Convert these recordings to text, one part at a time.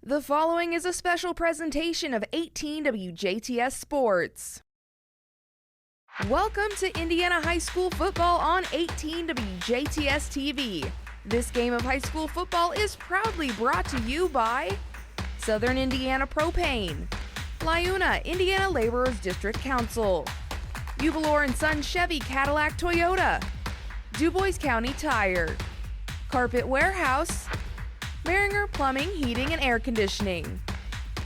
The following is a special presentation of 18 WJTS Sports. Welcome to Indiana High School football on 18 WJTS TV. This game of high school football is proudly brought to you by Southern Indiana Propane, Liuna Indiana Laborers District Council, Goebel & Son Chevy Cadillac Toyota, DuBois County Tire, Carpet Warehouse, Maringer Plumbing, Heating, and Air Conditioning,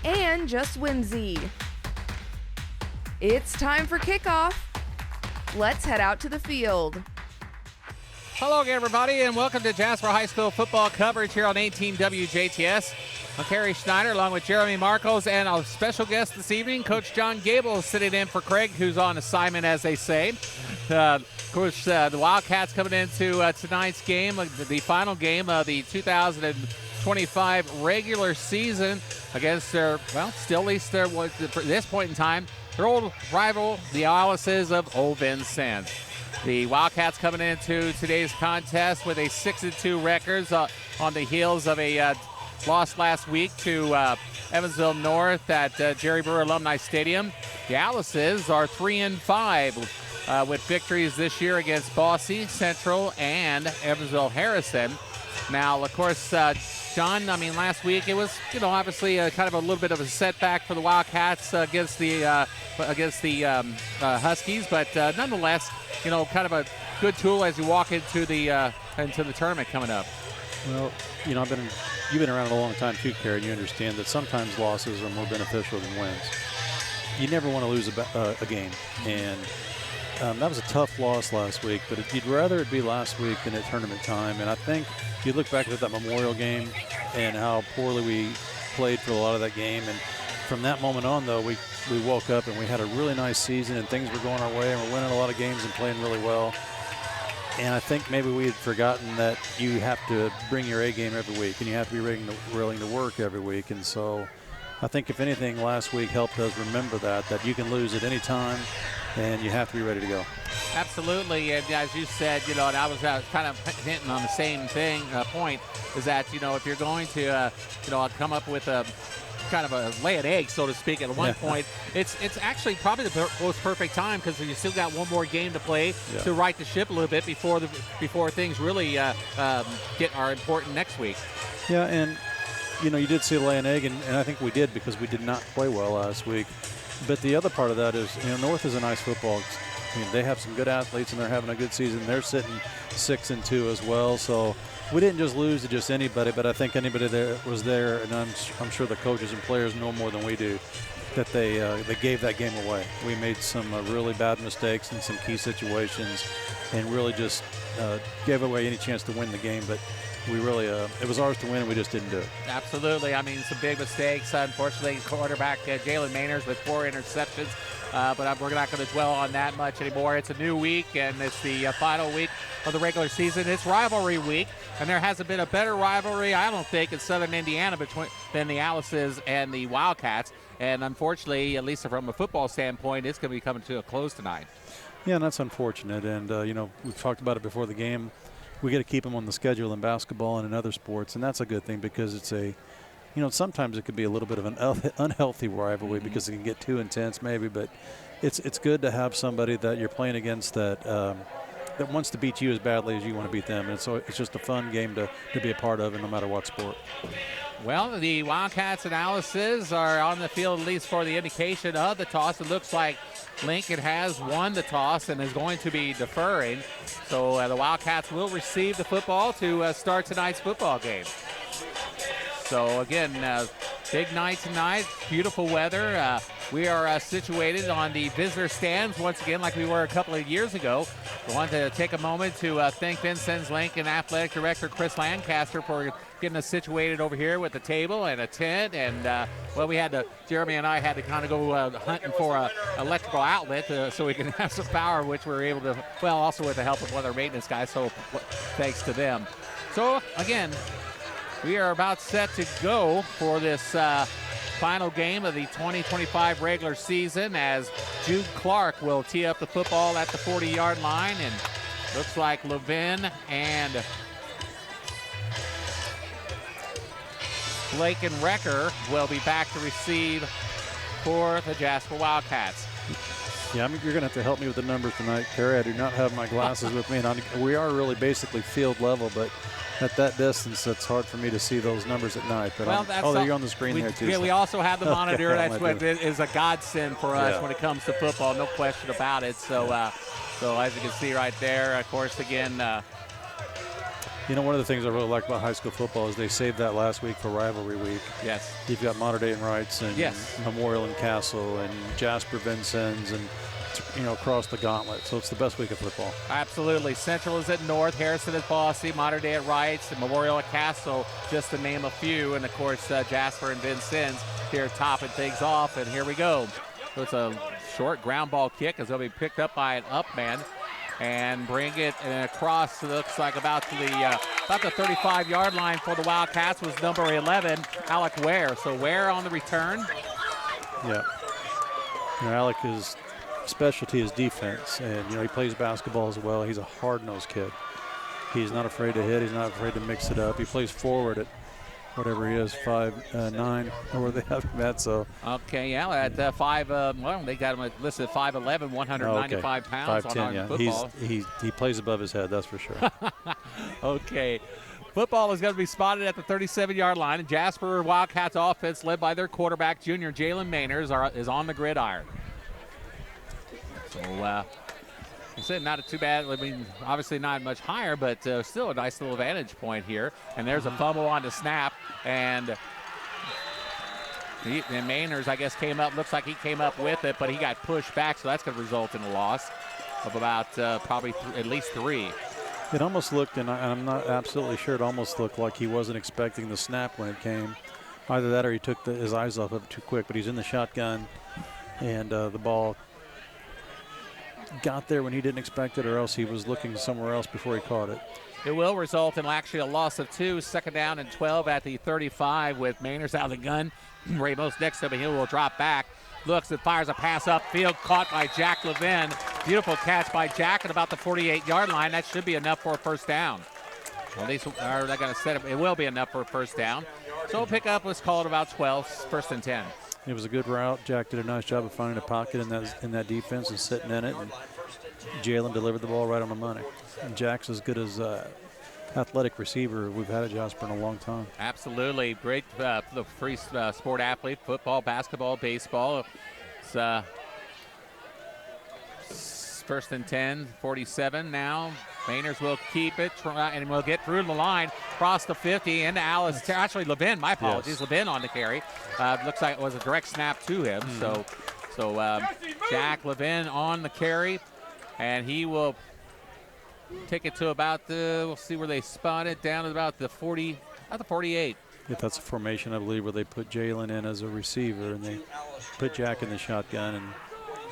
and Just Whimsy. It's time for kickoff. Let's head out to the field. Hello again, everybody, and welcome to Jasper High School football coverage here on 18 WJTS. I'm Carey Schneider along with Jeremy Marcos and our special guest this evening, Coach John Goebel, sitting in for Craig, who's on assignment, as they say. Of course, the Wildcats coming into tonight's game, the final game of the 2025 regular season against their, well, still at least their, at this point in time, their old rival, the Alices of Vincennes. The Wildcats coming into today's contest with a 6-2 record on the heels of a loss last week to Evansville North at Jerry Brewer Alumni Stadium. The Alices are 3-5 with victories this year against Boise, Central, and Evansville Harrison. Now, of course, John, I mean, last week it was, obviously kind of a little bit of a setback for the Wildcats against the Huskies, but nonetheless, kind of a good tool as you walk into the tournament coming up. Well, you've been around a long time too, Carey, and you understand that sometimes losses are more beneficial than wins. You never want to lose a game, and that was a tough loss last week, but you'd rather it be last week than at tournament time. And I think you look back at that Memorial game and how poorly we played for a lot of that game. And from that moment on, though, we woke up and we had a really nice season and things were going our way and we're winning a lot of games and playing really well. And I think maybe we had forgotten that you have to bring your A game every week and you have to be willing to work every week. And so I think if anything, last week helped us remember that you can lose at any time and you have to be ready to go. Absolutely, and as you said, and I was kind of hinting on the same thing, point, is that, if you're going to, come up with a kind of a lay an egg, so to speak, at one point, it's actually probably the most perfect time because you still got one more game to play to right the ship a little bit before things really are important next week. Yeah, and, you did see lay an egg, and I think we did because we did not play well last week. But the other part of that is, North is a nice football. I mean, they have some good athletes, and they're having a good season. They're sitting 6-2 as well. So we didn't just lose to just anybody, but I think anybody that was there, and I'm sure the coaches and players know more than we do, that they gave that game away. We made some really bad mistakes in some key situations and really just gave away any chance to win the game. But we really, it was ours to win, and we just didn't do it. Absolutely. I mean, some big mistakes. Unfortunately, quarterback Jalen Mainers with 4 interceptions. But we're not going to dwell on that much anymore. It's a new week, and it's the final week of the regular season. It's rivalry week, and there hasn't been a better rivalry, I don't think, in Southern Indiana than the Alices and the Wildcats. And unfortunately, at least from a football standpoint, it's going to be coming to a close tonight. Yeah, and that's unfortunate. And, we've talked about it before the game. We got to keep them on the schedule in basketball and in other sports, and that's a good thing because it's sometimes it could be a little bit of an unhealthy rivalry because it can get too intense maybe, but it's good to have somebody that you're playing against that wants to beat you as badly as you want to beat them. And so it's just a fun game to be a part of, and no matter what sport. Well, the Wildcats and Alices are on the field, at least for the indication of the toss. It looks like Lincoln has won the toss and is going to be deferring. So the Wildcats will receive the football to start tonight's football game. So again, big night tonight, beautiful weather. We are situated on the visitor stands once again like we were a couple of years ago. We want to take a moment to thank Vincennes Lincoln Athletic Director Chris Lancaster for getting us situated over here with a table and a tent. And, Jeremy and I had to kind of go hunting for an electrical outlet so we can have some power, which we were able to, also with the help of one of our maintenance guys, so thanks to them. So, again, we are about set to go for this final game of the 2025 regular season as Jude Clark will tee up the football at the 40-yard line, and looks like Levin and Blake and Wrecker will be back to receive for the Jasper Wildcats. Yeah, you're going to have to help me with the numbers tonight, Carey. I do not have my glasses with me, and we are really basically field level, but at that distance, it's hard for me to see those numbers at night. But you're on the screen there, too. Yeah, we also have the monitor. Okay, That's what is a godsend for us when it comes to football, no question about it. So, so as you can see right there, of course, again. One of the things I really like about high school football is they saved that last week for rivalry week. Yes. You've got Mater Dei and Wrights and Memorial and Castle and Jasper, Vincennes, and across the gauntlet. So it's the best week of football. Absolutely. Central is at North, Harrison at Bossy, Mater Dei at Wrights, and Memorial at Castle, just to name a few. And, of course, Jasper and Vincennes here topping things off. And here we go. So it's a short ground ball kick as they'll be picked up by an up man and bring it across. Looks like about the 35-yard line for the Wildcats was number 11, Alec Ware. So Ware on the return. Yeah. Alec's specialty is defense, and he plays basketball as well. He's a hard-nosed kid. He's not afraid to hit. He's not afraid to mix it up. He plays forward at whatever he is, 5'9", or where they have him at. So okay, yeah, at 5. Well, they got him listed at 5'11", 195 pounds. 5'10", yeah. Football. He plays above his head, that's for sure. Okay. Football is going to be spotted at the 37-yard line. And Jasper Wildcats offense, led by their quarterback, junior Jalen Mainers, is on the gridiron. So, I said not too bad. I mean, obviously not much higher, but still a nice little vantage point here. And there's a fumble on the snap. And Mainers, I guess, came up. Looks like he came up with it, but he got pushed back, so that's going to result in a loss of about probably at least 3. It almost looked, and I'm not absolutely sure, it almost looked like he wasn't expecting the snap when it came. Either that or he took his eyes off of it too quick, but he's in the shotgun, and the ball got there when he didn't expect it, or else he was looking somewhere else before he caught it. It will result in actually a loss of 2, second down and 12 at the 35 with Mainers out of the gun. Ramos next to him, he will drop back. Looks and fires a pass upfield, caught by Jack Levin. Beautiful catch by Jack at about the 48-yard line. That should be enough for a first down. At least they're going to set up. It will be enough for a first down. So we'll pick up, let's call it about 12, first and 10. It was a good route. Jack did a nice job of finding a pocket in that defense and sitting in it. And Jalen delivered the ball right on the money. And Jack's as good as athletic receiver we've had at Jasper in a long time. Absolutely. Great for the free sport athlete, football, basketball, baseball. It's first and 10, 47 now. Mainers will keep it and will get through the line, cross the 50 into Alice. Actually, Levin, my apologies. Yes. Levin on the carry. Looks like it was a direct snap to him. So Jack Levin on the carry, and he will take it to about we'll see where they spot it, down at about the 40, at the 48. If that's a formation, I believe, where they put Jalen in as a receiver and they put Jack in the shotgun, and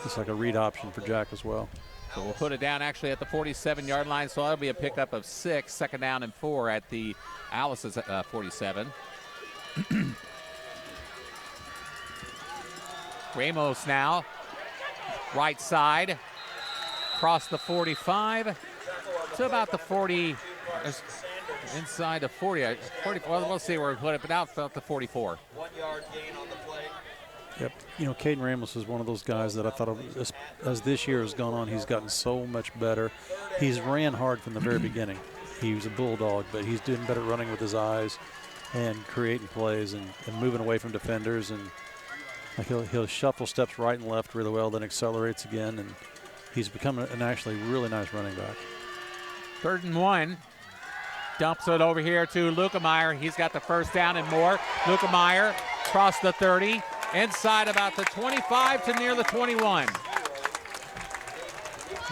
it's like a read option for Jack as well. So we'll put it down actually at the 47-yard line, so that'll be a pickup of 6, second down and 4 at the Alice's 47. Ramos now, right side, across the 45 to about the 40, inside the 40. Well, we'll see where we put it, but out about the 44. 1 yard gain on the play. Yep. Caden Ramos is one of those guys that I thought, as this year has gone on, he's gotten so much better. He's ran hard from the very beginning. He was a bulldog, but he's doing better running with his eyes and creating plays and moving away from defenders. And like he'll shuffle steps right and left really well, then accelerates again, and he's become an actually really nice running back. 3rd and 1. Dumps it over here to Lukemeyer. He's got the first down and more. Lukemeyer across the 30. Inside about the 25 to near the 21.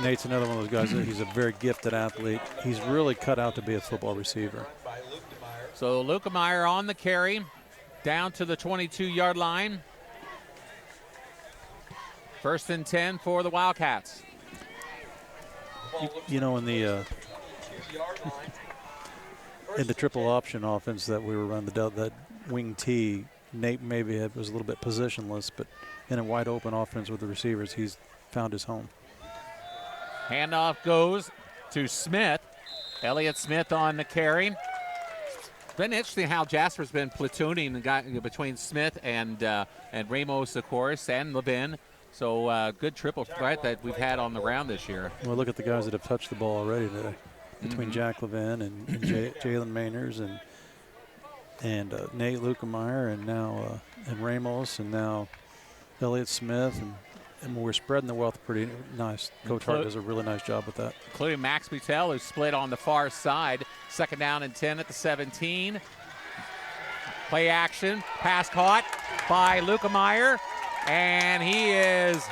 Nate's another one of those guys that he's a very gifted athlete. He's really cut out to be a football receiver. So Lukemeyer on the carry, down to the 22-yard line. 1st and 10 for the Wildcats. In the triple option offense that we were running, that wing T, Nate maybe was a little bit positionless, but in a wide open offense with the receivers, he's found his home. Handoff goes to Smith. Elliott Smith on the carry. been interesting how Jasper's been platooning the guy between Smith and Ramos, of course, and Levin. So good triple threat that we've had on the ground this year. Well, look at the guys that have touched the ball already today, between Jack Levin and Jalen Mainers and Nate Lukemeyer and now and Ramos and now Elliott Smith and we're spreading the wealth pretty nice. Coach Hart does a really nice job with that. Including Max Butel, who's split on the far side. 2nd down and 10 at the 17. Play action, pass caught by Lukemeyer, and he is,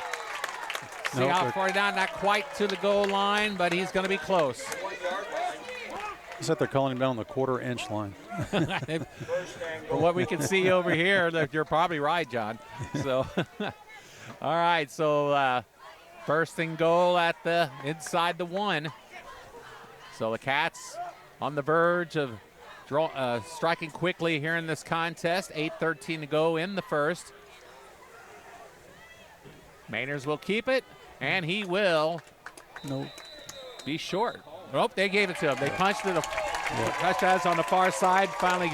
see how far down, not quite to the goal line, but he's going to be close. It's like they're calling him down on the 1/4-inch line. For what we can see over here, you're probably right, John. So. All right, so 1st and goal at the inside the 1. So the Cats on the verge of striking quickly here in this contest. 8:13 to go in the 1st. Mainers will keep it, and he will be short. Nope, they gave it to him. They punched it. Touchdowns on the far side. Finally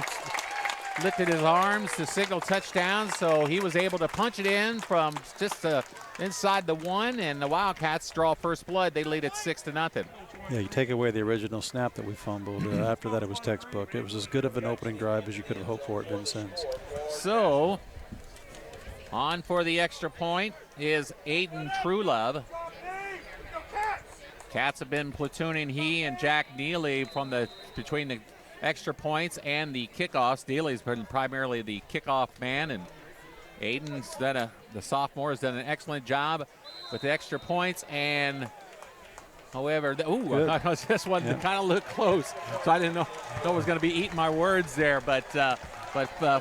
lifted his arms to signal touchdown, so he was able to punch it in from just inside the 1, and the Wildcats draw first blood. They lead it 6-0. Yeah, you take away the original snap that we fumbled. After that, it was textbook. It was as good of an opening drive as you could have hoped for at Vincennes. So, on for the extra point is Aiden Truelove. Cats have been platooning he and Jack Neely between the extra points and the kickoffs. Neely's been primarily the kickoff man, and Aiden's the sophomore, has done an excellent job with the extra points. And however, I just wanted to kind of look close, so I didn't know I was going to be eating my words there. But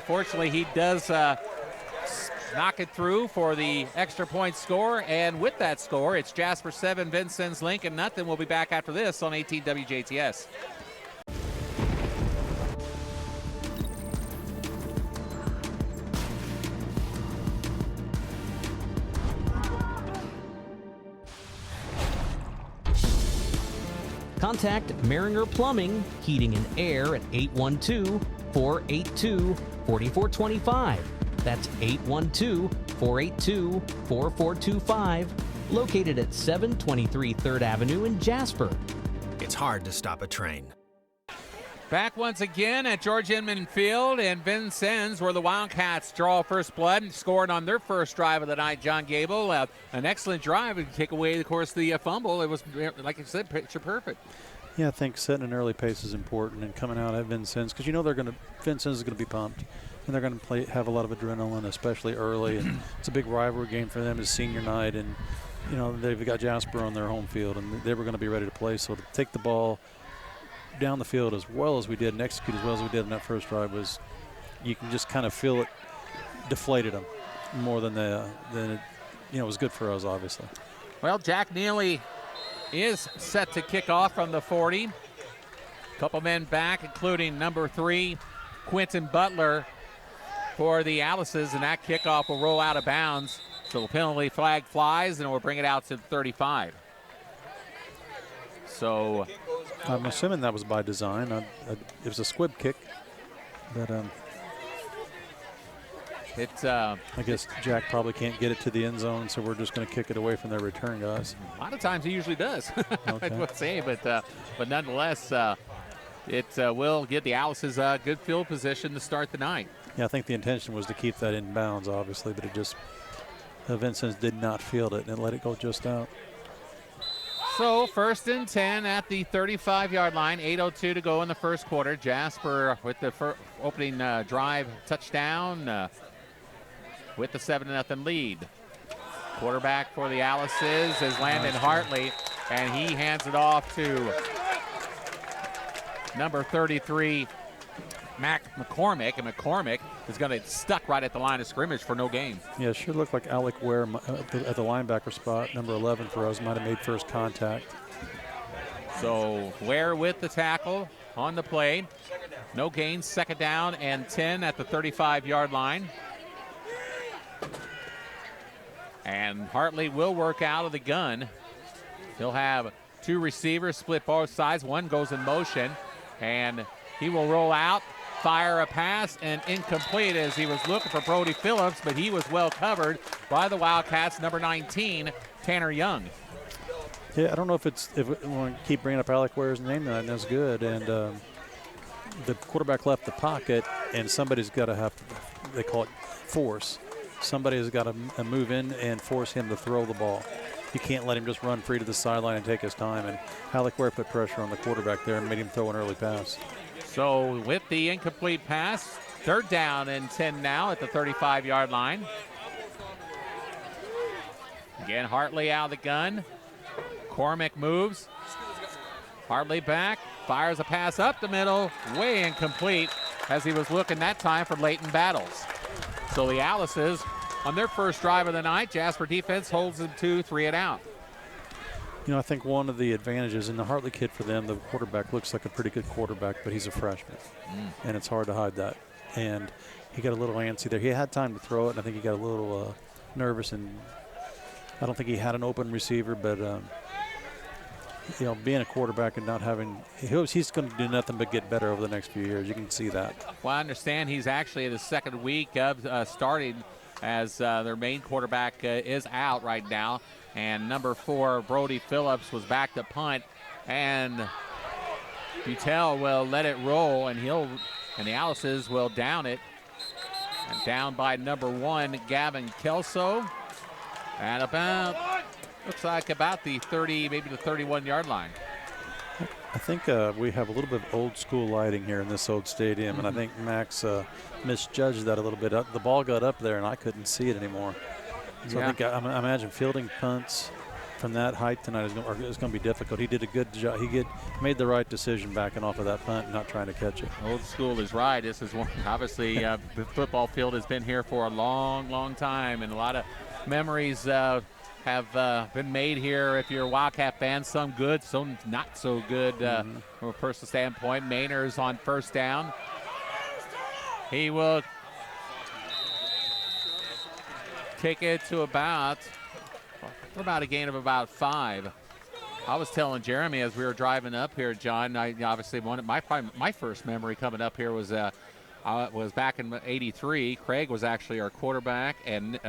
fortunately, he does knock it through for the extra point score. And with that score, it's Jasper 7, Vincennes Lincoln nothing. We'll be back after this on 18 WJTS. Contact Maringer Plumbing, Heating and Air at 812-482-4425. That's 812-482-4425. Located at 723 3rd Avenue in Jasper. It's hard to stop a train. Back once again at George Inman Field in Vincennes, where the Wildcats draw first blood and scored on their first drive of the night. John Goebel, an excellent drive, and take away, of course, the fumble. It was, like I said, picture perfect. Yeah, I think setting an early pace is important, and coming out at Vincennes, because you know Vincennes is going to be pumped, and they're going to have a lot of adrenaline, especially early. And it's a big rivalry game for them. It's senior night, and you know they've got Jasper on their home field, and they were going to be ready to play. So to take the ball down the field as well as we did and execute as well as we did in that first drive was, you can just kind of feel it deflated them more than it was good for us, obviously. Well, Jack Neely is set to kick off from the 40. A couple men back, including number 3, Quentin Butler, for the Alices, and that kickoff will roll out of bounds. So the penalty flag flies, and we'll bring it out to the 35. So I'm assuming that was by design. It was a squib kick, but I guess Jack probably can't get it to the end zone, so we're just going to kick it away from their return guys. A lot of times he usually does. Okay. I would say, but nonetheless, it will get the Alice's good field position to start the night. Yeah, I think the intention was to keep that in bounds, obviously, but it just Vincennes did not field it and let it go just out. So 1st and 10 at the 35-yard line, 8:02 to go in the first quarter. Jasper with the opening drive touchdown with the 7-0 lead. Quarterback for the Alices is Landon Hartley, and he hands it off to number 33, Mac McCormick, and McCormick is going to get stuck right at the line of scrimmage for no gain. Yeah, it sure looked like Alec Ware at the linebacker spot, number 11 for us, might have made first contact. So Ware with the tackle on the play. No gain, 2nd down and 10 at the 35-yard line. And Hartley will work out of the gun. He'll have 2 receivers split both sides. One goes in motion, and he will roll out fire a pass, and incomplete as he was looking for Brody Phillips, but he was well covered by the Wildcats, number 19, Tanner Young. Yeah, I don't know if we want to keep bringing up Alec Ware's name, and that's good. And the quarterback left the pocket, and somebody's got to they call it force. Somebody has got to move in and force him to throw the ball. You can't let him just run free to the sideline and take his time. And Alec Ware put pressure on the quarterback there and made him throw an early pass. So with the incomplete pass, 3rd down and 10 now at the 35-yard line. Again, Hartley out of the gun. Cormack moves. Hartley back, fires a pass up the middle, way incomplete as he was looking that time for Leighton Battles. So the Alice's on their first drive of the night, Jasper defense holds them to 3 and out. You know, I think one of the advantages in the Hartley kid for them, the quarterback looks like a pretty good quarterback, but he's a freshman, and it's hard to hide that. And he got a little antsy there. He had time to throw it, and I think he got a little nervous, and I don't think he had an open receiver, but you know, being a quarterback and not having, he's going to do nothing but get better over the next few years. You can see that. Well, I understand he's actually in his 2nd week of starting as their main quarterback is out right now. And number 4, Brody Phillips, was back to punt. And Butel will let it roll, and the Alice's will down it. And down by number 1, Gavin Kelso. And looks like about the 30, maybe the 31-yard line. I think we have a little bit of old school lighting here in this old stadium, and I think Max misjudged that a little bit. The ball got up there, and I couldn't see it anymore. So I imagine fielding punts from that height tonight is going to be difficult. He did a good job. He made the right decision backing off of that punt and not trying to catch it. Old school is right. This is one, obviously, the football field has been here for a long, long time, and a lot of memories have been made here. If you're a Wildcat fan, some good, some not so good from a personal standpoint. Mainer's on 1st down. He will take it to about a gain of about 5. I was telling Jeremy as we were driving up here, John, I obviously my first memory coming up here was back in '83. Craig was actually our quarterback, and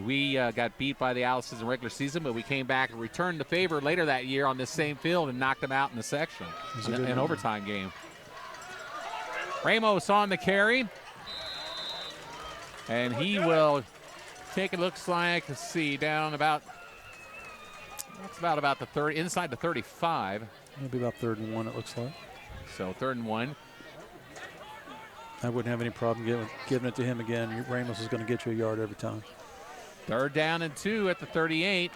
we got beat by the Alice's in regular season, but we came back and returned the favor later that year on this same field and knocked them out in the section, an overtime game. Ramos on the carry, and he will take it, looks like, let's see, down about, that's about the 30, inside the 35. Maybe about 3rd and 1, it looks like. So 3rd and 1. I wouldn't have any problem giving it to him again. Ramos is going to get you a yard every time. 3rd down and 2 at the 38.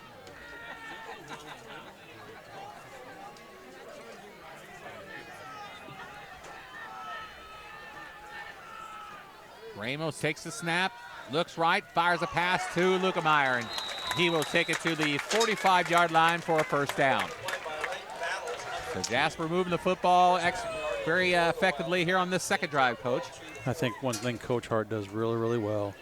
Ramos takes the snap, looks right, fires a pass to Lukemeyer, and he will take it to the 45-yard line for a 1st down. So Jasper moving the football very effectively here on this 2nd drive, Coach. I think one thing Coach Hart does really, really well,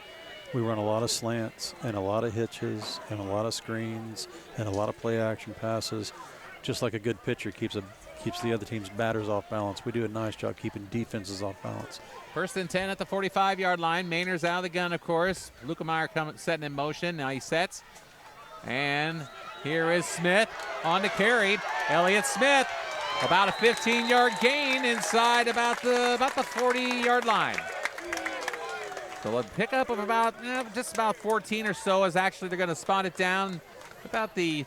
we run a lot of slants and a lot of hitches and a lot of screens and a lot of play action passes. Just like a good pitcher keeps the other team's batters off balance. We do a nice job keeping defenses off balance. 1st and 10 at the 45-yard line. Mainer's out of the gun, of course. Lukemeyer setting in motion. Now he sets. And here is Smith on the carry. Elliott Smith, about a 15-yard gain inside about the 40-yard line. So a pickup of about just about 14 or so, as actually they're going to spot it down about the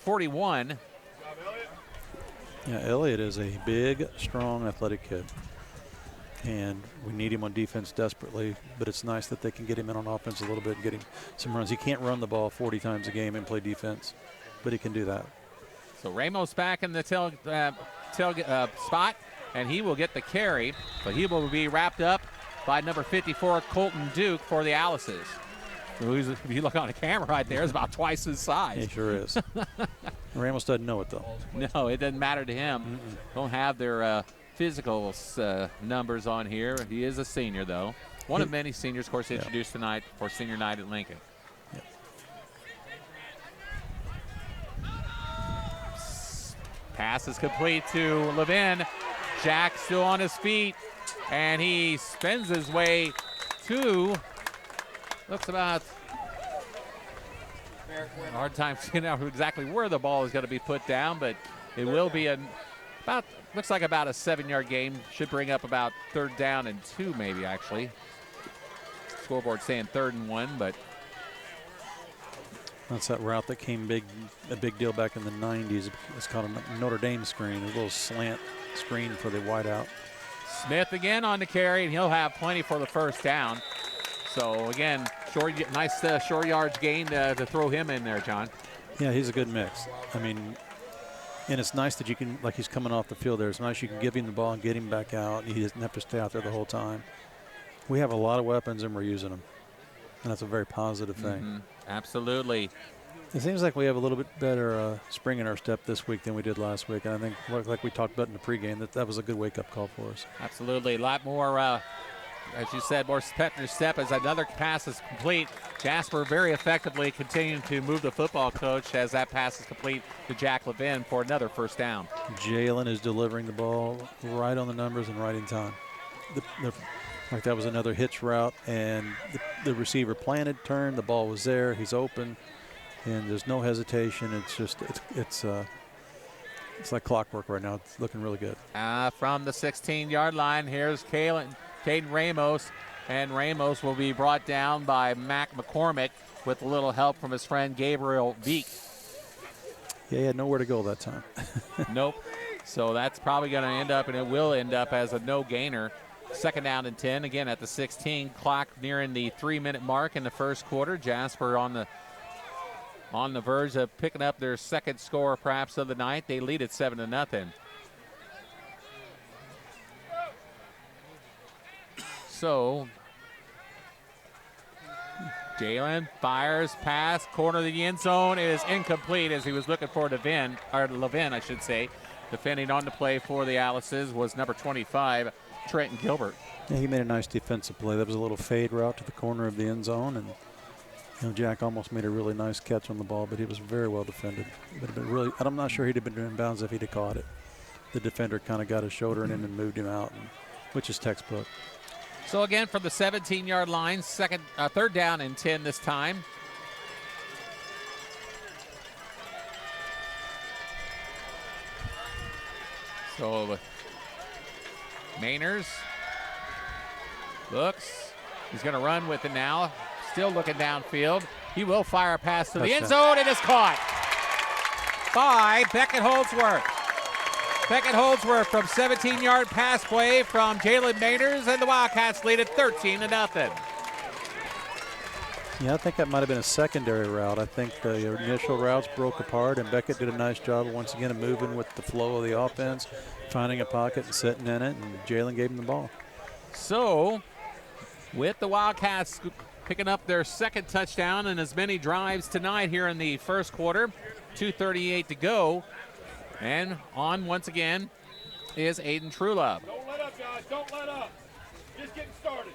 41. Yeah, Elliott is a big, strong, athletic kid. And we need him on defense desperately, but it's nice that they can get him in on offense a little bit and get him some runs. He can't run the ball 40 times a game and play defense, but he can do that. So Ramos back in the tail spot, and he will get the carry, but he will be wrapped up by number 54, Colton Duke, for the Alice's. Who's, if you look on the camera right there, is about twice his size. He sure is. Ramos doesn't know it, though. No, it doesn't matter to him. Don't have their physical numbers on here. He is a senior, though. One of many seniors, of course, introduced tonight for senior night at Lincoln. Yep. Pass is complete to Levin. Jack still on his feet, and he spins his way to, looks about, hard time seeing out exactly where the ball is going to be put down, but it will be looks like about a 7-yard gain. Should bring up about 3rd down and 2 maybe, actually. Scoreboard saying 3rd and 1, but. That's that route that came a big deal back in the 90s. It's called a Notre Dame screen, a little slant screen for the wideout. Smith again on the carry, and he'll have plenty for the 1st down. So again, nice short yards gain to throw him in there, John. Yeah, he's a good mix. I mean, and it's nice that you can, like he's coming off the field there, it's nice you can give him the ball and get him back out. He doesn't have to stay out there the whole time. We have a lot of weapons and we're using them. And that's a very positive thing. Absolutely. It seems like we have a little bit better spring in our step this week than we did last week. And I think, like we talked about in the pregame, that was a good wake-up call for us. Absolutely. A lot more, as you said, more pep in your step as another pass is complete. Jasper very effectively continuing to move the football, coach, as that pass is complete to Jack Levin for another 1st down. Jalen is delivering the ball right on the numbers and right in time. Like that was another hitch route, and the receiver planted, turned, the ball was there, he's open, and there's no hesitation. It's just, it's like clockwork right now. It's looking really good. From the 16-yard line, here's Caden Ramos, and Ramos will be brought down by Mac McCormick with a little help from his friend Gabriel Beek. Yeah, he had nowhere to go that time. Nope. So that's probably going to end up, and it will end up as a no gainer. 2nd down and 10, again at the 16, clock nearing the 3-minute mark in the 1st quarter. Jasper on the verge of picking up their 2nd score perhaps of the night. They lead at 7-0. So Jalen fires, pass, corner of the end zone. It is incomplete as he was looking for Levin, I should say. Defending on the play for the Alices was number 25, Trenton Gilbert. Yeah, he made a nice defensive play. That was a little fade route to the corner of the end zone, and Jack almost made a really nice catch on the ball, but he was very well defended. I'm not sure he'd have been in bounds if he'd have caught it. The defender kind of got his shoulder in him and moved him out, which is textbook. So again, from the 17-yard line, 3rd down and 10 this time. So Mainers looks. He's going to run with it now. Still looking downfield. He will fire a pass to the end zone. It is caught by Beckett Holdsworth. Beckett Holdsworth from 17-yard pass play from Jalen Mainers, and the Wildcats lead at 13-0. Yeah, I think that might have been a secondary route. I think the initial routes broke apart, and Beckett did a nice job once again of moving with the flow of the offense, finding a pocket and sitting in it, and Jalen gave him the ball. So, with the Wildcats picking up their 2nd touchdown and as many drives tonight here in the 1st quarter, 2:38 to go, and on once again is Aiden Trulove. Don't let up, guys. Don't let up. Just getting started.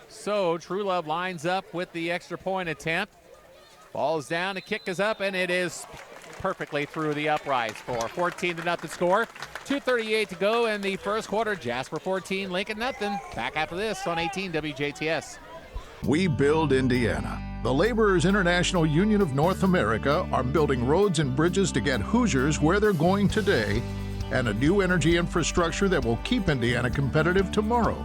So Trulove lines up with the extra point attempt. Ball is down, the kick is up, and it is perfectly through the uprights for 14-0 score. 2:38 to go in the 1st quarter. Jasper 14, Lincoln nothing. Back after this on 18 WJTS. We build Indiana. The Laborers International Union of North America are building roads and bridges to get Hoosiers where they're going today, and a new energy infrastructure that will keep Indiana competitive tomorrow.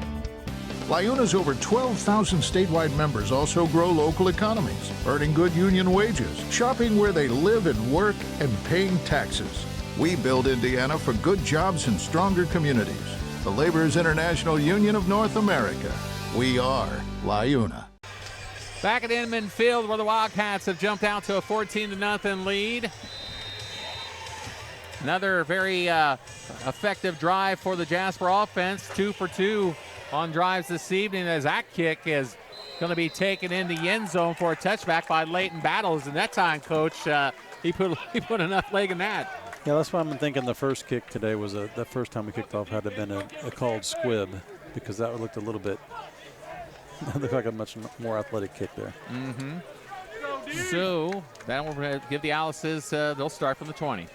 LIUNA's over 12,000 statewide members also grow local economies, earning good union wages, shopping where they live and work, and paying taxes. We build Indiana for good jobs and stronger communities. The Laborers International Union of North America. We are LIUNA. Back at Inman Field, where the Wildcats have jumped out to a 14-0 lead. Another very effective drive for the Jasper offense. 2 for 2 on drives this evening, as that kick is going to be taken in the end zone for a touchback by Leighton Battles. And that time, Coach, he put enough leg in that. Yeah, that's why I'm thinking the first kick today was the first time we kicked off had to have been a called squib, because that looked a little bit looked like a much more athletic kick there. Mm-hmm. So that will give the Alices, they'll start from the 20.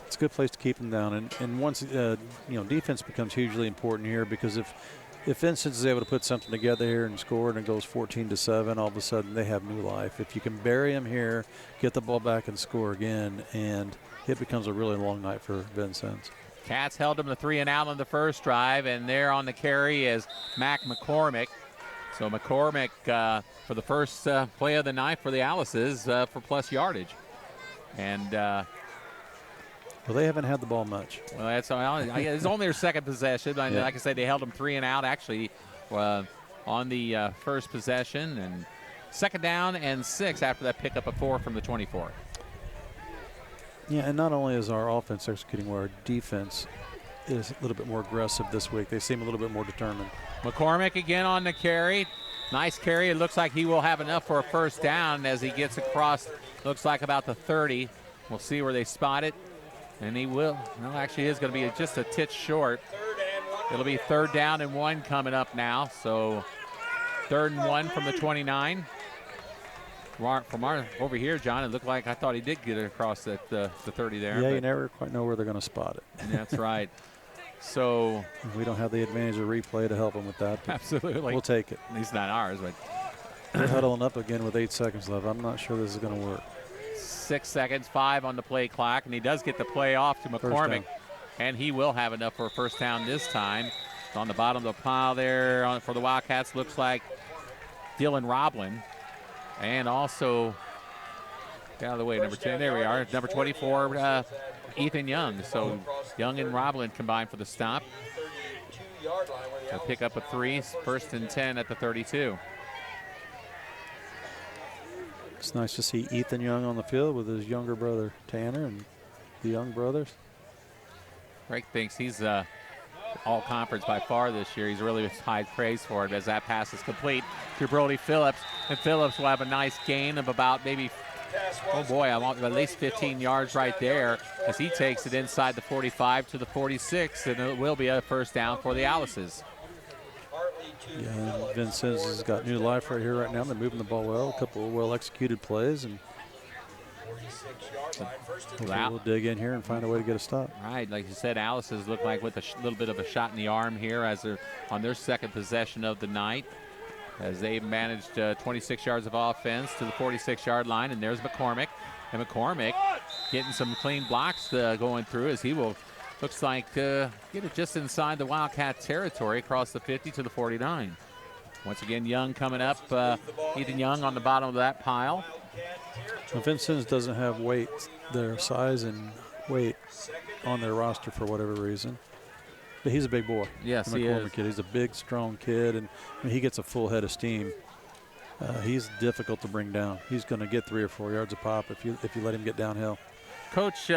it's a good place to keep them down. And once, defense becomes hugely important here, because if Vincennes is able to put something together here and score and it goes 14-7, all of a sudden they have new life. If you can bury them here, get the ball back and score again, and it becomes a really long night for Vincennes. Cats held them to 3 and out on the first drive, and there on the carry is Mac McCormick. So McCormick for the first play of the night for the Alice's for plus yardage. And well, they haven't had the ball much. Well, it's only their second possession. Yeah. Like I said, they held them 3 and out actually on the first possession, and 2nd down and 6 after that pickup of 4 from the 24. Yeah, and not only is our offense executing well, our defense is a little bit more aggressive this week. They seem a little bit more determined. McCormick again on the carry. Nice carry. It looks like he will have enough for a first down as he gets across, looks like about the 30. We'll see where they spot it. And he will. No, actually, it's going to be just a titch short. It'll be 3rd down and 1 coming up now. So 3rd and 1 from the 29. From our over here, John, it looked like I thought he did get it across the 30 there. Yeah, you never quite know where they're going to spot it. That's right. So we don't have the advantage of replay to help them with that. Absolutely. We'll take it. At least not ours, but they're huddling up again with 8 seconds left. I'm not sure this is going to work. 6 seconds, 5 on the play clock, and he does get the play off to McCormick, and he will have enough for a first down this time. On the bottom of the pile there for the Wildcats looks like Dylan Roblin, and also get out of the way, number 10. There we are, number 24, Ethan Young. So Young and Roblin combined for the stop. So pick up a 3, 1st and 10 at the 32. It's nice to see Ethan Young on the field with his younger brother Tanner and the Young brothers. Greg thinks he's all conference by far this year. He's really high praise for it as that pass is complete to Brody Phillips. And Phillips will have a nice gain of about maybe, oh boy, I want at least 15 yards right there as he takes it inside the 45 to the 46, and it will be a first down for the Alice's. Yeah, Vincennes has got new life right here right now. They're moving the ball well, a couple of well-executed plays, and we'll dig in here and find a way to get a stop. Right, like you said, Alice's look like with a little bit of a shot in the arm here as they're on their second possession of the night, as they managed 26 yards of offense to the 46-yard line, and there's McCormick. And McCormick getting some clean blocks going through as he will, looks like, get it just inside the Wildcat territory across the 50 to the 49. Once again, Young coming up. Ethan Young on the bottom of that pile. Well, Vincennes doesn't have weight, their size and weight on their roster for whatever reason. But he's a big boy. Yes, he is. Kid. He's a big, strong kid, and when he gets a full head of steam, he's difficult to bring down. He's going to get 3 or 4 yards a pop if you let him get downhill. Coach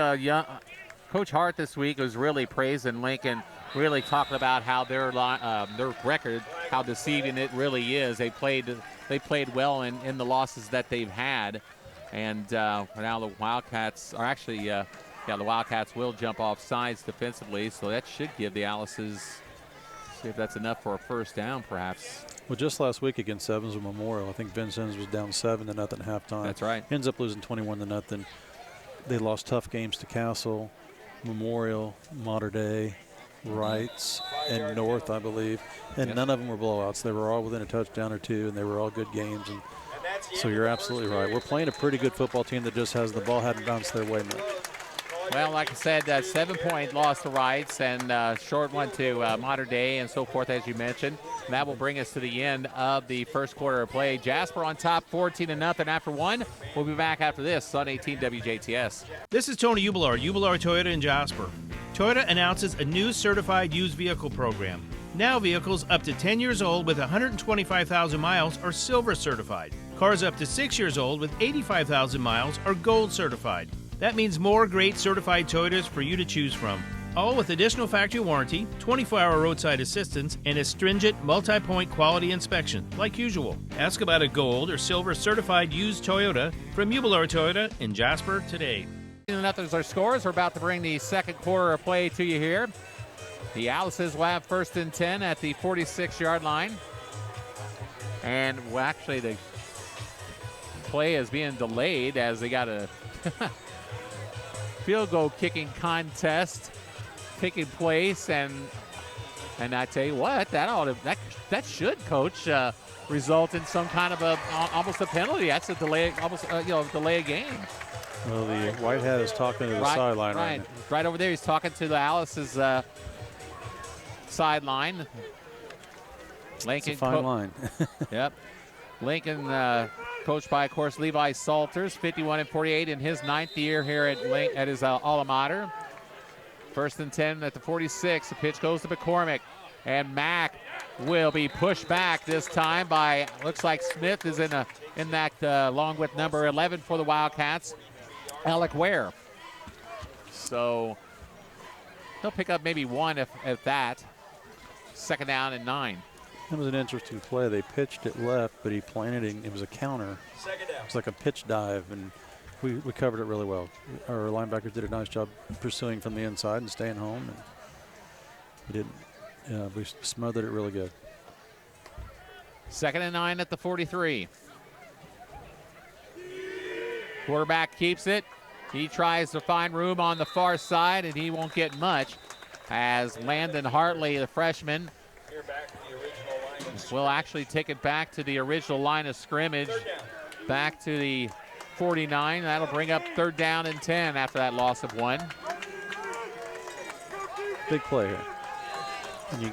Hart this week was really praising Lincoln, really talking about how their record, how deceiving it really is. They played well in the losses that they've had, and now the Wildcats are actually, the Wildcats will jump off sides defensively, so that should give the Alice's, see if that's enough for a first down, perhaps. Well, just last week against Evans Memorial, I think Vincennes was down 7-0 at halftime. That's right. Ends up losing 21-0. They lost tough games to Castle, Memorial, Mater Dei, Wrights, and North, I believe. And none of them were blowouts. They were all within a touchdown or 2, and they were all good games. And so you're absolutely right. We're playing a pretty good football team that just has the ball hadn't bounced their way much. Well, like I said, 7-point loss to Wrights and short one to Mater Dei and so forth, as you mentioned. And that will bring us to the end of the first quarter of play. Jasper on top, 14-0 after 1. We'll be back after this on 18 WJTS. This is Tony Ubelard, Toyota in Jasper. Toyota announces a new certified used vehicle program. Now vehicles up to 10 years old with 125,000 miles are silver certified. Cars up to 6 years old with 85,000 miles are gold certified. That means more great certified Toyotas for you to choose from. All with additional factory warranty, 24-hour roadside assistance, and a stringent multi-point quality inspection, like usual. Ask about a gold or silver certified used Toyota from Ubelard Toyota in Jasper today. Nothing's our scores. We're about to bring the second quarter of play to you here. The Alice's will have 1st and 10 at the 46-yard line. And well, actually the play is being delayed as they got a field goal kicking contest taking place, and I tell you what, that should, Coach, result in some kind of almost a penalty. That's a delay, almost delay a game. Well, the white hat is talking to the sideline right now. Right over there, he's talking to the Alice's sideline. Lincoln, it's a fine line. Yep. Lincoln, coached by, of course, Levi Salters, 51-48 in his 9th year here at his alma mater. 1st and 10 at the 46. The pitch goes to McCormick, and Mack will be pushed back this time by, looks like Smith is in that along with number 11 for the Wildcats, Alec Ware. So he'll pick up maybe one at that. 2nd down and 9. That was an interesting play. They pitched it left, but he planted it. It was a counter. It was like a pitch dive, and we covered it really well. Our linebackers did a nice job pursuing from the inside and staying home. And we smothered it really good. 2nd and 9 at the 43. Quarterback keeps it. He tries to find room on the far side, and he won't get much, as Landon Hartley, the freshman, will actually take it back to the original line of scrimmage, back to the 49. That'll bring up 3rd down and 10 after that loss of 1. Big play here. And you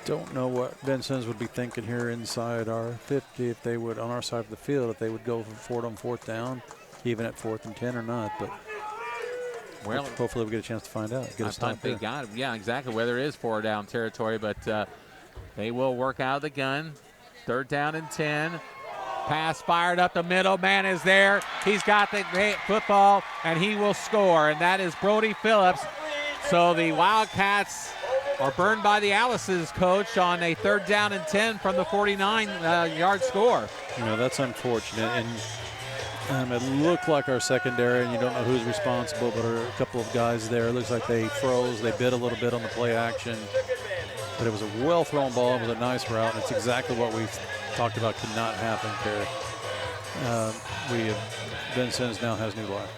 don't know what Vincennes would be thinking here inside our 50 if they would, on our side of the field, if they would go for it on 4th down, even at 4th and 10 or not. But well, hopefully we get a chance to find out. Get a stop there. Got it. Yeah, exactly. Whether it is 4 down territory, but they will work out of the gun. 3rd down and 10. Pass fired up the middle. Man is there. He's got the football, and he will score. And that is Brody Phillips. So the Wildcats are burned by the Alice's, Coach, on a 3rd down and 10 from the 49-yard score. That's unfortunate. And it looked like our secondary, and you don't know who's responsible, but a couple of guys there. It looks like they froze. They bit a little bit on the play action. But it was a well-thrown ball. It was a nice route, and it's exactly what we talked about could not happen, Carey. Vincennes now has new life.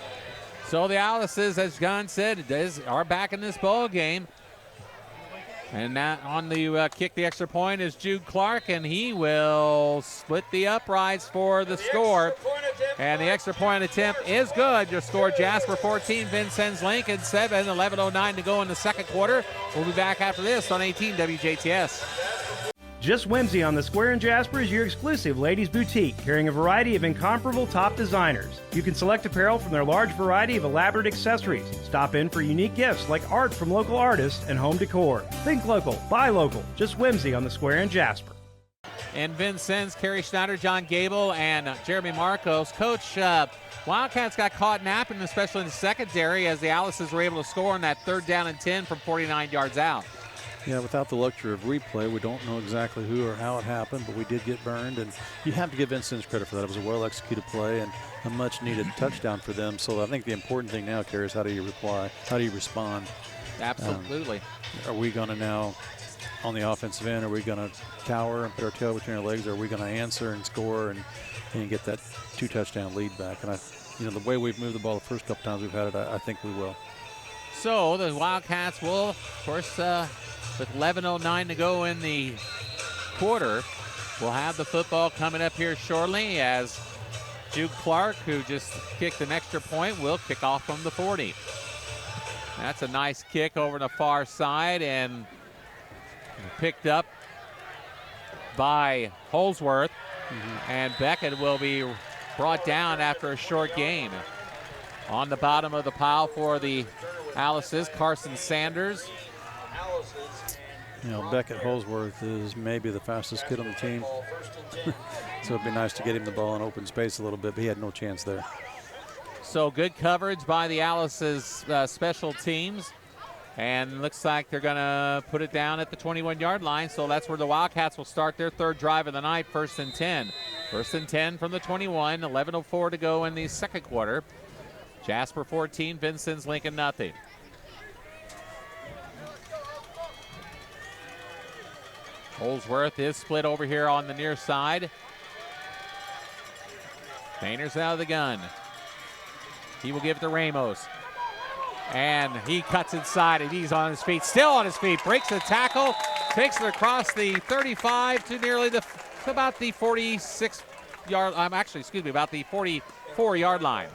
So the Alice's, as John said, are back in this ball game. And now on the kick the extra point is Jude Clark, and he will split the uprights for the score. And the extra point attempt is good. Your score, Jasper 14, Vincennes Lincoln 7, 11:09 to go in the 2nd quarter. We'll be back after this on 18 WJTS. Just Whimsy on the Square in Jasper is your exclusive ladies' boutique, carrying a variety of incomparable top designers. You can select apparel from their large variety of elaborate accessories. Stop in for unique gifts like art from local artists and home decor. Think local, buy local. Just Whimsy on the Square in Jasper. And Vincennes, Carey, Schneider, John Goebel, and Jeremy Marcos. Coach, Wildcats got caught napping, especially in the secondary, as the Alice's were able to score on that 3rd down and 10 from 49 yards out. Yeah, without the luxury of replay, we don't know exactly who or how it happened, but we did get burned, and you have to give Vincennes credit for that. It was a well-executed play and a much-needed touchdown for them. So I think the important thing now, Carey, is how do you reply? How do you respond? Absolutely. Are we going to now, on the offensive end, are we going to cower and put our tail between our legs, or are we going to answer and score and get that 2-touchdown lead back? And the way we've moved the ball the first couple times we've had it, I think we will. So the Wildcats will, of course, with 11:09 to go in the quarter, we'll have the football coming up here shortly, as Jude Clark, who just kicked an extra point, will kick off from the 40. That's a nice kick over the far side, and picked up by Holsworth. And Beckett will be brought down after a short gain. On the bottom of the pile for the Alice's, Carson Sanders. Beckett Holsworth is maybe the fastest kid on the team. So it'd be nice to get him the ball in open space a little bit, but he had no chance there. So good coverage by the Alice's special teams. And looks like they're going to put it down at the 21-yard line. So that's where the Wildcats will start their 3rd drive of the night, 1st and 10. 1st and 10 from the 21, 11:04 to go in the 2nd quarter. Jasper 14, Vincennes Lincoln nothing. Holsworth is split over here on the near side. Painters out of the gun. He will give it to Ramos. And he cuts inside, and he's on his feet, still on his feet, breaks the tackle, takes it across the 35 to nearly to about the 46 yard, about the 44-yard line.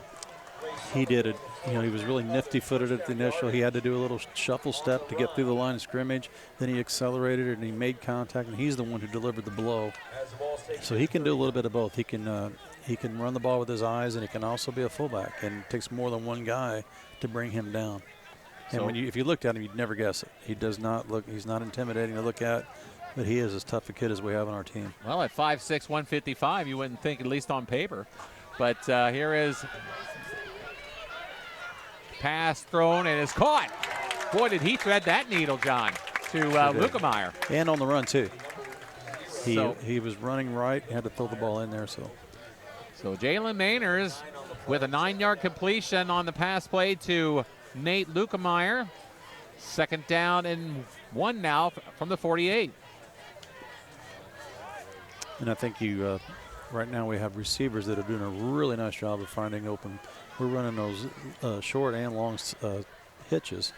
He did it. You know, he was really nifty-footed at the initial. He had to do a little shuffle step to get through the line of scrimmage. Then he accelerated and he made contact, and he's the one who delivered the blow. So he can do a little bit of both. He can run the ball with his eyes, and he can also be a fullback. And it takes more than one guy to bring him down. And So, if you looked at him, you'd never guess it. He does not look. He's not intimidating to look at, but he is as tough a kid as we have on our team. well, at 5'6", 155, you wouldn't think, at least on paper. But here is pass thrown and is caught. Boy, did he thread that needle, John, to Lukemeyer. And on the run, too. So- He was running right, had to throw the ball in there. So Jalen Mainers with a 9-yard completion on the pass play to Nate Lukemeyer. 2nd down and 1 now from the 48. And I think right now we have receivers that are doing a really nice job of finding open. We're running those short and long hitches,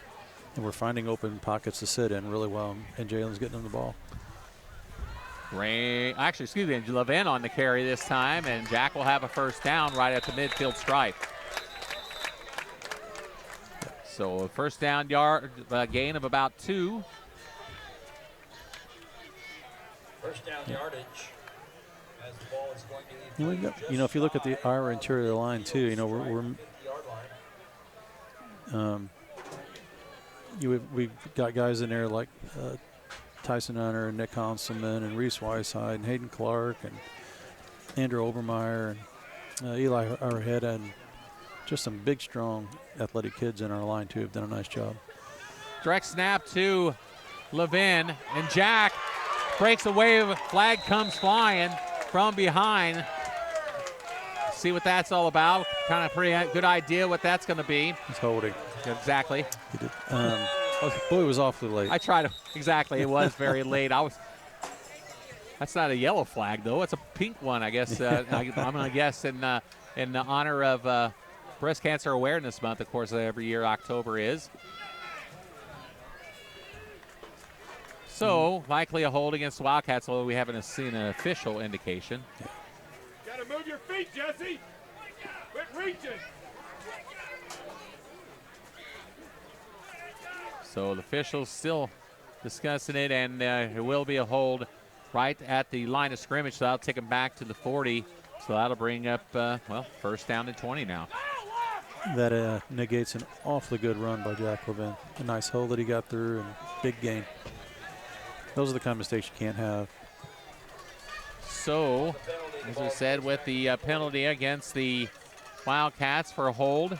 and we're finding open pockets to sit in really well, and Jalen's getting them the ball. Levin on the carry this time, and Jack will have a 1st down right at the midfield stripe. So a 1st down yard gain of about 2. 1st down yardage as the ball is going to leave. If you look at our interior line too, we've got guys in there like Tyson Hunter and Nick Conselman and Reese Weishide and Hayden Clark and Andrew Obermeyer and Eli Arrejeda, and just some big, strong, athletic kids in our line too have done a nice job. Direct snap to Levin, and Jack breaks away. Flag comes flying from behind. See what that's all about. Kind of pretty good idea what that's going to be. He's holding. Exactly. He did. Boy, it was awfully late. I tried to. Exactly. It was very late. That's not a yellow flag, though. It's a pink one, I guess. I'm going to guess in honor of Breast Cancer Awareness Month, of course, every year October is. So, likely a hold against the Wildcats, although we haven't seen an official indication. Yeah. Gotta move your feet, Jesse. Quit reaching. So the officials still discussing it, and it will be a hold right at the line of scrimmage, so that'll take him back to the 40. So that'll bring up, 1st down and 20 now. That negates an awfully good run by Jack Levin. A nice hole that he got through and big gain. Those are the kind of mistakes you can't have. So, as we said, with the penalty against the Wildcats for a hold.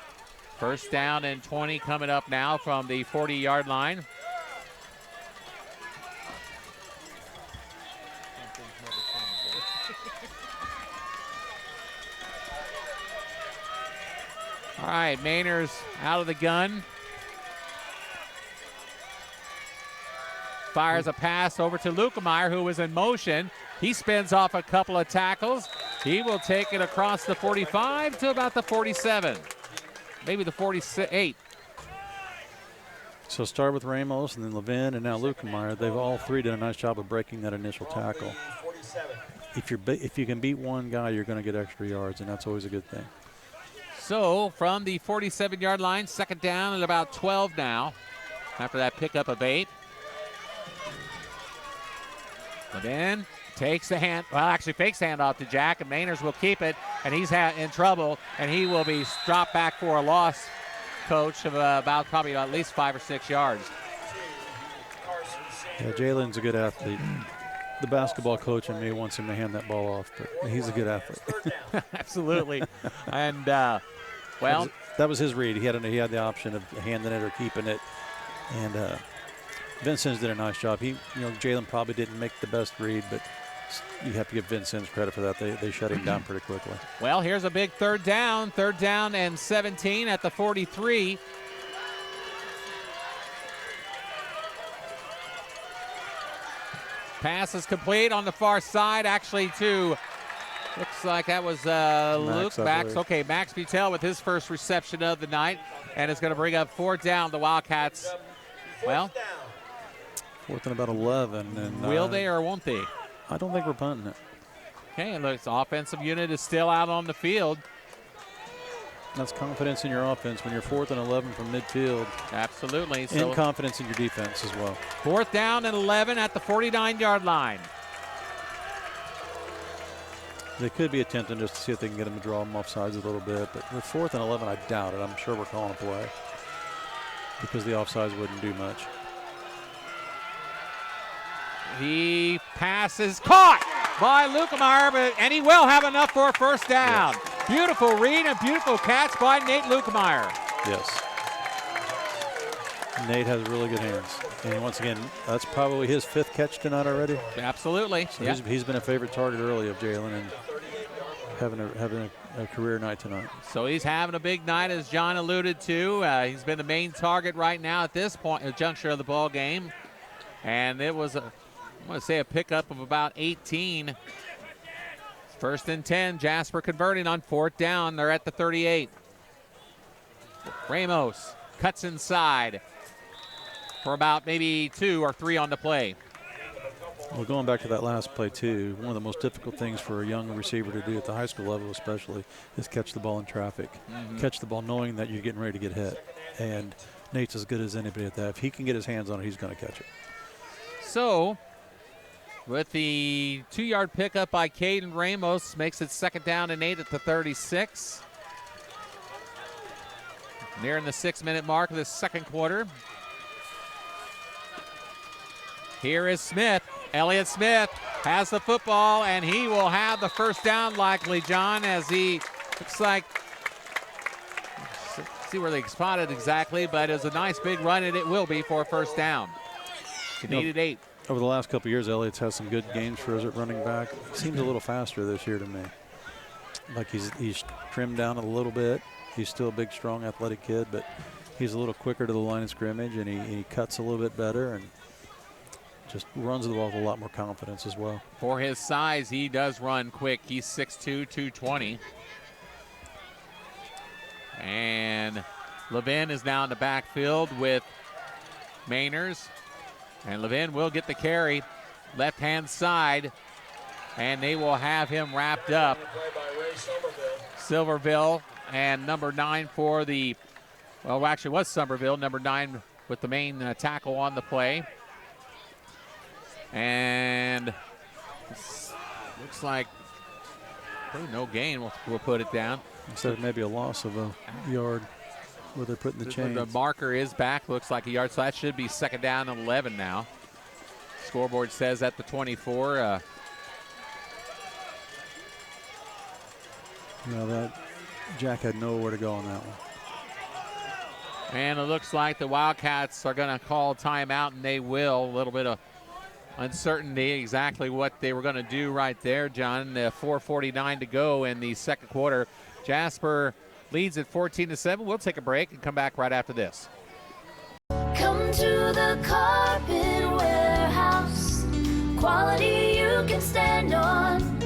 1st down and 20 coming up now from the 40-yard line. All right, Mainers out of the gun. Fires a pass over to Lukemeyer, who was in motion. He spins off a couple of tackles. He will take it across the 45 to about the 47. Maybe the 48. So start with Ramos and then Levin and now Lukemeyer. They've all three done a nice job of breaking that initial tackle. If you can beat one guy, you're going to get extra yards, and that's always a good thing. So from the 47-yard line, 2nd down and about 12 now after that pickup of 8. Levin takes the fakes the handoff to Jack, and Mainers will keep it, and he's in trouble, and he will be dropped back for a loss, coach, of probably at least 5 or 6 yards. Yeah, Jalen's a good athlete. The basketball coach in me wants him to hand that ball off, but he's a good athlete. Absolutely. And, that was his read. He had the option of handing it or keeping it, and Vincennes did a nice job. Jalen probably didn't make the best read, but you have to give Vincennes credit for that. They shut him down pretty quickly. Well, here's a big 3rd down. 3rd down and 17 at the 43. Pass is complete on the far side, actually to Looks like that was Luke Max. Okay, Max Butel with his first reception of the night, and it's going to bring up 4th down. The Wildcats. Well, 4th and about 11. And will they or won't they? I don't think we're punting it. Okay, and looks offensive unit is still out on the field. That's confidence in your offense when you're 4th and 11 from midfield. Absolutely. And confidence in your defense as well. 4th down and 11 at the 49-yard line. They could be attempting just to see if they can get them to draw them off sides a little bit. But with 4th and 11, I doubt it. I'm sure we're calling a play because the offsides wouldn't do much. He passes caught by Lukemeyer, and he will have enough for a 1st down. Yes. Beautiful read and beautiful catch by Nate Lukemeyer. Yes. Nate has really good hands. And once again, that's probably his 5th catch tonight already. Absolutely. So he's been a favorite target early of Jalen and having a career night tonight. So he's having a big night, as John alluded to. He's been the main target right now at this point, the juncture of the ball game. And it was, I'm going to say, a pickup of about 18. 1st and 10, Jasper converting on 4th down. They're at the 38. Ramos cuts inside for about maybe 2 or 3 on the play. Well, going back to that last play, too, one of the most difficult things for a young receiver to do at the high school level especially is catch the ball in traffic. Catch the ball knowing that you're getting ready to get hit. And Nate's as good as anybody at that. If he can get his hands on it, he's going to catch it. So, with the 2-yard pickup by Caden Ramos, makes it 2nd down and 8 at the 36. Nearing the 6-minute mark of the 2nd quarter. Here is Smith. Elliott Smith has the football, and he will have the 1st down likely, John, as he looks like, see where they spotted exactly, but it's a nice big run, and it will be for a 1st down. He needed 8. Over the last couple of years, Elliott's had some good games for us at running back. He seems a little faster this year to me. Like he's trimmed down a little bit. He's still a big, strong, athletic kid, but he's a little quicker to the line of scrimmage, and he cuts a little bit better and just runs the ball with a lot more confidence as well. For his size, he does run quick. He's 6'2", 220. And Levin is now in the backfield with Mainers. And Levin will get the carry, left-hand side, and they will have him wrapped up. Silverville and number 9 for the, well, actually it was Somerville, number 9 with the main tackle on the play. And looks like probably no gain, we'll put it down. Instead of maybe a loss of a yard where they're putting the chains. The marker is back, looks like a yard, so that should be 2nd down and 11 now. Scoreboard says at the 24. That Jack had nowhere to go on that one. And it looks like the Wildcats are going to call timeout, and they will. A little bit of uncertainty exactly what they were going to do right there, John. 4:49 to go in the 2nd quarter. Jasper leads at 14-7. We'll take a break and come back right after this. Come to the Carpet Warehouse. Quality you can stand on.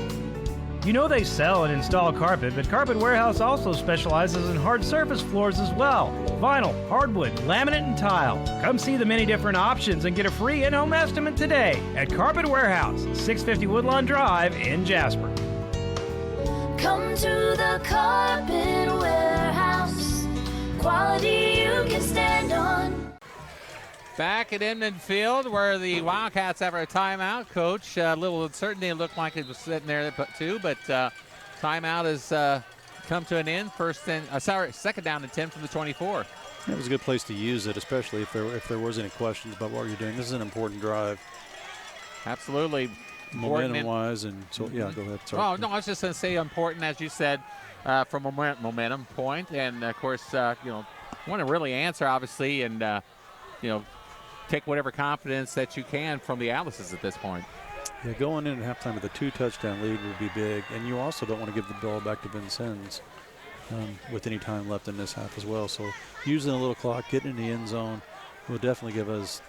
You know they sell and install carpet, but Carpet Warehouse also specializes in hard surface floors as well. Vinyl, hardwood, laminate, and tile. Come see the many different options and get a free in-home estimate today at Carpet Warehouse, 650 Woodlawn Drive in Jasper. Come to the Carpet Warehouse. Quality you can stand on. Back at Inman Field, where the Wildcats have a timeout. Coach, a little uncertainty. It looked like it was sitting there too, but timeout has come to an end. 2nd down and 10 from the 24. It was a good place to use it, especially if there was any questions about what you're doing. This is an important drive. Absolutely. Momentum-wise, and so, yeah, go ahead. Sorry. Oh, no, I was just going to say important, as you said, from a momentum point. And, of course, want to really answer, obviously, and, take whatever confidence that you can from the Alices at this point. Yeah, going in at halftime with a 2-touchdown lead would be big. And you also don't want to give the ball back to Vincennes with any time left in this half as well. So using a little clock, getting in the end zone will definitely give us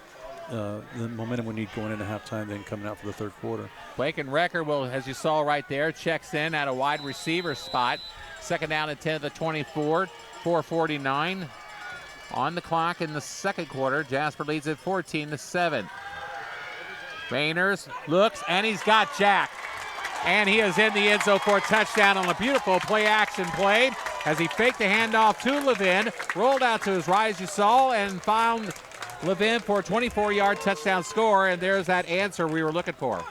the momentum we need going into halftime, then coming out for the third quarter. Lincoln Recker will, as you saw right there, checks in at a wide receiver spot. Second down at 10 of the 24, 4:49 on the clock in the second quarter. Jasper leads at 14-7. Rayners looks, and he's got Jack. And he is in the end zone for a touchdown on a beautiful play-action play as he faked the handoff to Levin, rolled out to his right, as you saw, and found Levin for a 24-yard touchdown score, and there's that answer we were looking for.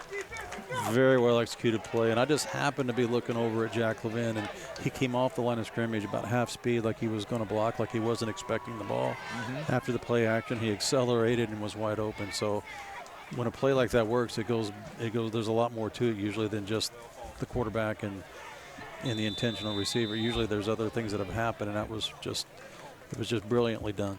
Very well executed play, and I just happened to be looking over at Jack Levin, and he came off the line of scrimmage about half speed, like he was going to block, like he wasn't expecting the ball. After the play action, he accelerated and was wide open. So when a play like that works, it goes. There's a lot more to it usually than just the quarterback and the intentional receiver. Usually there's other things that have happened, and it was just brilliantly done.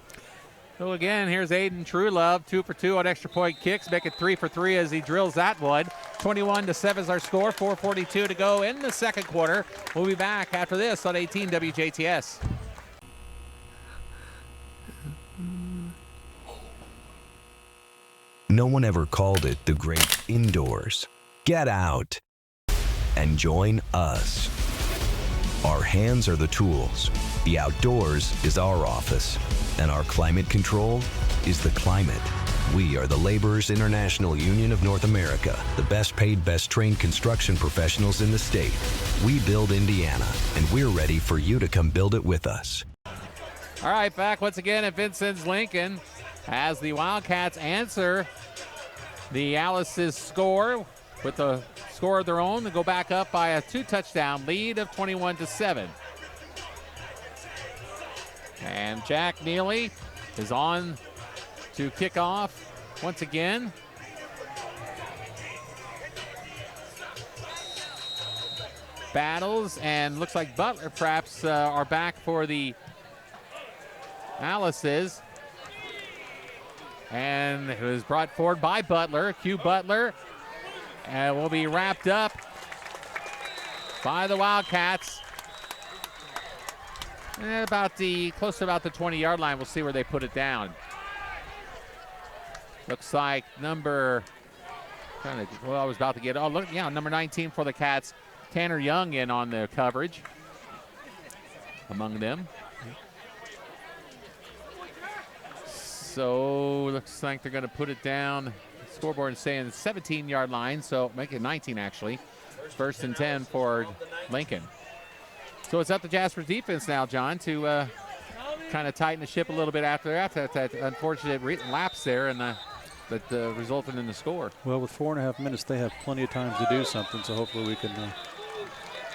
So again, here's Aiden Truelove, 2 for 2 on extra point kicks, make it 3 for 3 as he drills that one. 21-7 is our score, 4:42 to go in the second quarter. We'll be back after this on 18 WJTS. No one ever called it the great indoors. Get out and join us. Our hands are the tools. The outdoors is our office. And our climate control is the climate. We are the Laborers International Union of North America, the best paid, best trained construction professionals in the state. We build Indiana, and we're ready for you to come build it with us. All right, back once again at Vincennes Lincoln as the Wildcats answer the Alice's score with a score of their own to go back up by a 2-touchdown lead of 21-7. And Jack Neely is on to kick off once again. Battles, and looks like Butler perhaps are back for the Alice's. And it was brought forward by Butler, Q Butler, and will be wrapped up by the Wildcats. And close to about the 20-yard line. We'll see where they put it down. Looks like number 19 for the Cats, Tanner Young in on the coverage among them. So looks like they're going to put it down. Scoreboard is saying 17-yard line, so make it 19 actually. First and 10 for Lincoln. So it's up to Jasper's defense now, John, to kind of tighten the ship a little bit after that unfortunate lapse there, and that resulted in the score. Well, with 4.5 minutes, they have plenty of time to do something, so hopefully we can.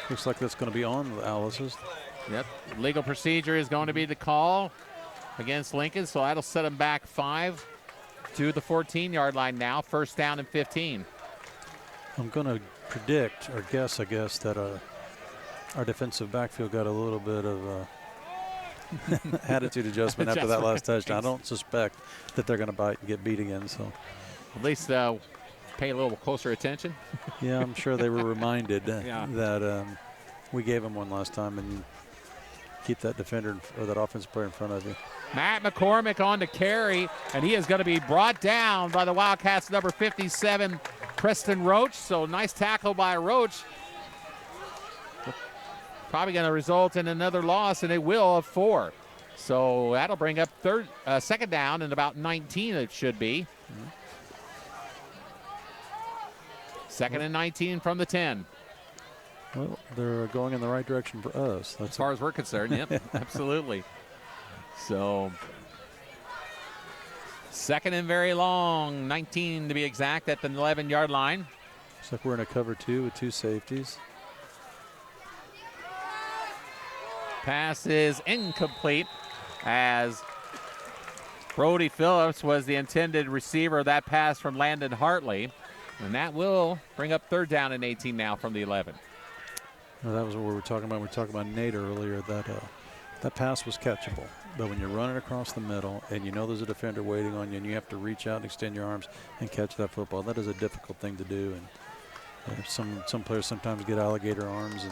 Looks like that's going to be on the Alice's. Yep. Legal procedure is going to be the call against Lincoln, so that'll set them back 5 to the 14-yard line now. First down and 15. I'm going to predict or guess, I guess, that our defensive backfield got a little bit of attitude adjustment after that last touchdown. I don't suspect that they're going to bite and get beat again. So at least pay a little closer attention. Yeah, I'm sure they were reminded that we gave them one last time, and keep that defender or that offensive player in front of you. Matt McCormick on to Carey, and he is going to be brought down by the Wildcats, number 57, Preston Roach. So nice tackle by Roach. Probably going to result in another loss, and it will, of 4. So that'll bring up second down and about 19 it should be. Second and 19 from the 10. Well, they're going in the right direction for us. That's as far as we're concerned, yep, absolutely. So second and very long, 19 to be exact, at the 11-yard line. Looks like we're in a cover 2 with 2 safeties. Pass is incomplete as Brody Phillips was the intended receiver of that pass from Landon Hartley. And that will bring up third down and 18 now from the 11. Well, that was what we were talking about. We were talking about Nate earlier, that pass was catchable. But when you're running across the middle and you know there's a defender waiting on you and you have to reach out and extend your arms and catch that football, that is a difficult thing to do. And some players sometimes get alligator arms,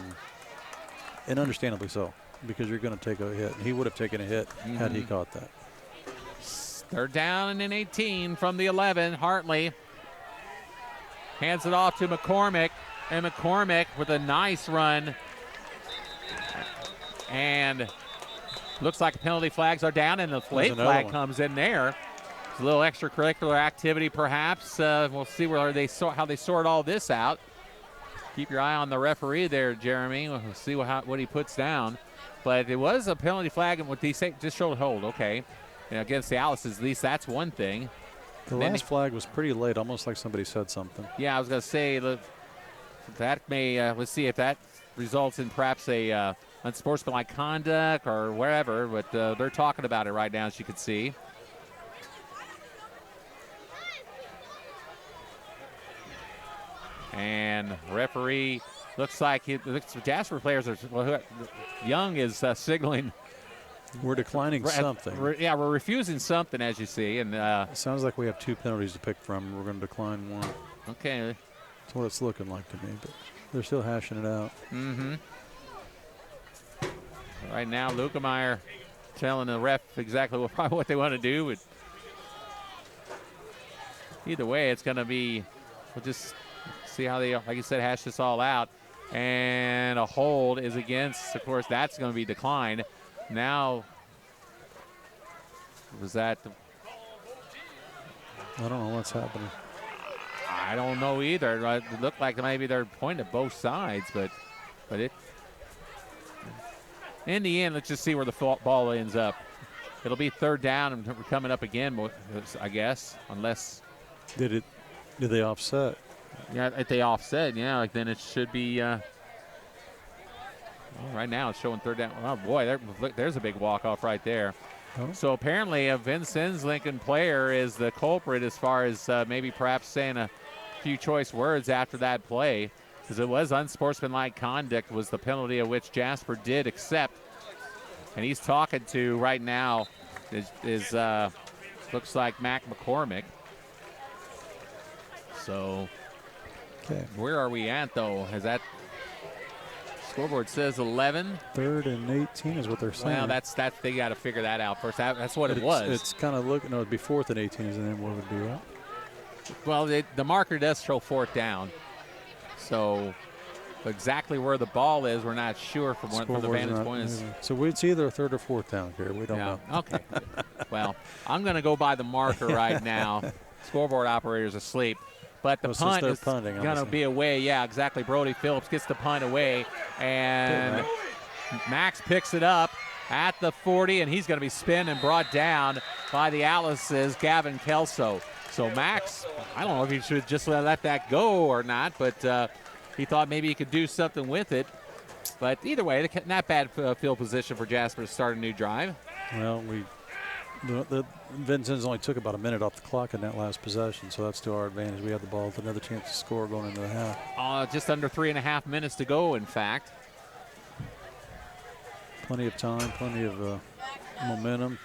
and understandably so, because you're going to take a hit. And he would have taken a hit had he caught that. Third down and 18 from the 11. Hartley hands it off to McCormick, and McCormick with a nice run. And looks like the penalty flags are down, and the late flag comes in there. It's a little extracurricular activity, perhaps. We'll see how they sort all this out. Keep your eye on the referee there, Jeremy. We'll see what he puts down. But it was a penalty flag, and what they say just showed hold. Okay, and against the Alice's, at least that's one thing. The last flag was pretty late, almost like somebody said something. Yeah, I was going to say that may. Let's see if that results in perhaps a unsportsmanlike conduct or wherever. But they're talking about it right now, as you can see. And referee looks like Jasper players are. Well, Young is signaling. We're declining something. We're refusing something, as you see. And it sounds like we have 2 penalties to pick from. We're going to decline 1. Okay. That's what it's looking like to me, but they're still hashing it out. Mm-hmm. Right now, Lukemeyer telling the ref exactly what they want to do. But either way, it's going to be. We'll just see how they, like you said, hash this all out. And a hold is against. Of course, that's going to be declined. Now, was that? I don't know what's happening. I don't know either. It looked like maybe they're pointing at both sides, but it. In the end, let's just see where the ball ends up. It'll be third down, and we're coming up again, I guess, unless. Did they offset? Yeah, if they offset, yeah, then it should be. Right now it's showing third down. Oh, boy, there's a big walk-off right there. Oh. So apparently a Vincennes Lincoln player is the culprit as far as maybe perhaps saying a few choice words after that play, because it was unsportsmanlike conduct was the penalty of which Jasper did accept. And he's talking to right now is looks like Mac McCormick. So where are we at, though? Has that scoreboard says 11. 3rd and 18 is what they're saying. Well, that's they got to figure that out first. That's what it was. It's kind of looking. No, it'd be 4th and 18, isn't it? What would be right? Well, the marker does show 4th down. So exactly where the ball is, we're not sure from the vantage point. Is so it's either a 3rd or 4th down here. We don't know. Okay. Well, I'm going to go by the marker right now. Scoreboard operator's asleep. But the punt is going to be away. Yeah, exactly. Brody Phillips gets the punt away. And Max picks it up at the 40, and he's going to be spinned and brought down by the Alice's Gavin Kelso. So Max, I don't know if he should just let that go or not, but he thought maybe he could do something with it. But either way, not bad field position for Jasper to start a new drive. Well, the Vincennes only took about a minute off the clock in that last possession, so that's to our advantage. We had the ball with another chance to score going into the half. Just under 3.5 minutes to go, in fact. Plenty of time, plenty of momentum,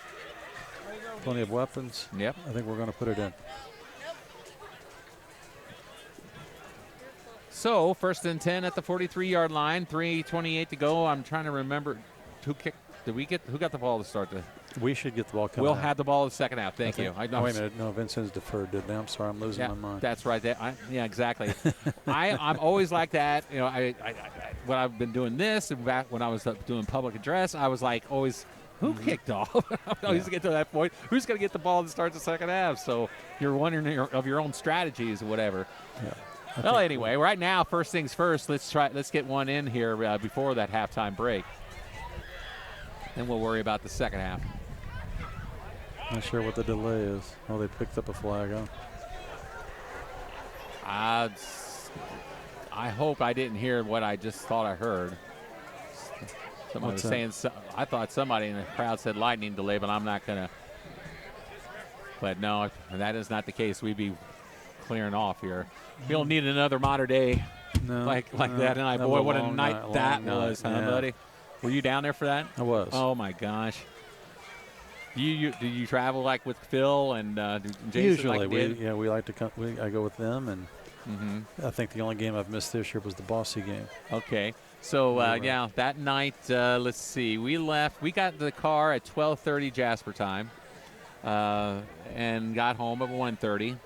plenty of weapons. Yep. I think we're going to put it in. So 1st and 10 at the 43-yard line, 3:28 to go. I'm trying to remember who kicked. Who got the ball to start the? We should get the ball coming. We'll have the ball in the second half. Thank you. Wait a minute. No, Vincennes deferred, didn't they? I'm sorry. I'm losing my mind. That's right. Yeah, exactly. I'm always like that. You know, when I've been doing this, and back when I was doing public address, I was like always, who kicked off? I always get to that point. Who's going to get the ball to start the second half? So you're wondering of your own strategies or whatever. Yeah. Well, anyway, right now, first things first. Let's get one in here before that halftime break. Then we'll worry about the second half. Not sure what the delay is. Oh, they picked up a flag, huh? I hope I didn't hear what I just thought I heard. Someone was saying, I thought somebody in the crowd said lightning delay, but I'm not going to. But no, that is not the case. We'd be clearing off here. We don't need another modern day like that. And boy, what a night that was, huh, buddy? Were you down there for that? I was. Oh, my gosh. Do you travel like with Phil and Jason? Usually, we like to come. I go with them, and I think the only game I've missed this year was the Bossy game. Okay, so that night, let's see, we got the car at 12:30 Jasper time, and got home at 1:30.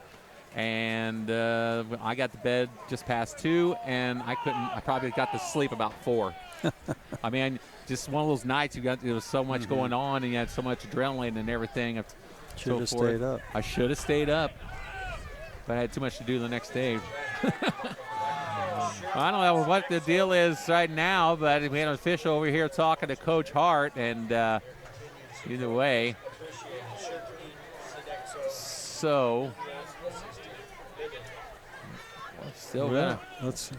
And I got to bed just past 2, and I probably got to sleep about 4. I mean, just one of those nights there was so much going on, and you had so much adrenaline and everything. Should have stayed up. I should have stayed up, but I had too much to do the next day. I don't know what the deal is right now, but we had an official over here talking to Coach Hart, and either way. So, still gonna. Let's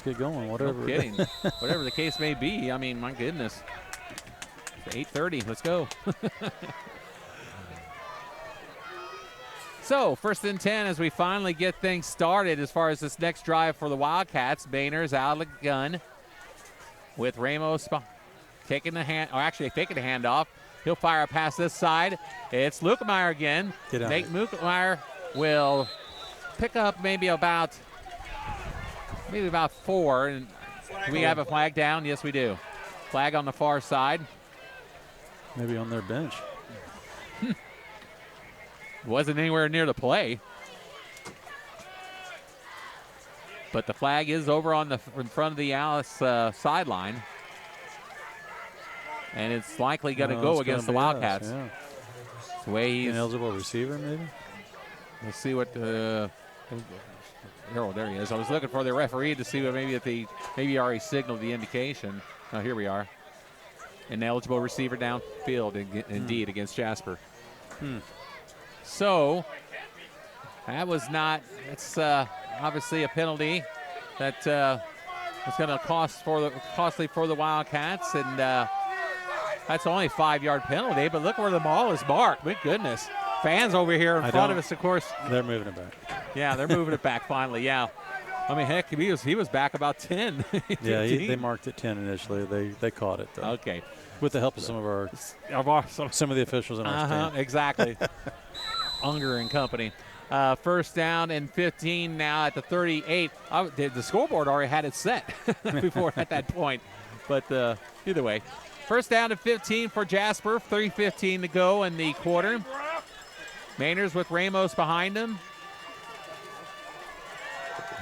get going. Whatever. No kidding. Whatever the case may be. I mean, my goodness. It's 8:30. Let's go. So, 1st and 10 as we finally get things started as far as this next drive for the Wildcats. Boehner's out of the gun with Ramos taking the handoff. He'll fire a pass this side. It's Lukemeyer again. Nate Lukemeyer will pick up maybe about 4. And do we have a flag down? Yes, we do. Flag on the far side. Maybe on their bench. Wasn't anywhere near the play. But the flag is over in front of the Alice sideline. And it's likely going to go against the Wildcats. Yeah. The way he's an eligible receiver, maybe? Let's see what there he is. I was looking for the referee to see what maybe he already signaled the indication. Oh, here we are. An eligible receiver downfield indeed against Jasper. So that was not. It's obviously a penalty that is going to costly for the Wildcats, and that's only a 5-yard penalty. But look where the ball is marked. My goodness, fans over here in front of us, of course. They're moving it back. Yeah, they're moving it back finally. Yeah, I mean, heck, he was back about 10. Yeah, they marked it 10 initially. They caught it though. Okay. With the help of some of the officials in our stand. Exactly. Unger and company. 1st down and 15 now at the 38. The scoreboard already had it set before at that point. But either way, 1st down and 15 for Jasper. 3:15 to go in the quarter. Mainers with Ramos behind him.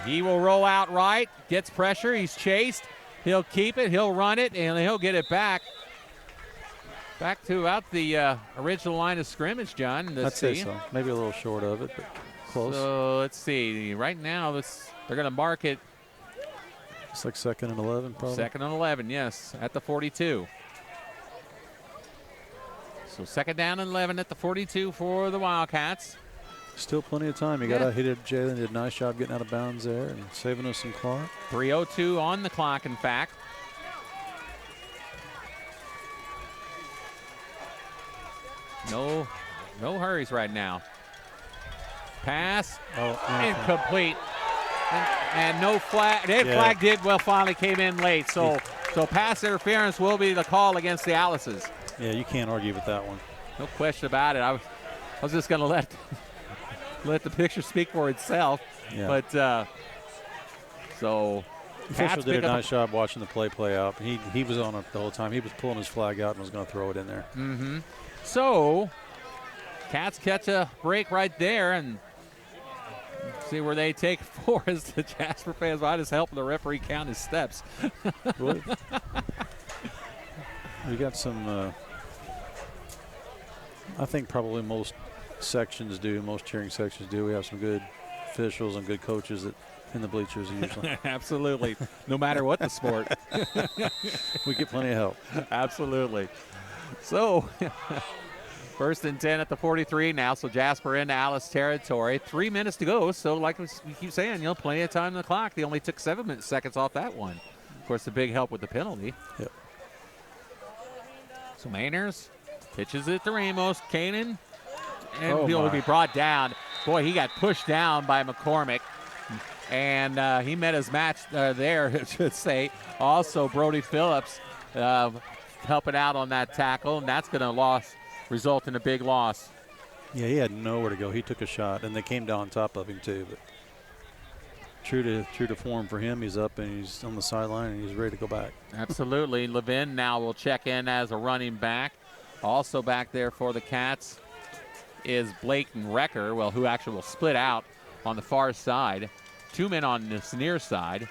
He will roll out right. Gets pressure. He's chased. He'll keep it. He'll run it. And he'll get it back. Back to about the original line of scrimmage, John. I'd say so. Maybe a little short of it, but close. So let's see. Right now, they're going to mark it. It's like 2nd and 11, probably. 2nd and 11, yes, at the 42. So 2nd down and 11 at the 42 for the Wildcats. Still plenty of time. He got out. Jalen did a nice job getting out of bounds there and saving us some clock. 3:02 on the clock, in fact. No hurries right now. Pass. Incomplete. And no flag. Flag finally came in late. So pass interference will be the call against the Alices. Yeah, you can't argue with that one. No question about it. I was just going to let the picture speak for itself. Yeah. But so official did a nice job watching the play out. He was on it the whole time. He was pulling his flag out and was going to throw it in there. Mm-hmm. So Cats catch a break right there and see where they take for as the Jasper fans might just help the referee count his steps. We got some, I think probably most cheering sections do. We have some good officials and good coaches in the bleachers usually. Absolutely. No matter what the sport. We get plenty of help. Absolutely. So 1st and 10 at the 43 now. So Jasper into Alice territory. 3 minutes to go. So like we keep saying, plenty of time on the clock. They only took 7 seconds off that one. Of course, the big help with the penalty. Yep. So Mainers pitches it to Ramos. Kanan. And he'll be brought down. Boy, he got pushed down by McCormick. And he met his match there, I should say. Also, Brody Phillips helping out on that tackle. And that's going to result in a big loss. Yeah, he had nowhere to go. He took a shot, and they came down on top of him, too. But true to form for him, he's up, and he's on the sideline, and he's ready to go back. Absolutely. Levin now will check in as a running back. Also back there for the Cats is Blake and Recker, well, who actually will split out on the far side. 2 men on this near side.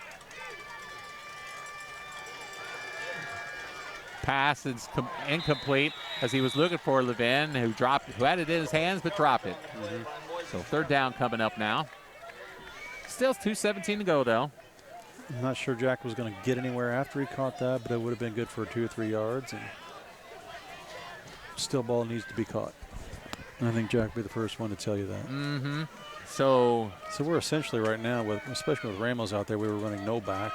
Pass is incomplete as he was looking for Levin, who had it in his hands but dropped it. So 3rd down coming up now. Still 2:17 to go, though. I'm not sure Jack was going to get anywhere after he caught that, but it would have been good for 2 or 3 yards. And still, ball needs to be caught. And I think Jack will be the first one to tell you that. So we're essentially right now, especially with Ramos out there, we were running no back.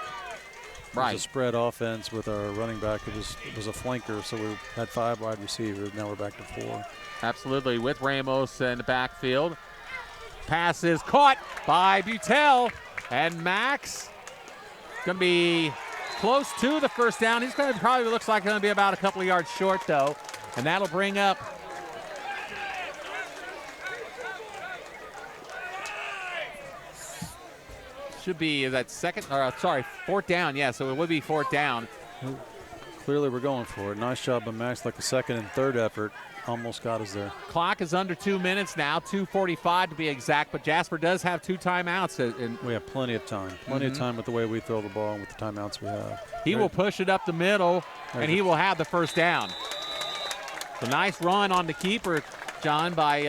Right. It was a spread offense with our running back. It was a flanker, so we had 5 wide receivers. Now we're back to 4. Absolutely, with Ramos in the backfield. Pass is caught by Butel, and Max going to be close to the first down. He's going to probably looks like going to be about a couple of yards short, though, and that'll bring up should be that 4th down. Yeah, so it would be 4th down. Clearly, we're going for it. Nice job by Max, like the 2nd and 3rd effort. Almost got us there. Clock is under 2 minutes now, 2:45 to be exact, but Jasper does have 2 timeouts. We have plenty of time. Plenty of time with the way we throw the ball and with the timeouts we have. He will push it up the middle, and he will have the first down. A nice run on the keeper, John, by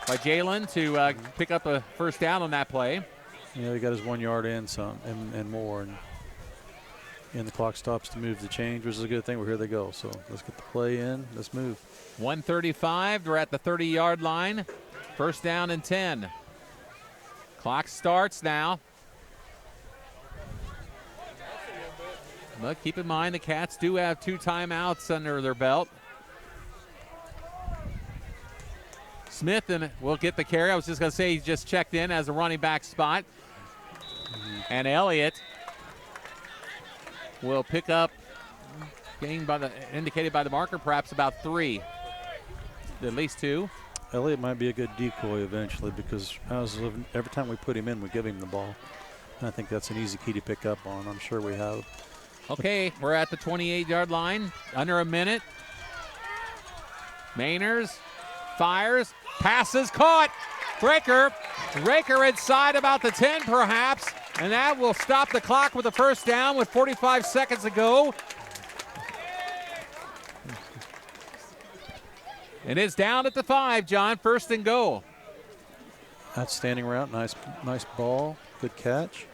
Jalen to pick up a first down on that play. Yeah, he got his 1 yard in some and more. And the clock stops to move the change, which is a good thing. Well, here they go. So let's get the play in. Let's move. 1:35. We're at the 30-yard line. First down and 10. Clock starts now. But keep in mind the Cats do have 2 timeouts under their belt. Smith will get the carry. I was just going to say he just checked in as a running back spot. And Elliott will pick up, indicated by the marker, perhaps about 3, at least 2. Elliott might be a good decoy eventually because every time we put him in, we give him the ball. And I think that's an easy key to pick up on. I'm sure we have. Okay, we're at the 28-yard line, under a minute. Mainers fires, passes caught. Raker inside about the 10 perhaps, and that will stop the clock with a first down with 45 seconds to go. And it's down at the 5, John, 1st and goal. Outstanding route, nice ball, good catch.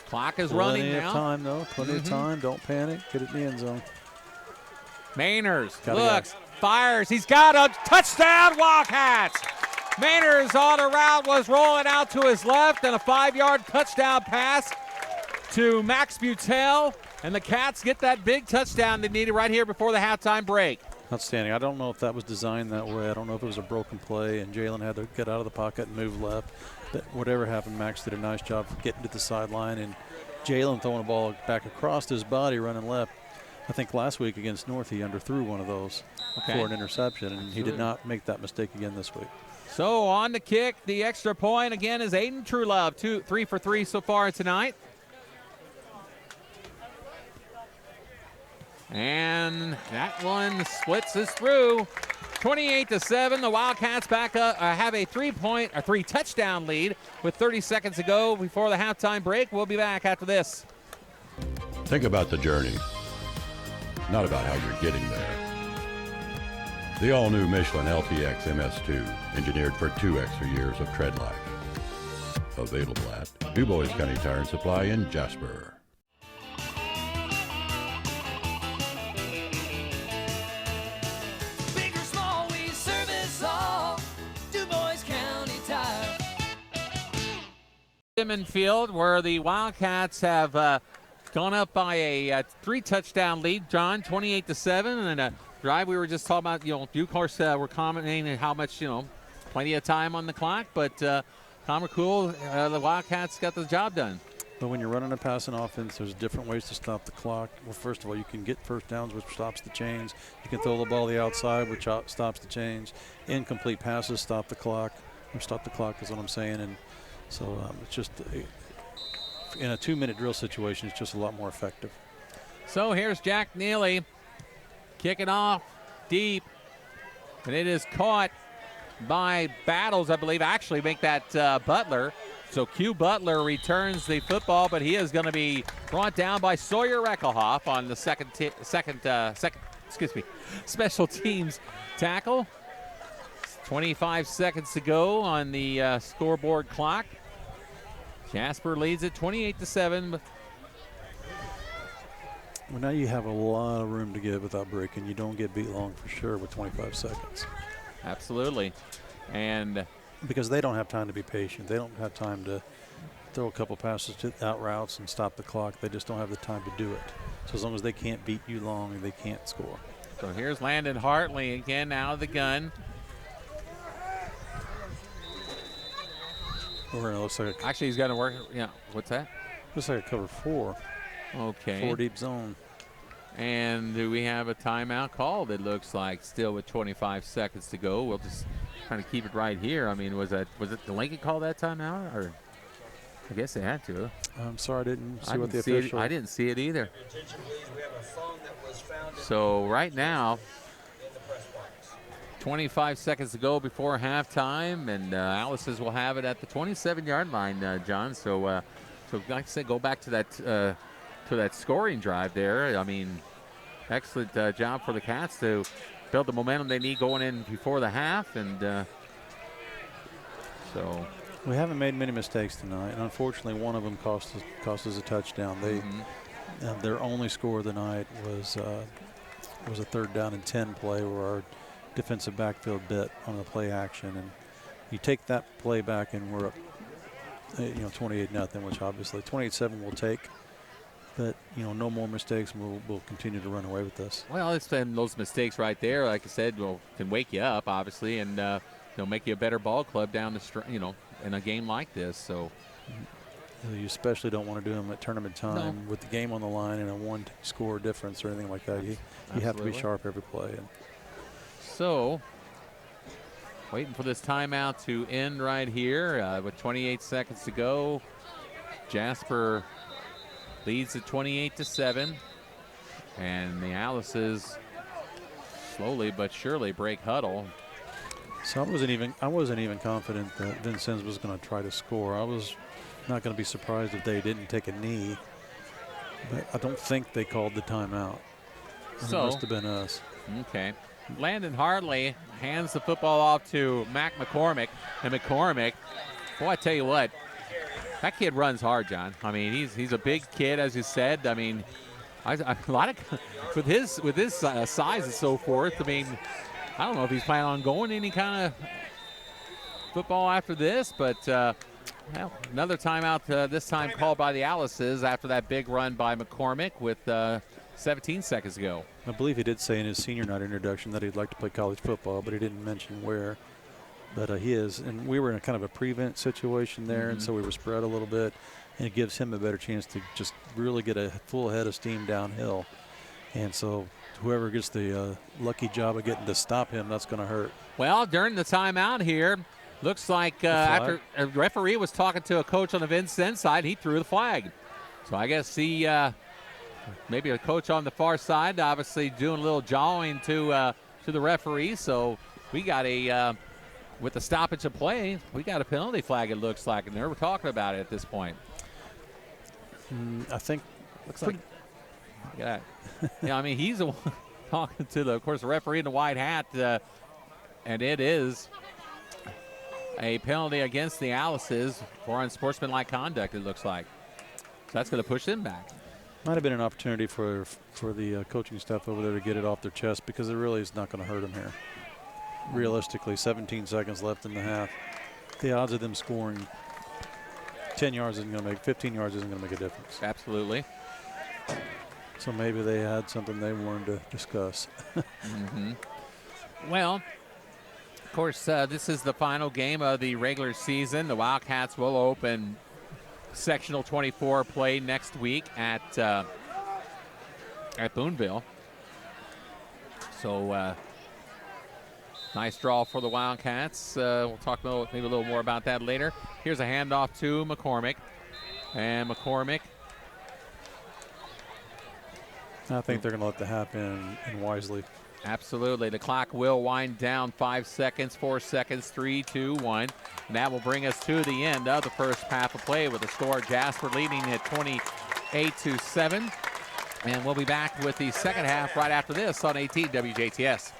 Clock is running now. Plenty of time, though. Plenty of time. Don't panic. Get it in the end zone. Mainers looks, fires. He's got a touchdown, Wildcats. Mainers on a route was rolling out to his left, and a 5-yard touchdown pass to Max Butel. And the Cats get that big touchdown they needed right here before the halftime break. Outstanding. I don't know if that was designed that way. I don't know if it was a broken play and Jalen had to get out of the pocket and move left. But whatever happened, Max did a nice job getting to the sideline, and Jalen throwing the ball back across his body, running left. I think last week against North he underthrew one of those for an interception, and he did not make that mistake again this week. So on the kick, the extra point again is Aiden Truelove, 3 for 3 so far tonight. And that one splits us through. 28-7, the Wildcats back up, have a 3 touchdown lead with 30 seconds to go before the halftime break. We'll be back after this. Think about the journey, not about how you're getting there. The all-new Michelin LTX MS2, engineered for 2 extra years of tread life. Available at Du Bois County Tire and Supply in Jasper. Big or small, we service all. Du Bois County Tire. Simmons Field, where the Wildcats have gone up by a 3-touchdown lead, John, 28-7, and a drive we were just talking about. You of course, were commenting on how much, plenty of time on the clock, but Tom McCool, the Wildcats got the job done. But when you're running a passing offense, there's different ways to stop the clock. Well, first of all, you can get first downs, which stops the chains. You can throw the ball the outside, which stops the chains. Incomplete passes stop the clock. Or stop the clock is what I'm saying. And so it's just in a 2-minute drill situation, it's just a lot more effective. So here's Jack Neely kicking off deep, and it is caught by Battles, I believe, actually make that Butler. So Q Butler returns the football, but he is going to be brought down by Sawyer Reckelhoff on the special teams tackle. 25 seconds to go on the scoreboard clock. Jasper leads it 28-7. Well, now you have a lot of room to give without breaking. You don't get beat long for sure with 25 seconds. Absolutely. And because they don't have time to be patient. They don't have time to throw a couple passes to out routes and stop the clock. They just don't have the time to do it. So as long as they can't beat you long, they can't score. So here's Landon Hartley again out of the gun. Actually, he's got to work. Yeah, what's that? Looks like a cover 4. Okay. 4 deep zone. And do we have a timeout called? It looks like still with 25 seconds to go. We'll just kind of keep it right here. I mean, was it the Lincoln call that timeout, or I guess they had to. I'm sorry, I didn't see what the official. I didn't see it either. So right now, 25 seconds to go before halftime, and Alice's will have it at the 27-yard line, John. So like I said, go back to that scoring drive there. I mean, excellent job for the Cats to build the momentum they need going in before the half, and so we haven't made many mistakes tonight, and unfortunately, one of them cost us a touchdown. They their only score of the night was a 3rd down and 10 play where our defensive backfield bit on the play action, and you take that play back, and we're up, 28-0, which obviously 28-7 will take. But, no more mistakes, and we'll continue to run away with this. Well, it's been those mistakes right there, like I said, can wake you up, obviously, and make you a better ball club down the in a game like this. So you especially don't want to do them at tournament time with the game on the line and a 1-score difference or anything like that. You have to be sharp every play. So waiting for this timeout to end right here with 28 seconds to go. Jasper leads at 28-7, and the Alices slowly but surely break huddle. So I wasn't even confident that Vincennes was going to try to score. I was not going to be surprised if they didn't take a knee, but I don't think they called the timeout. So it must have been us. Okay. Landon Hartley hands the football off to Mac McCormick, and McCormick, boy, I tell you what, that kid runs hard, John. I mean, he's a big kid, as you said. I mean, a lot of with his size and so forth. I mean, I don't know if he's planning on going any kind of football after this, but well, another timeout this time called by the Alices after that big run by McCormick with 17 seconds to go. I believe he did say in his senior night introduction that he'd like to play college football, but he didn't mention where. But he is, and we were in a kind of a prevent situation there, and so we were spread a little bit, and it gives him a better chance to just really get a full head of steam downhill. And so whoever gets the lucky job of getting to stop him, that's going to hurt. Well, during the timeout here, looks like after a referee was talking to a coach on the Vincennes side, he threw the flag. So I guess he maybe a coach on the far side, obviously doing a little jawing to the referee. So we got a with the stoppage of play, we got a penalty flag, it looks like, and they're talking about it at this point. I think looks like. Look at that. Yeah, I mean, he's the one talking to the referee in the white hat, and it is a penalty against the Alices for unsportsmanlike conduct, it looks like. So that's going to push them back. Might have been an opportunity for the coaching staff over there to get it off their chest, because it really is not going to hurt them here. Realistically, 17 seconds left in the half. The odds of them scoring 10 yards isn't going to make, 15 yards isn't going to make a difference. Absolutely. So maybe they had something they wanted to discuss. Well, of course, this is the final game of the regular season. The Wildcats will open sectional 24 play next week at Boonville. So nice draw for the Wildcats. We'll talk maybe a little more about that later. Here's a handoff to McCormick. And McCormick. I think they're going to let the happen and wisely Absolutely. The clock will wind down. 5 seconds, 4 seconds, 3, 2, 1. And that will bring us to the end of the first half of play with the score Jasper leading at 28-7. And we'll be back with the second half right after this on 18 WJTS.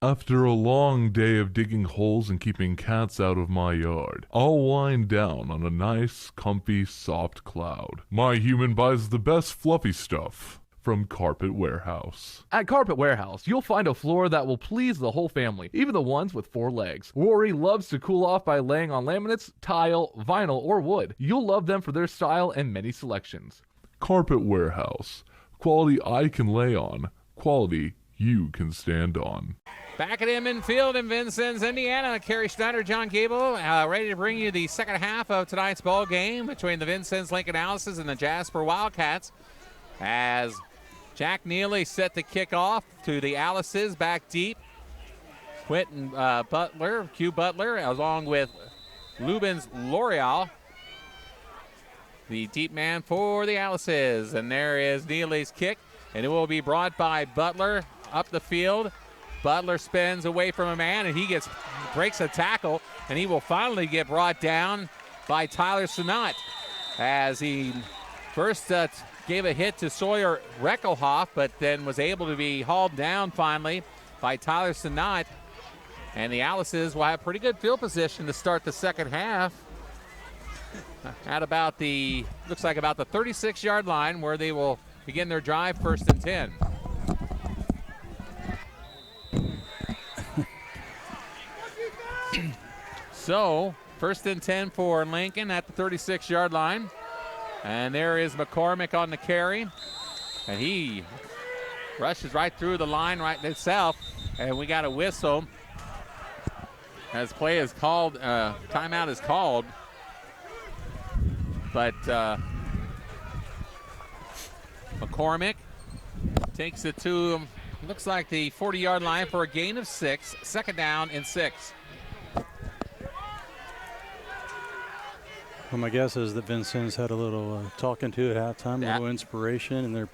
After a long day of digging holes and keeping cats out of my yard, I'll wind down on a nice, comfy, soft cloud. My human buys the best fluffy stuff from Carpet Warehouse. At Carpet Warehouse, you'll find a floor that will please the whole family, even the ones with 4 legs. Rory loves to cool off by laying on laminates, tile, vinyl, or wood. You'll love them for their style and many selections. Carpet Warehouse. Quality I can lay on. Quality you can stand on. Back at Inman Field in Vincennes, Indiana. Carey, Schneider, John Goebel, ready to bring you the second half of tonight's ball game between the Vincennes Lincoln Alices and the Jasper Wildcats. As Jack Neely set to kick off to the Alices back deep. Quentin Butler, Q Butler, along with Lubens L'Oreal, the deep man for the Alices. And there is Neely's kick, and it will be brought by Butler up the field. Butler spins away from a man, and he breaks a tackle, and he will finally get brought down by Tyler Sinat as he first gave a hit to Sawyer Reckelhoff, but then was able to be hauled down finally by Tyler Sinat. And the Alices will have pretty good field position to start the second half at about the 36-yard line, where they will begin their drive, 1st and 10. So, 1st and 10 for Lincoln at the 36-yard line. And there is McCormick on the carry. And he rushes right through the line right itself. And we got a whistle as play is called, timeout is called. But McCormick takes it to, looks like the 40-yard line for a gain of 6, 2nd down and 6. Well, my guess is that Vincennes had a little talking to at halftime, a little inspiration, and they're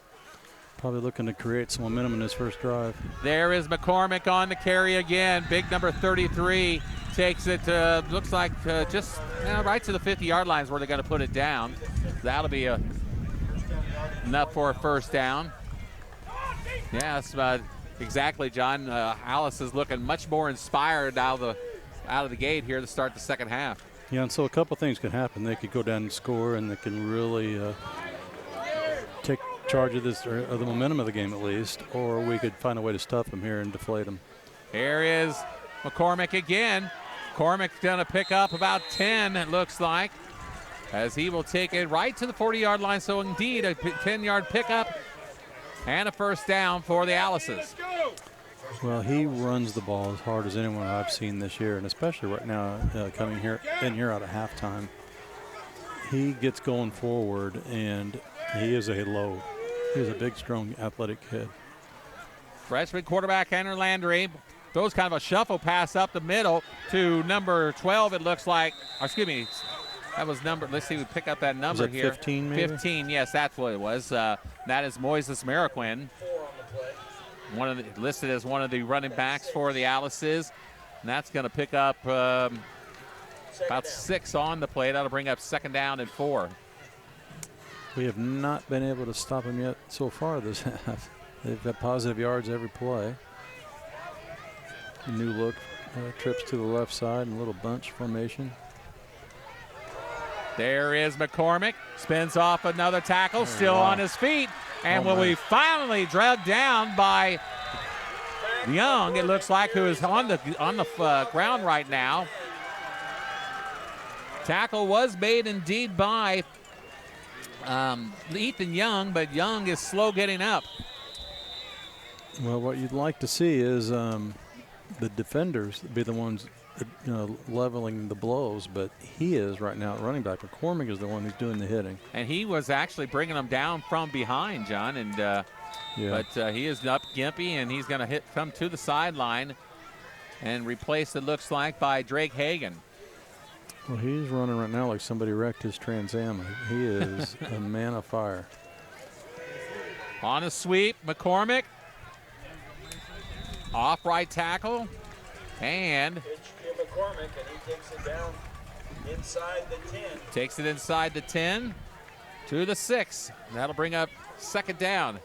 probably looking to create some momentum in this first drive. There is McCormick on the carry again. Big number 33 takes it, looks like just right to the 50-yard lines where they're going to put it down. That'll be enough for a 1st down. Yes, exactly, John. Alice is looking much more inspired out of the gate here to start the second half. Yeah, and so a couple things could happen. They could go down and score, and they can really take charge of this, or the momentum of the game at least, or we could find a way to stuff them here and deflate them. Here is McCormick again. McCormick's going to pick up about 10, it looks like, as he will take it right to the 40-yard line. So indeed, a 10-yard pickup and a 1st down for the Alices. Well, he runs the ball as hard as anyone I've seen this year, and especially right now coming here out of halftime. He gets going forward, and he is a big, strong, athletic kid. Freshman quarterback Henry Landry throws kind of a shuffle pass up the middle to number 12, it looks like. Excuse me, that was number, let's see if we pick up that number was that here. 15 maybe? 15, yes, that's what it was. That is Moises Mariquin. Listed as one of the running backs for the Alices. And that's going to pick up about 6 on the play. That'll bring up 2nd down and 4. We have not been able to stop him yet so far this half. They've got positive yards every play. New look, trips to the left side and a little bunch formation. There is McCormick, spins off another tackle, still on his feet, and will be finally dragged down by Young, it looks like, who is on the ground right now. Tackle was made indeed by Ethan Young, but Young is slow getting up. Well, what you'd like to see is the defenders be the ones leveling the blows, but he is right now at running back. McCormick is the one who's doing the hitting. And he was actually bringing them down from behind, John. And but he is up gimpy, and he's going to come to the sideline and replaced, it looks like, by Drake Hagan. Well, he's running right now like somebody wrecked his Trans Am. He is a man of fire. On a sweep, McCormick. off right tackle. And Pitch to McCormick, and he takes it down inside the 10. Takes it inside the 10 to the 6. That'll bring up second down.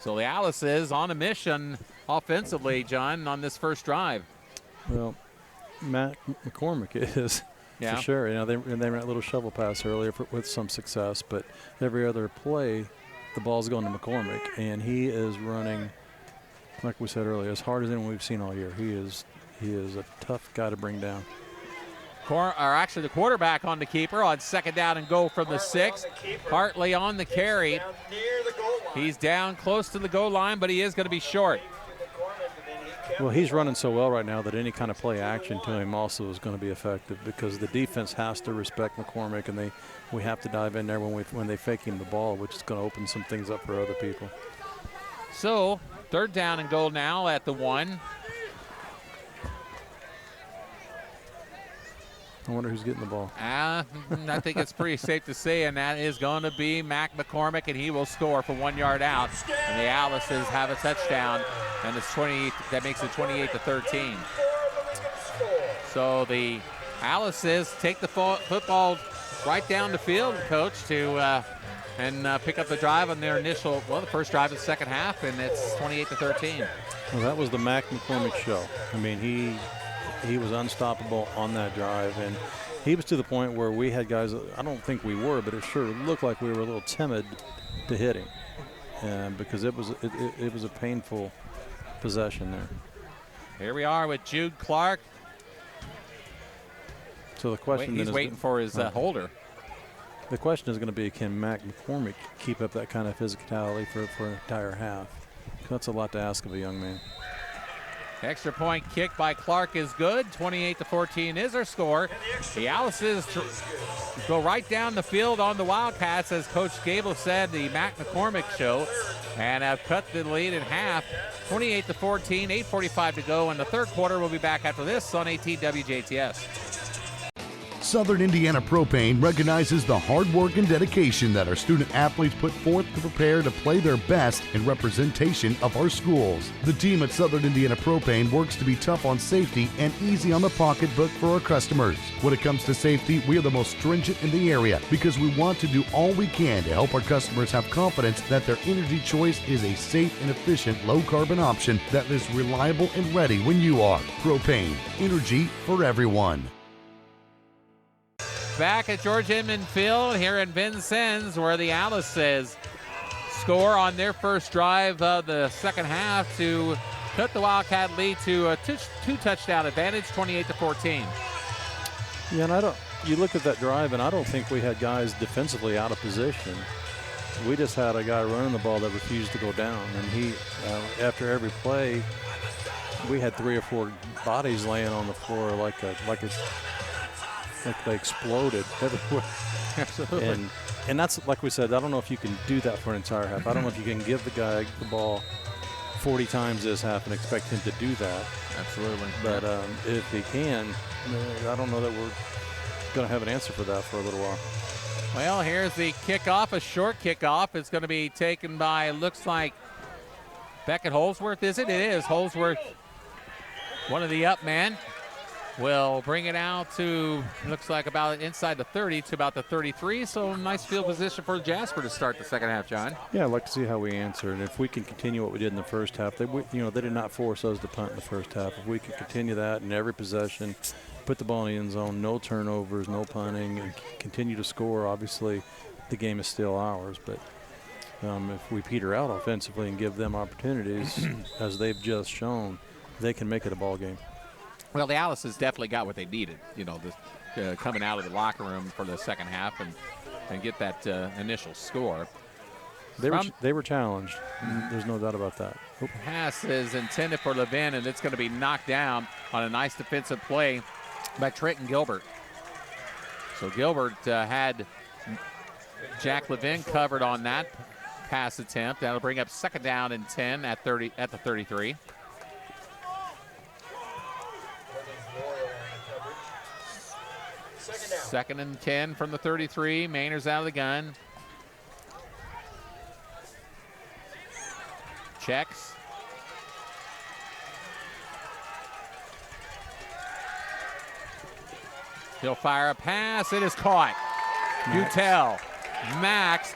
So the Alice's on a mission offensively, John, on this first drive. Well, Matt McCormick is, yeah, for sure. You know, they ran a little shovel pass earlier with some success, but every other play, the ball's going to McCormick, and he is running, like we said earlier, as hard as anyone we've seen all year. He is a tough guy to bring down. The quarterback on the keeper on second down and goal from the 6. Hartley on the carry. He's down close to the goal line, but he is going to be short. Well, he's running so well right now that any kind of play action to him also is going to be effective, because the defense has to respect McCormick, and we have to dive in there when they fake him the ball, which is going to open some things up for other people. So third down and goal now at the 1. I wonder who's getting the ball. I think it's pretty safe to say, and that is going to be Mac McCormick, and he will score for 1 yard out. And the Alice's have a touchdown, and it's 20. That makes it 28-13. So the Alice's take the football right down the field, Coach, to pick up the drive on their the first drive of the second half, and it's 28-13. Well, that was the Mac McCormick show. I mean, he was unstoppable on that drive, and he was to the point where we had guys, I don't think we were, but it sure looked like we were a little timid to hit him, because it was a painful possession there. Here we are with Jude Clark. So the question he's waiting for his holder. The question is going to be, can Mac McCormick keep up that kind of physicality for an entire half? That's a lot to ask of a young man. Extra point kick by Clark is good. 28-14 is our score. The Alice's go right down the field on the Wildcats, as Coach Goebel said, the Mac McCormick show, and have cut the lead in half. 28-14, 8:45 to go in the third quarter. We'll be back after this on 18 WJTS. Southern Indiana Propane recognizes the hard work and dedication that our student athletes put forth to prepare to play their best in representation of our schools. The team at Southern Indiana Propane works to be tough on safety and easy on the pocketbook for our customers. When it comes to safety, we are the most stringent in the area because we want to do all we can to help our customers have confidence that their energy choice is a safe and efficient low-carbon option that is reliable and ready when you are. Propane, energy for everyone. Back at George Inman Field here in Vincennes, where the Alice's score on their first drive of the second half to cut the Wildcat lead to a two touchdown advantage, 28-14. Yeah, and you look at that drive, and I don't think we had guys defensively out of position. We just had a guy running the ball that refused to go down, and he, after every play, we had 3 or 4 bodies laying on the floor like they exploded everywhere. Absolutely. And that's, like we said, I don't know if you can do that for an entire half. I don't know if you can give the guy the ball 40 times this half and expect him to do that. Absolutely. But if he can, I don't know that we're going to have an answer for that for a little while. Well, here's the kickoff, a short kickoff. It's going to be taken by, looks like, Beckett Holsworth, is it? It is. Holsworth, one of the up men, will bring it out to, looks like about inside the 30 to about the 33. So nice field position for Jasper to start the second half, John. Yeah, I'd like to see how we answer. And if we can continue what we did in the first half, they did not force us to punt in the first half. If we can continue that in every possession, put the ball in the end zone, no turnovers, no punting, and continue to score, obviously the game is still ours. But if we peter out offensively and give them opportunities, as they've just shown, they can make it a ball game. Well, the Alice's definitely got what they needed, coming out of the locker room for the second half and get that initial score. They were challenged. There's no doubt about that. Pass is intended for Levin, and it's going to be knocked down on a nice defensive play by Trenton Gilbert. So Gilbert had Jack Levin covered on that pass attempt. That'll bring up second down and 10 at the 33. Second and 10 from the 33. Mainer's out of the gun. Checks. He'll fire a pass. It is caught. Butel, Max.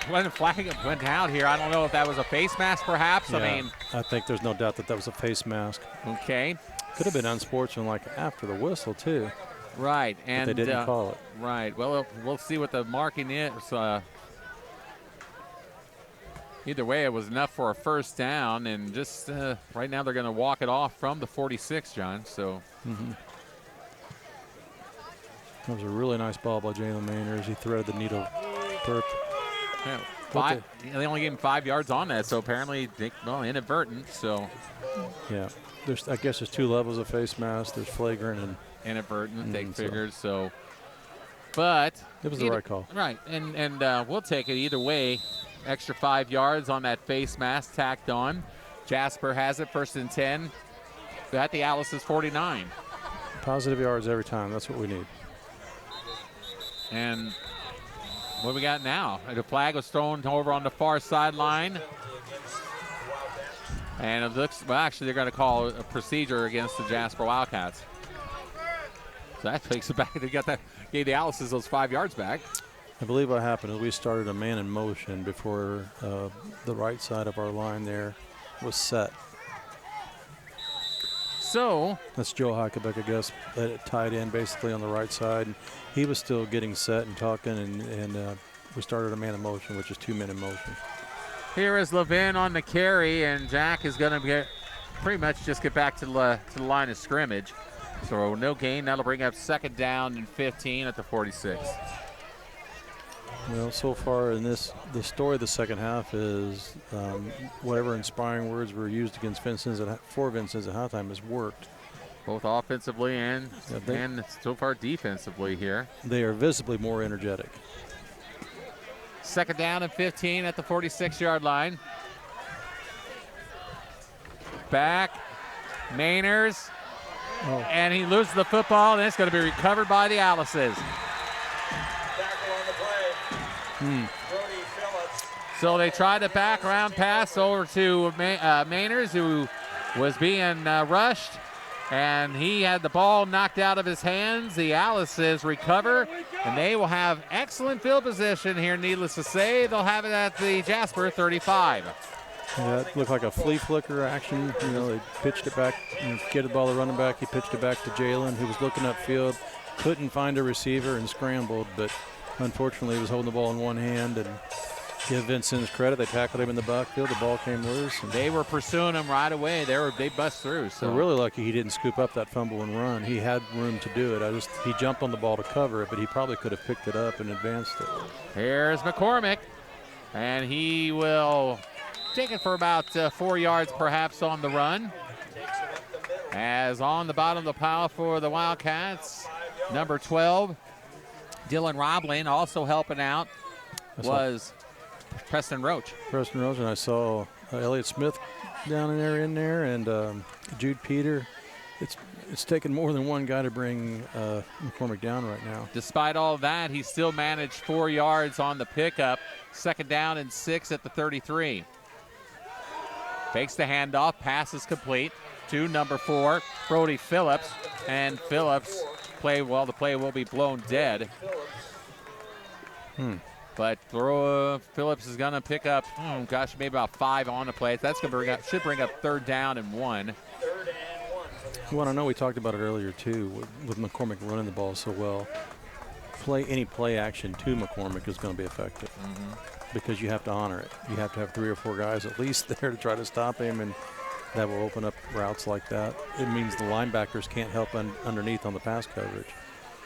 When the flag went out here, I don't know if that was a face mask perhaps. Yeah, I think there's no doubt that was a face mask. Okay. Could have been unsportsmanlike after the whistle, too. Right. And but they didn't call it. Right. Well, we'll see what the marking is. Either way, it was enough for a first down. And just right now they're going to walk it off from the 46, John. So. That was a really nice ball by Jalen Mainers. He threaded the needle perfect. Yeah, they only gave him 5 yards on that, so apparently, inadvertent. So, yeah, I guess there's 2 levels of face mask. There's flagrant and inadvertent. They figured so, but it was the right call. Right, and we'll take it either way. Extra 5 yards on that face mask tacked on. Jasper has it, 1st and 10 at the Alice's 49. Positive yards every time. That's what we need. And what do we got now? The flag was thrown over on the far sideline. And it looks, well, actually, they're going to call a procedure against the Jasper Wildcats. So that takes it back. They gave the Alice's those 5 yards back. I believe what happened is we started a man in motion before the right side of our line there was set. So that's Joe Hackebeck, I guess, that it tied in basically on the right side. And he was still getting set and talking, and we started a man in motion, which is 2 men in motion. Here is Levin on the carry, and Jack is going to pretty much just get back to the line of scrimmage. So no gain. That'll bring up 2nd down and 15 at the 46. Well, so far in the story of the second half is whatever inspiring words were used against Vincennes for Vincennes at halftime has worked. Both offensively and so far defensively here. They are visibly more energetic. 2nd down and 15 at the 46-yard line. Back, Mainers, and he loses the football, and it's going to be recovered by the Alice's. So they tried to back around pass over to Mainers, who was being rushed, and he had the ball knocked out of his hands. The Alice's recover, and they will have excellent field position here, needless to say. They'll have it at the Jasper 35. Yeah, it looked like a flea flicker action. You know, they pitched it back, get the ball to running back. He pitched it back to Jalen, who was looking upfield, couldn't find a receiver and scrambled, but unfortunately he was holding the ball in one hand. And give Vincennes credit, they tackled him in the backfield. The ball came loose. And they were pursuing him right away. They bust through. So they're really lucky he didn't scoop up that fumble and run. He had room to do it. He jumped on the ball to cover it, but he probably could have picked it up and advanced it. Here's McCormick, and he will take it for about 4 yards perhaps on the run. As on the bottom of the pile for the Wildcats, number 12, Dylan Roblin, also helping out was Preston Roach. And I saw Elliott Smith down in there, and Jude Peter. It's taken more than one guy to bring McCormick down right now. Despite all that, he still managed 4 yards on the pickup. 2nd down and 6 at the 33. Fakes the handoff, pass is complete to number 4, Brody Phillips, and Phillips the play will be blown dead. But Phillips is going to pick up, maybe about 5 on the play. That's going to should bring up 3rd down and 1. Well, I know we talked about it earlier too, with McCormick running the ball so well. Any play action to McCormick is going to be effective because you have to honor it. You have to have 3 or 4 guys at least there to try to stop him, and that will open up routes like that. It means the linebackers can't help underneath on the pass coverage.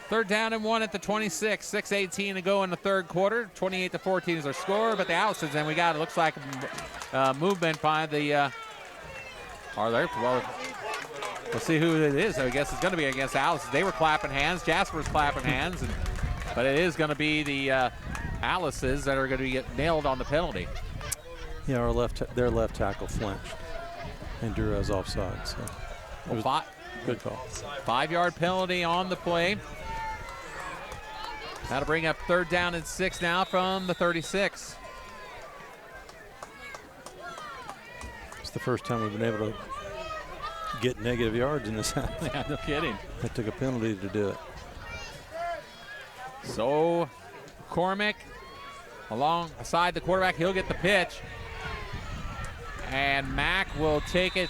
3rd down and 1 at the 26. 6:18 to go in the 3rd quarter. 28-14 is our score, but the Alice's, and we got, it looks like movement by the, we'll see who it is. I guess it's going to be against Alice. They were clapping hands. Jasper's clapping hands, but it is going to be the Alice's that are going to get nailed on the penalty. Yeah, their left tackle flinched, and Durez offside. So good call. 5-yard penalty on the play. That'll bring up 3rd down and 6 now from the 36. It's the first time we've been able to get negative yards in this house. Yeah, no kidding. They took a penalty to do it. So Cormick alongside the quarterback, he'll get the pitch. And Mack will take it.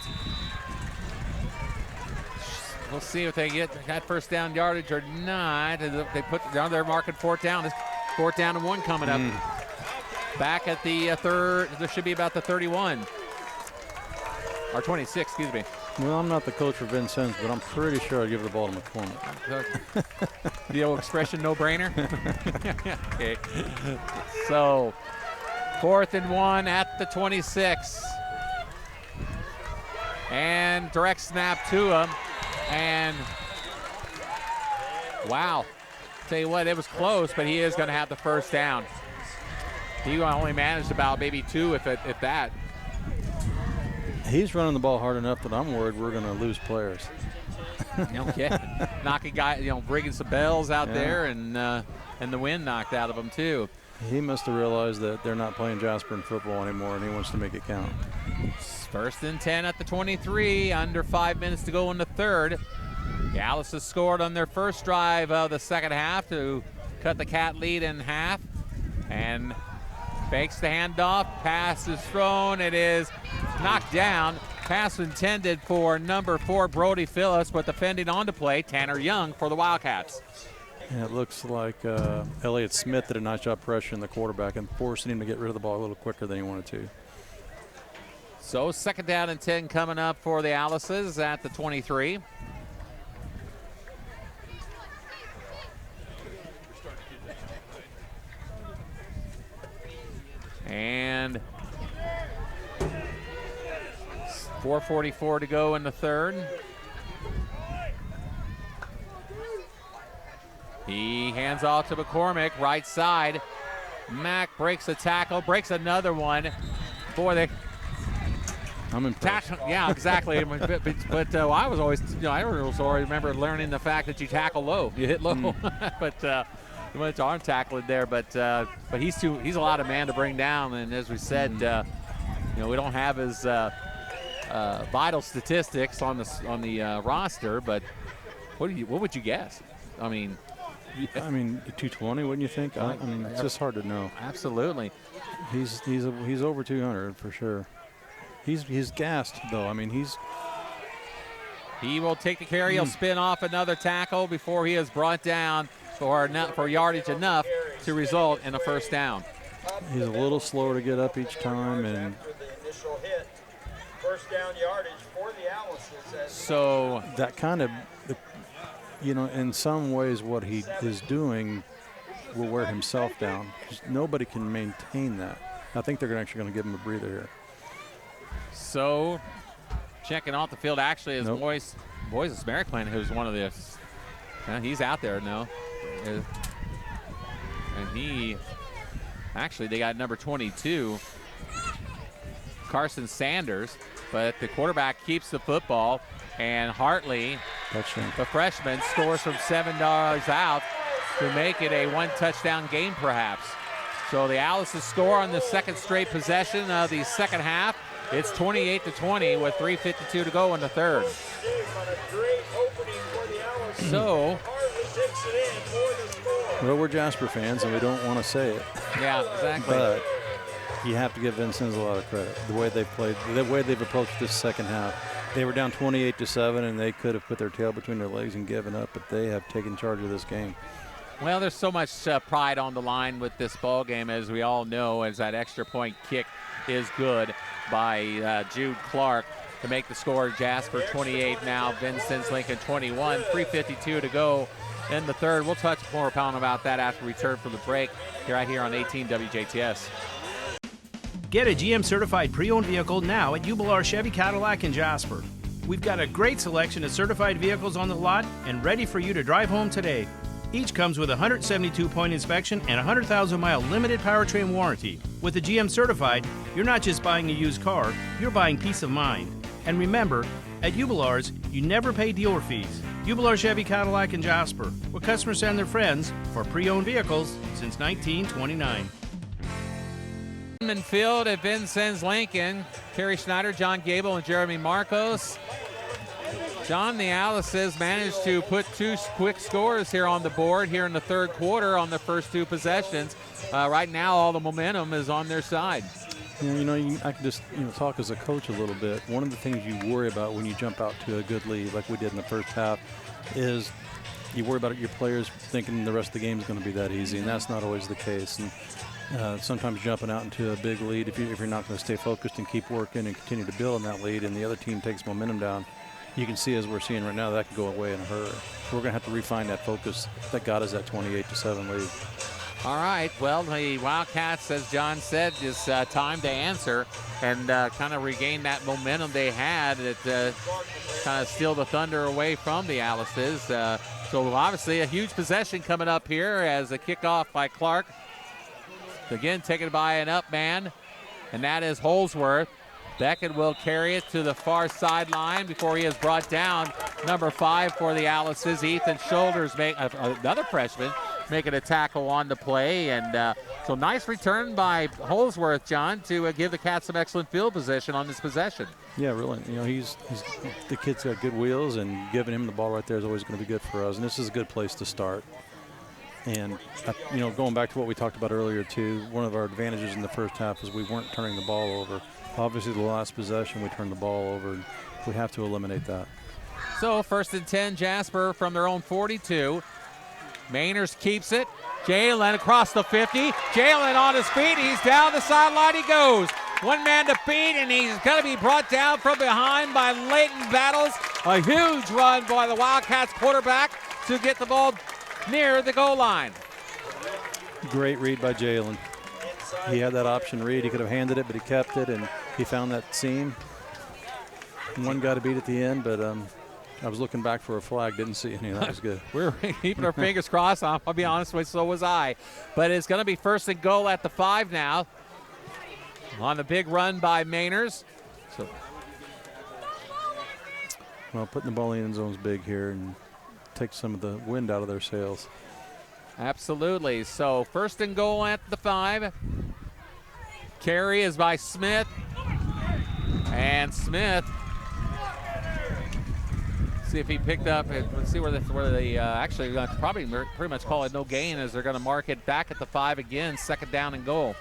We'll see if they get that first down yardage or not. They put down, they're marking fourth down. It's 4th down and 1 coming up. Back at the third, there should be about the 31. Or 26, excuse me. Well, I'm not the coach for Vincennes, but I'm pretty sure I'd give the ball to McCormick. The old expression, no brainer. Okay. So 4th and 1 at the 26. And direct snap to him. And wow. Tell you what, it was close, but he is going to have the first down. He only managed about maybe 2, if that. He's running the ball hard enough that I'm worried we're going to lose players. Okay. Knocking guys, bringing some bells out there, and the wind knocked out of him too. He must have realized that they're not playing Jasper in football anymore, and he wants to make it count. 1st and 10 at the 23, under 5 minutes to go in the third. The Alice's scored on their first drive of the second half to cut the Cat lead in half. And fakes the handoff, pass is thrown, it is knocked down. Pass intended for number 4, Brody Phillips, but defending on to play, Tanner Young for the Wildcats. Yeah, it looks like Elliott Smith did a nice job pressuring the quarterback and forcing him to get rid of the ball a little quicker than he wanted to. So 2nd down and 10 coming up for the Alices at the 23. And 4:44 to go in the third. He hands off to McCormick, right side. Mack breaks a tackle, breaks another one. Boy, I'm impressed. Yeah, exactly. but I was always, I remember learning the fact that you tackle low, you hit low. But he went to arm tackling there. But he's a lot of man to bring down. And as we said, we don't have his vital statistics on the roster. But what would you guess? I mean, 220, wouldn't you think? I mean, it's just hard to know. Absolutely. He's over 200 for sure. He's gassed though. I mean, he will take the carry. He'll spin off another tackle before he is brought down for yardage enough to result in a first down. He's a little slower to get up each time, and first down yardage for the Alices. So that kind of, in some ways, what he is doing will wear himself down. Nobody can maintain that. I think they're actually going to give him a breather here. So, checking off the field actually is Moises Merrickland, who's one of the. He's out there now, and they got number 22, Carson Sanders, but the quarterback keeps the football, and Hartley, the freshman, scores from 7 yards out to make it a 1-touchdown game, perhaps. So the Alice's score on the second straight possession of the second half. It's 28-20 with 3:52 to go in the third. So, well, we're Jasper fans, and we don't want to say it. Yeah, exactly. But you have to give Vincennes a lot of credit. The way they played, the way they've approached this second half. They were down 28-7, and they could have put their tail between their legs and given up, but they have taken charge of this game. Well, there's so much pride on the line with this ball game, as we all know, as that extra point kick is good by Jude Clark to make the score. Jasper 28 now, Vincennes Lincoln 21, 3:52 to go in the third. We'll touch more about that after we return from the break right here on 18 WJTS. Get a GM certified pre-owned vehicle now at Goebel Chevy Cadillac in Jasper. We've got a great selection of certified vehicles on the lot and ready for you to drive home today. Each comes with a 172-point inspection and a 100,000-mile limited powertrain warranty. With a GM certified, you're not just buying a used car, you're buying peace of mind. And remember, at Goebel's, you never pay dealer fees. Goebel Chevy Cadillac in Jasper, where customers send their friends for pre-owned vehicles since 1929. Field at Vincennes Lincoln. Carey Schneider, John Goebel, and Jeremy Marcos. John, the Alice's managed to put 2 quick scores here on the board here in the third quarter on the first 2 possessions. Right now, all the momentum is on their side. I can just talk as a coach a little bit. One of the things you worry about when you jump out to a good lead like we did in the first half is you worry about your players thinking the rest of the game is going to be that easy, and that's not always the case. And sometimes jumping out into a big lead, if you're not going to stay focused and keep working and continue to build on that lead, and the other team takes momentum down, you can see, as we're seeing right now, that can go away in a hurry. We're going to have to refine that focus that got us that 28-7 lead. All right, well, the Wildcats, as John said, is time to answer and kind of regain that momentum they had that kind of steal the thunder away from the Alice's. So obviously a huge possession coming up here as a kickoff by Clark. Again, taken by an up man, and that is Holsworth. Beckett will carry it to the far sideline before he is brought down. Number 5 for the Alice's, Ethan Shoulders, another freshman, making a tackle on the play. And so nice return by Holsworth, John, to give the Cats some excellent field position on this possession. Yeah, really. He's the kid's got good wheels, and giving him the ball right there is always going to be good for us. And this is a good place to start. And, going back to what we talked about earlier, too, one of our advantages in the first half is we weren't turning the ball over. Obviously, the last possession, we turned the ball over, and we have to eliminate that. So, 1st and 10, Jasper from their own 42. Mainers keeps it. Jalen across the 50. Jalen on his feet. He's down the sideline. He goes. One man to beat, and he's going to be brought down from behind by Leighton Battles. A huge run by the Wildcats quarterback to get the ball near the goal line. Great read by Jalen. He had that option read. He could have handed it, but he kept it, and he found that seam. One got to beat at the end, but I was looking back for a flag. Didn't see any. That was good. We're keeping our fingers crossed. I'll be honest with you, so was I. But it's going to be 1st and goal at the 5 now. On the big run by Mainers. So, well, putting the ball in the end zone is big here and take some of the wind out of their sails. Absolutely. So 1st and goal at the 5. Carey is by Smith. And Smith, see if he picked up. Let's see where they actually going to probably pretty much call it no gain, as they're going to mark it back at the 5 again. 2nd down and goal.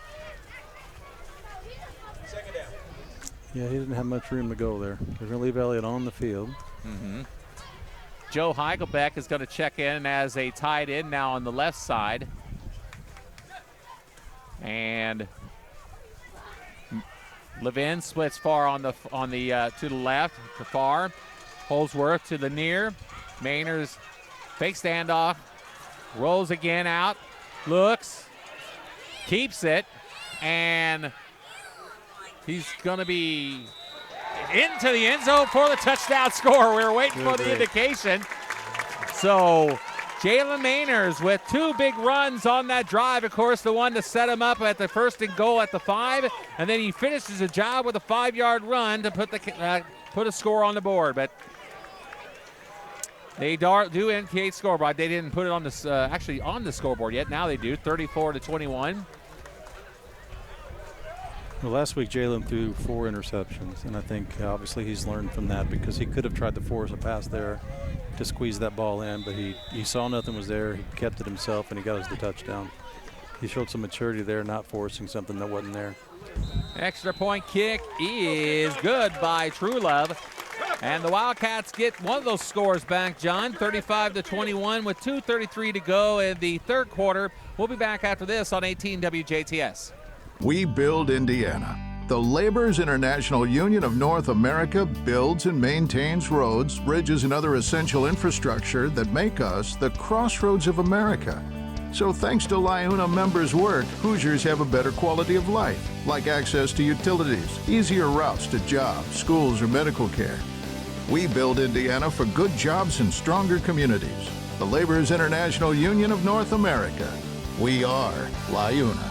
Yeah, he didn't have much room to go there. They're going to leave Elliott on the field. Mm-hmm. Joe Heigelbeck is going to check in as a tight end now on the left side. And Levin splits far on the to the left, to far. Holsworth to the near. Mainers fake standoff. Rolls again out. Looks. Keeps it. And he's going to be into the end zone for the touchdown score. We were waiting for the indication. So Jalen Mainers with 2 big runs on that drive. Of course, the one to set him up at the 1st and goal at the 5. And then he finishes the job with a 5-yard run to put a score on the board. But they do indicate scoreboard. They didn't put it on this actually on the scoreboard yet. Now they do, 34-21. Well, last week Jalen threw 4 interceptions, and I think obviously he's learned from that, because he could have tried to force a pass there to squeeze that ball in, but he saw nothing was there. He kept it himself, and he got us the touchdown. He showed some maturity there, not forcing something that wasn't there. Extra point kick is good by Truelove. And the Wildcats get one of those scores back, John, 35-21 with 2:33 to go in the third quarter. We'll be back after this on 18 WJTS. We build Indiana. The Laborers International Union of North America builds and maintains roads, bridges, and other essential infrastructure that make us the crossroads of America. So thanks to LIUNA members' work, Hoosiers have a better quality of life, like access to utilities, easier routes to jobs, schools, or medical care. We build Indiana for good jobs and stronger communities. The Laborers International Union of North America. We are LIUNA.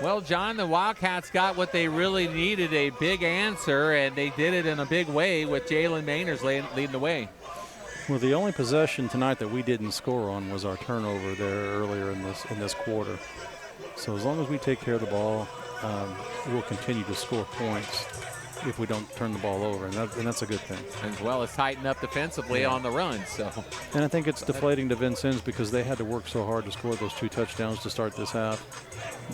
Well, John, the Wildcats got what they really needed, a big answer, and they did it in a big way with Jalen Mainers leading the way. Well, the only possession tonight that we didn't score on was our turnover there earlier in this quarter. So as long as we take care of the ball, we'll continue to score points. if we don't turn the ball over, and that's a good thing. As well as tighten up defensively on the run. So, and I think it's deflating to Vincennes because they had to work so hard to score those 2 touchdowns to start this half.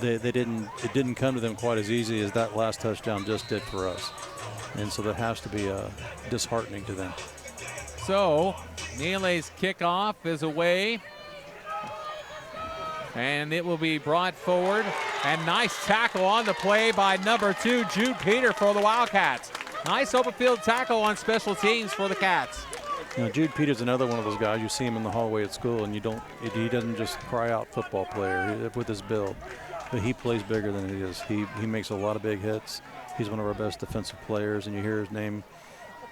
It didn't come to them quite as easy as that last touchdown just did for us, and so that has to be disheartening to them. So Neely's kickoff is away, and it will be brought forward. And nice tackle on the play by number 2, Jude Peter, for the Wildcats. Nice open field tackle on special teams for the Cats. You know, Jude Peter's another one of those guys. You see him in the hallway at school, and he doesn't just cry out football player with his build, but he plays bigger than he is. He makes a lot of big hits. He's one of our best defensive players, and you hear his name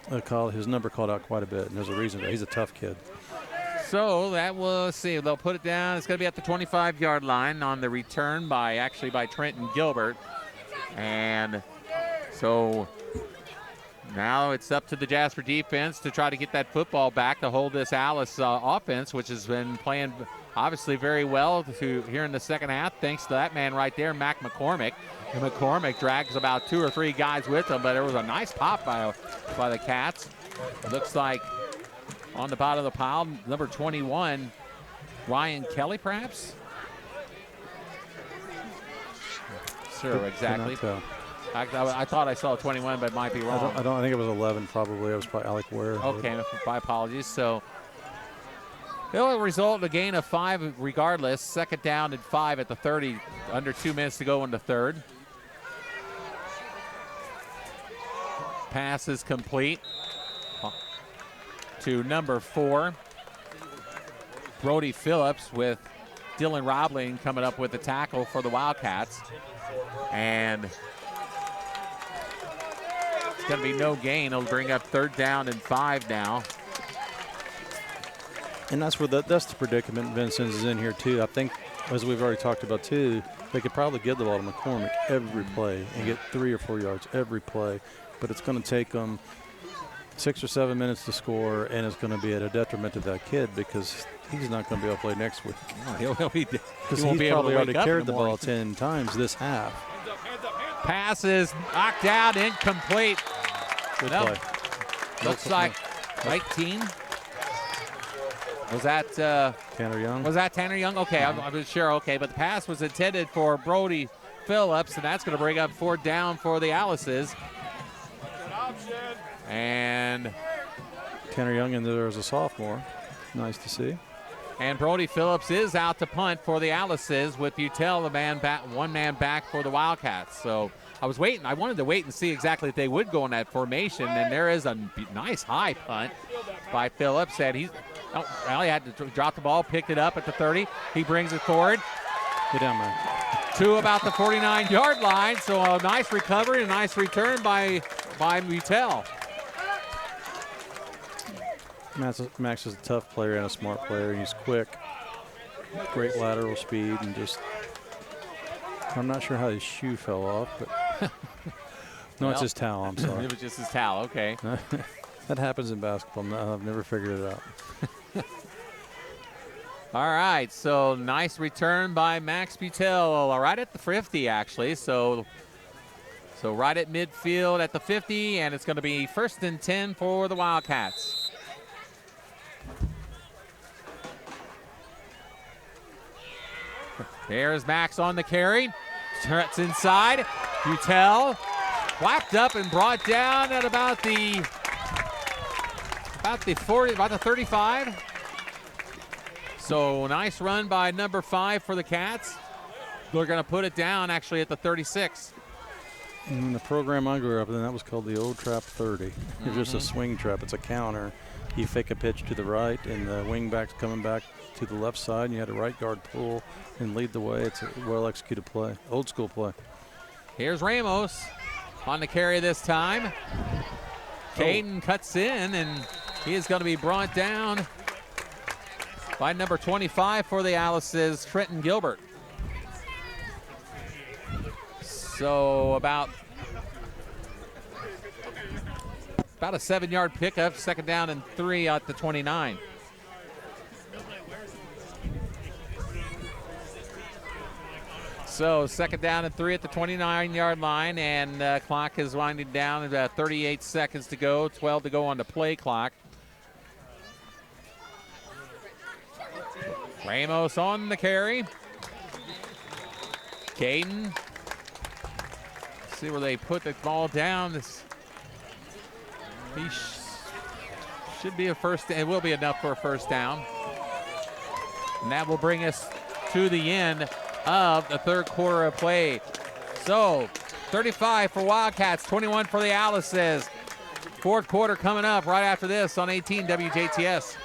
his number called out quite a bit, and there's a reason. He's a tough kid. So that will see. They'll put it down. It's going to be at the 25-yard line on the return by Trenton Gilbert. And so now it's up to the Jasper defense to try to get that football back to hold this Alice offense, which has been playing obviously very well here in the second half, thanks to that man right there, Mac McCormick. And McCormick drags about 2 or 3 guys with him, but there was a nice pop by the Cats. It looks like on the bottom of the pile, number 21, Ryan Kelly, perhaps? Sure, exactly. I thought I saw 21, but might be wrong. I think it was 11 probably. It was probably Alec Ware. Okay, my apologies. So it will result in a gain of 5 regardless. Second down and 5 at the 30, under 2 minutes to go in the third. Pass is complete to number 4, Brody Phillips, with Dylan Robling coming up with the tackle for the Wildcats. And it's going to be no gain. It'll bring up 3rd down and 5 now. And that's the predicament Vincennes is in here too. I think, as we've already talked about too, they could probably give the ball to McCormick every play and get 3 or 4 yards every play, but it's going to take them 6 or 7 minutes to score, and it's going to be at a detriment to that kid because he's not going to be able to play next week. He'll be because he's probably already carried the ball 10 times this half. Pass is knocked out, incomplete. Good play. Looks like 19. Was that Tanner Young? Was that Tanner Young? Okay, I was sure. Okay, but the pass was intended for Brody Phillips, and that's going to bring up 4th down for the Alices. And Tanner Young in there as a sophomore. Nice to see. And Brody Phillips is out to punt for the Alices with Butel, one man back for the Wildcats. So I was waiting. I wanted to wait and see exactly if they would go in that formation. And there is a nice high punt by Phillips. And he had to drop the ball, picked it up at the 30. He brings it forward. Get down, man. To about the 49-yard line. So a nice recovery, a nice return by Butel. Max is a tough player and a smart player. He's quick, great lateral speed, and just I'm not sure how his shoe fell off, but no, it's his towel. I'm sorry. It was just his towel. Okay. That happens in basketball. No, I've never figured it out. All right, so nice return by Max Butel, right at the 50 actually. So right at midfield at the 50, and it's going to be 1st and 10 for the Wildcats. There's Max on the carry. Turns inside. Butel whacked up and brought down at about the 35. So nice run by number 5 for the Cats. They're going to put it down actually at the 36. In the program I grew up in, that was called the old trap 30. It's just a swing trap. It's a counter. You fake a pitch to the right, and the wing back's coming back to the left side, and you had a right guard pull and lead the way. It's a well-executed play, old school play. Here's Ramos on the carry this time. Caden cuts in, and he is going to be brought down by number 25 for the Alice's, Trenton Gilbert. So about a 7-yard pickup, 2nd down and 3 at the 29. So 2nd down and 3 at the 29-yard line, and clock is winding down. About 38 seconds to go, 12 to go on the play clock. Ramos on the carry. Caden. See where they put the ball down. He should be a first. It will be enough for a first down. And that will bring us to the end of the 3rd quarter of play. So 35 for Wildcats, 21 for the Alices. 4th quarter coming up right after this on 18 WJTS.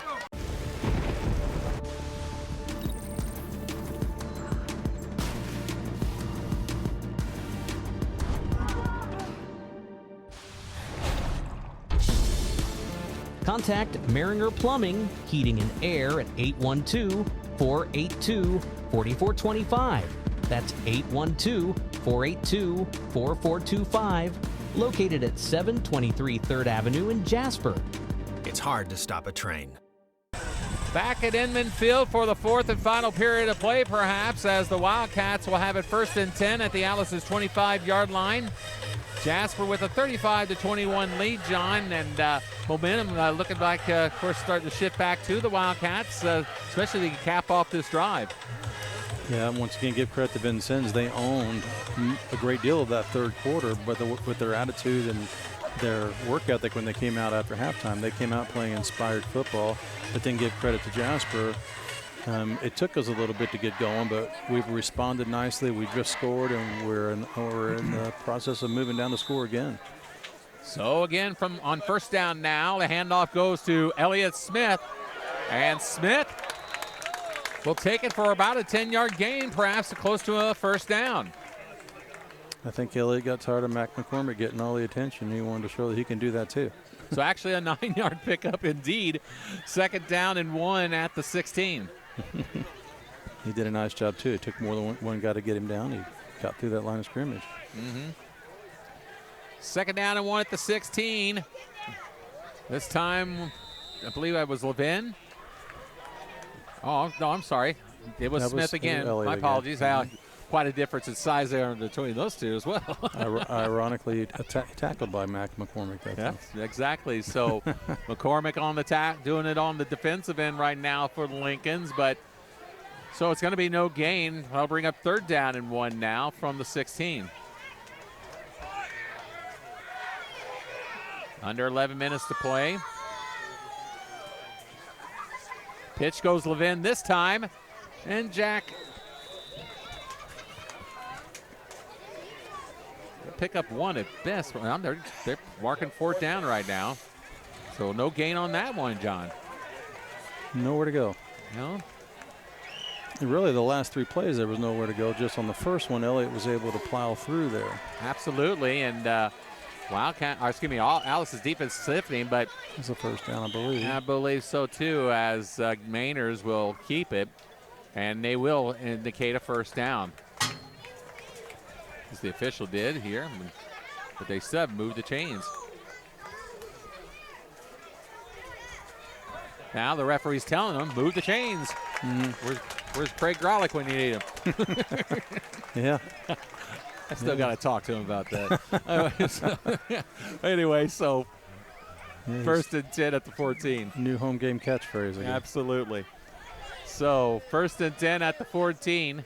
Contact Maringer Plumbing, Heating and Air at 812-482-4425. That's 812-482-4425. Located at 723 3rd Avenue in Jasper. It's hard to stop a train. Back at Inman Field for the 4th and final period of play, perhaps, as the Wildcats will have it 1st and 10 at the Alice's 25-yard line. Jasper with a 35-21 lead, John, and momentum looking like, of course, starting to shift back to the Wildcats, especially to cap off this drive. Yeah, and once again, give credit to Vincennes. They owned a great deal of that 3rd quarter, but with their attitude and their work ethic when they came out after halftime, they came out playing inspired football. But then give credit to Jasper. It took us a little bit to get going, but we've responded nicely. We just scored, and we're in the process of moving down the score again. So again, on 1st down now, the handoff goes to Elliott Smith, and Smith will take it for about a 10-yard gain, perhaps close to a 1st down. I think Elliott got tired of Mac McCormick getting all the attention. He wanted to show that he can do that too. So actually a 9-yard pickup indeed. 2nd down and 1 at the 16. He did a nice job too. It took more than one guy to get him down. He got through that line of scrimmage. 2nd down and 1 at the 16. This time, I believe it was Levin. Oh, no, I'm sorry. It was Smith again. My apologies. Quite a difference in size there between those two as well. Ironically, tackled by Mac McCormick. Yeah, exactly. So McCormick on the doing it on the defensive end right now for the Lincolns. But so it's going to be no gain. I'll bring up 3rd down and 1 now from the 16. Under 11 minutes to play. Pitch goes Levin this time, and Jack pick up 1 at best. They're marking 4th down right now. So no gain on that one, John. Nowhere to go. No. Really, the last 3 plays, there was nowhere to go. Just on the first one, Elliott was able to plow through there. Absolutely, and Alice's defense sifting, but it's a 1st down, I believe. I believe so too, as Mainers will keep it, and they will indicate a 1st down. As the official did here, but they still have moved the chains. Now the referee's telling them, move the chains. Where's Craig Grolick when you need him? Yeah. I still got to talk to him about that. Anyway, so 1st and 10 at the 14. New home game catchphrase again. Absolutely. So 1st and 10 at the 14.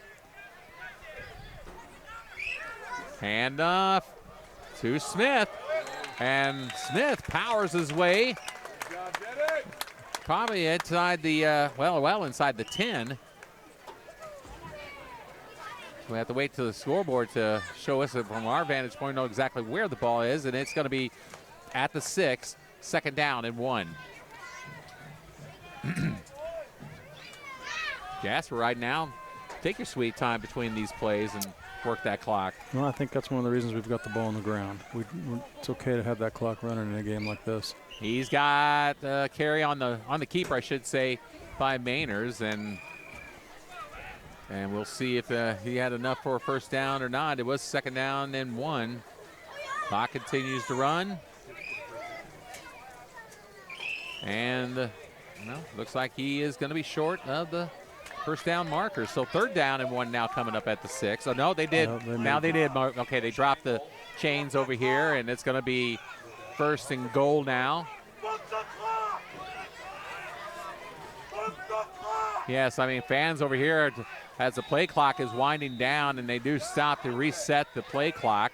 Handoff to Smith, and Smith powers his way probably inside the well inside the 10. We have to wait till the scoreboard to show us from our vantage point know exactly where the ball is, and it's going to be at the 6, 2nd down and 1. Jasper, right now, take your sweet time between these plays and work that clock. Well, I think that's one of the reasons we've got the ball on the ground. It's okay to have that clock running in a game like this. He's got Carey on the keeper, I should say, by Mainers, and we'll see if he had enough for a 1st down or not. It was 2nd down and 1. Clock continues to run, and looks like he is going to be short of the first down markers. So 3rd down and 1 now coming up at the 6. Oh, no, they did. Now they did. Okay, they dropped the chains over here, and it's going to be 1st and goal now. Yes, I mean, fans over here, as the play clock is winding down, and they do stop to reset the play clock.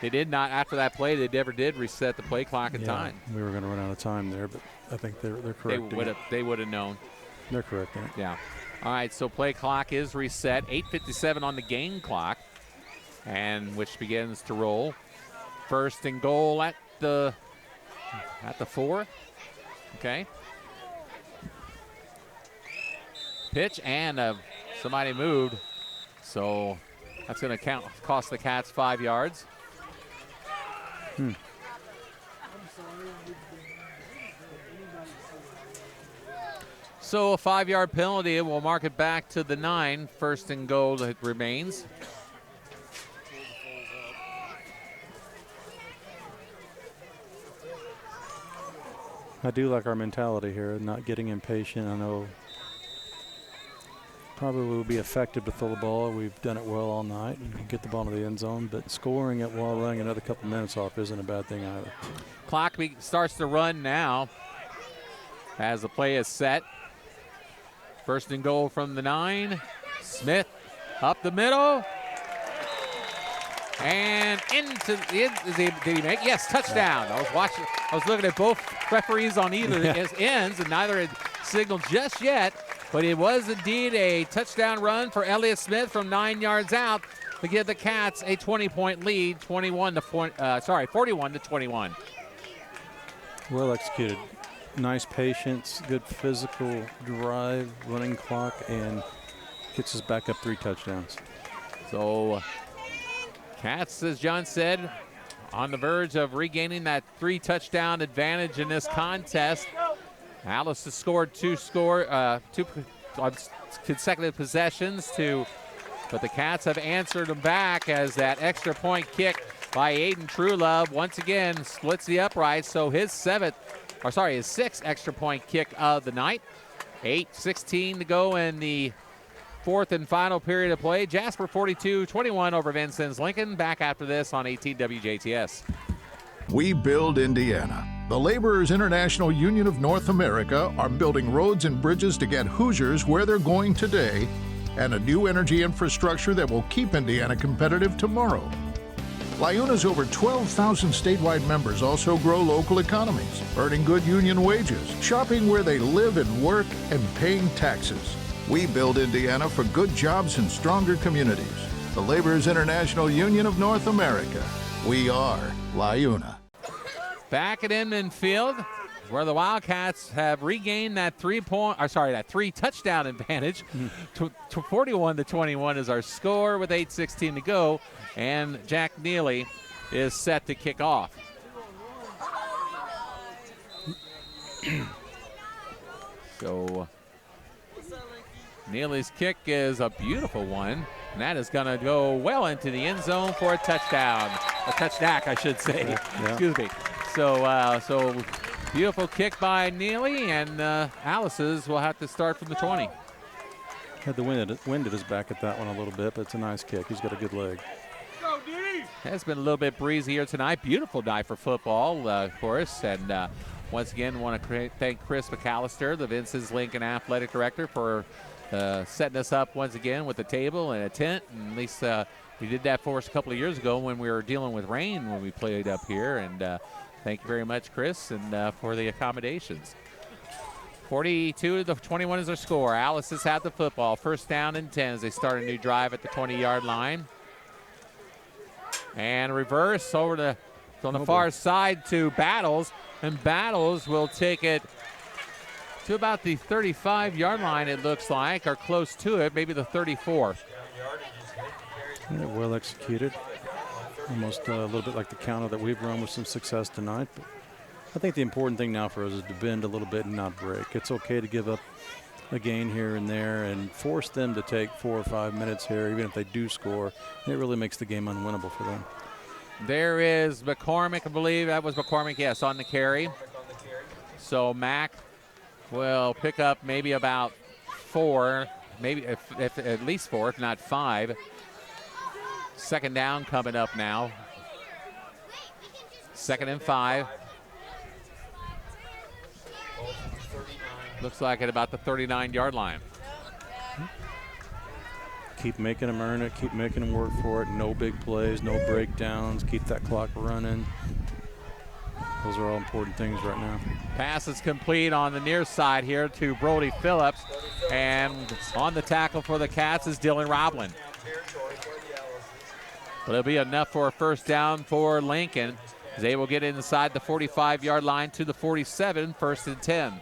They did not, after that play, they never did reset the play clock in time. We were going to run out of time there, but I think they're correct. They would have known. They're correct. Yeah. All right, so play clock is reset. 8:57 on the game clock, and which begins to roll. 1st and goal at the 4. Okay. Pitch, and somebody moved, so that's going to cost the Cats 5 yards. So a 5-yard penalty will mark it back to the 9. 1st and goal it remains. I do like our mentality here, not getting impatient. I know probably will be effective to throw the ball. We've done it well all night and get the ball to the end zone, but scoring it while running another couple minutes off isn't a bad thing either. Clock starts to run now as the play is set. 1st and goal from the 9. Smith up the middle. And into the end. Did he make? Yes, touchdown. I was looking at both referees on either ends, and neither had signaled just yet. But it was indeed a touchdown run for Elliott Smith from 9 yards out to give the Cats a 20-point lead, 41 to 21. Well executed. Nice patience, good physical drive, running clock, and gets us back up 3 touchdowns. So Cats, as John said, on the verge of regaining that 3-touchdown advantage in this contest. Alice has scored two consecutive possessions, but the Cats have answered them back as that extra point kick by Aiden Truelove once again splits the uprights. So his 6th extra point kick of the night. 8:16 to go in the 4th and final period of play. Jasper 42-21 over Vincennes Lincoln. Back after this on 18 WJTS. We build Indiana. The Laborers International Union of North America are building roads and bridges to get Hoosiers where they're going today, and a new energy infrastructure that will keep Indiana competitive tomorrow. LIUNA's over 12,000 statewide members also grow local economies, earning good union wages, shopping where they live and work, and paying taxes. We build Indiana for good jobs and stronger communities. The Laborers International Union of North America. We are LIUNA. Back at Inman Field, where the Wildcats have regained that 3-touchdown advantage. 41-21 is our score with 8:16 to go, and Jack Neely is set to kick off. So Neely's kick is a beautiful one, and that is going to go well into the end zone for a touchdown. A touchback, I should say. Yeah. Excuse me. So beautiful kick by Neely, and Alice's will have to start from the 20. Had the wind at his back at that one a little bit, but it's a nice kick. He's got a good leg. It's been a little bit breezy here tonight. Beautiful night for football, of course. And once again, want to thank Chris McAllister, the Vincennes Lincoln Athletic Director, for setting us up once again with a table and a tent. And at least he did that for us a couple of years ago when we were dealing with rain when we played up here. And thank you very much, Chris, and for the accommodations. 42-21 is our score. Alice has had the football. 1st down and 10 as they start a new drive at the 20-yard line. And reverse over on the far side to Battles, and Battles will take it to about the 35-yard line, it looks like, or close to it, maybe the 34. Yeah, well executed. Almost a little bit like the counter that we've run with some success tonight. But I think the important thing now for us is to bend a little bit and not break. It's okay to give up a gain here and there and force them to take 4 or 5 minutes here, even if they do score. It really makes the game unwinnable for them. There is McCormick, I believe. That was McCormick, yes, on the carry. So Mack will pick up maybe about 4, maybe if at least 4, if not 5. Second down coming up now. 2nd and 5. Looks like at about the 39-yard line. Keep making them earn it. Keep making them work for it. No big plays, no breakdowns. Keep that clock running. Those are all important things right now. Pass is complete on the near side here to Brody Phillips. And on the tackle for the Cats is Dylan Roblin. But it'll be enough for a first down for Lincoln. They will get inside the 45-yard line to the 47, 1st and 10.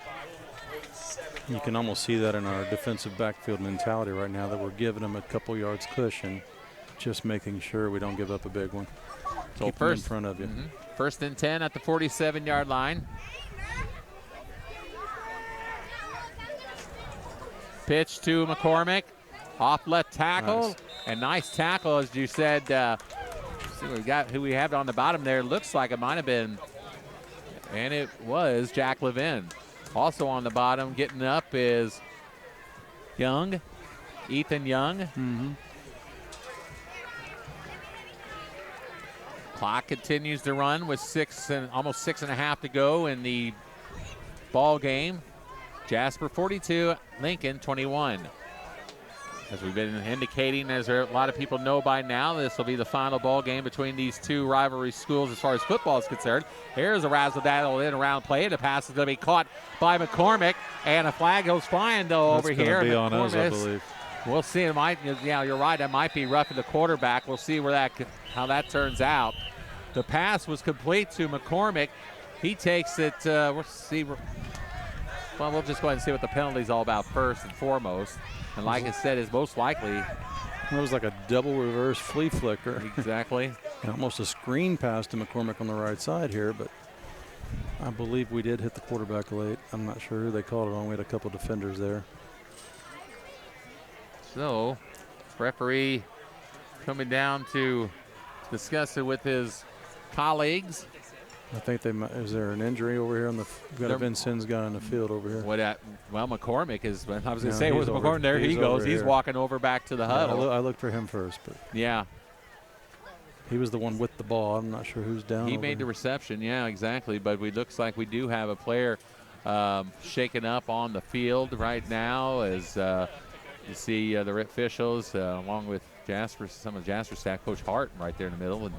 You can almost see that in our defensive backfield mentality right now, that we're giving them a couple yards cushion, just making sure we don't give up a big one. So keep first them in front of you. 1st and 10 at the 47-yard line. Pitch to McCormick, off left tackle, nice. And nice tackle, as you said. See what we got, who we have on the bottom there. Looks like it might have been, and it was Jack Levin. Also on the bottom, getting up is Young, Ethan Young. Clock continues to run with almost 6.5 to go in the ball game. Jasper 42, Lincoln 21. As we've been indicating, as a lot of people know by now, this will be the final ball game between these two rivalry schools as far as football is concerned. Here's a razzle-dazzle in-around play. The pass is going to be caught by McCormick, and a flag goes flying, though, over here. That's going to be on us, I believe. We'll see. It might, yeah, you're right. That might be roughing the quarterback. We'll see how that turns out. The pass was complete to McCormick. He takes it. We'll see. Well, we'll just go ahead and see what the penalty's all about first and foremost. And like I said, is most likely. It was like a double reverse flea flicker. Exactly. And almost a screen pass to McCormick on the right side here, but I believe we did hit the quarterback late. I'm not sure who they called it on. We had a couple defenders there. So, referee coming down to discuss it with his colleagues. I think is there an injury over here on the? We've got a Vincennes guy on the field over here. Well, McCormick is. I was going to say, was McCormick there? He goes. He's walking over back to the huddle. I looked for him first, but yeah, he was the one with the ball. I'm not sure who's down. He made the reception. Yeah, exactly. But it looks like we do have a player shaken up on the field right now, as you see the officials along with Jasper, some of Jasper staff, Coach Hart right there in the middle, and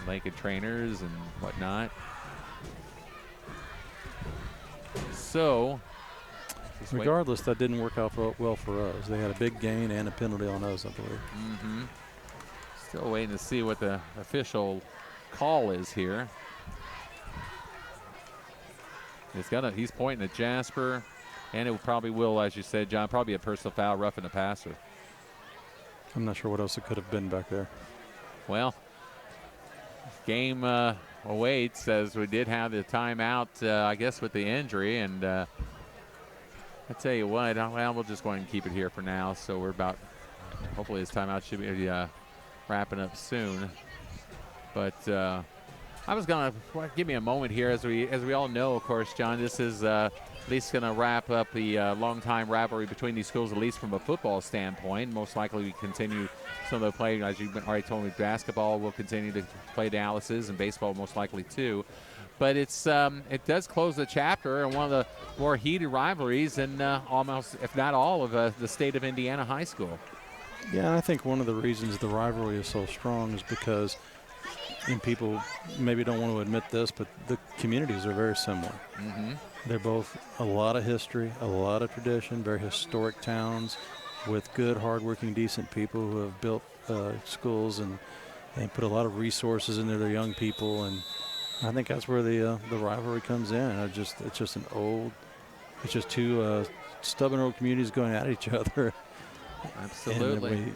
Lincoln trainers and whatnot. So, regardless, that didn't work out well for us. They had a big gain and a penalty on us, I believe. Still waiting to see what the official call is here. He's pointing at Jasper, and it probably will, as you said, John, probably a personal foul, roughing the passer. I'm not sure what else it could have been back there. Well, game awaits, as we did have the timeout, I guess, with the injury. And I tell you what, we'll just go ahead and keep it here for now. So we're about, hopefully this timeout should be wrapping up soon. But I was going to give me a moment here. As we all know, of course, John, this is at least going to wrap up the long-time rivalry between these schools, at least from a football standpoint. Most likely we continue some of the play, as you've already told me, basketball will continue to play Dallas's, and baseball most likely too. But it does close the chapter and one of the more heated rivalries in almost, if not all, of the state of Indiana high school. Yeah, I think one of the reasons the rivalry is so strong is because, and people maybe don't want to admit this, but the communities are very similar. They're both a lot of history, a lot of tradition, very historic towns with good, hardworking, decent people who have built schools and put a lot of resources into their young people. And I think that's where the rivalry comes in. It's just two stubborn old communities going at each other. Absolutely.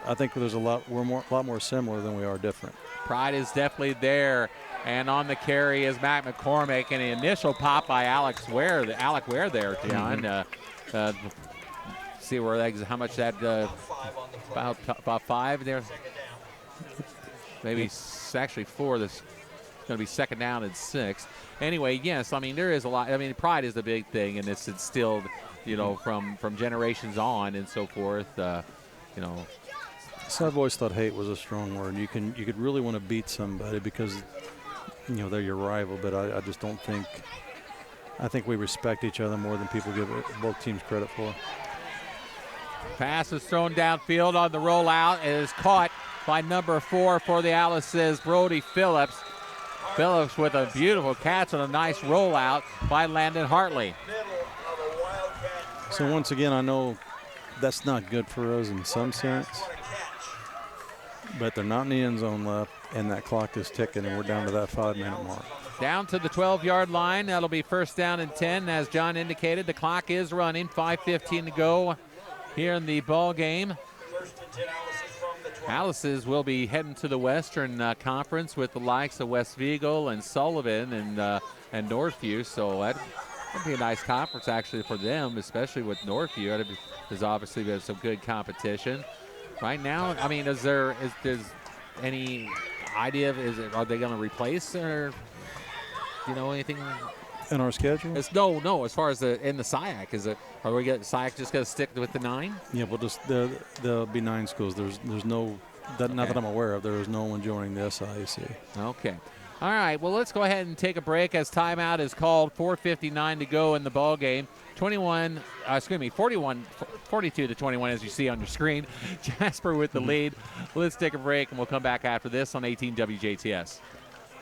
I think we're a lot more similar than we are different. Pride is definitely there. And on the carry is Matt McCormick, and the initial pop by Alec Ware there, John. See where how much that about 5 there. Maybe it's actually 4. going to be second down and 6. Anyway, yes, I mean, there is a lot. I mean, pride is the big thing, and it's instilled, you know, from generations on and so forth, you know. So I've always thought hate was a strong word. You could really want to beat somebody because, you know, they're your rival, but I just don't think – I think we respect each other more than people give both teams credit for. Pass is thrown downfield on the rollout. It is caught by number 4 for the Alice's, Brody Phillips. Phillips with a beautiful catch and a nice rollout by Landon Hartley. So once again, I know that's not good for us in some sense, but they're not in the end zone left, and that clock is ticking, and we're down to that 5-minute mark. Down to the 12-yard line. That'll be first down and 10. As John indicated, the clock is running. 5:15 to go here in the ball game. Alice's will be heading to the Western Conference with the likes of West Vigo and Sullivan and Northview. So that'd be a nice conference actually for them, especially with Northview. There's obviously been some good competition. Right now, I mean, is there any idea of are they going to replace or anything in our schedule? No. As far as in the SIAC, are we SIAC just going to stick with the 9? Yeah, well, there'll be 9 schools. There's no not that I'm aware of. There is no one joining the SIAC. Okay. All right. Well, let's go ahead and take a break as timeout is called. 4:59 to go in the ball game. 42 to 21, as you see on your screen. Jasper with the lead. Let's take a break, and we'll come back after this on 18 WJTS.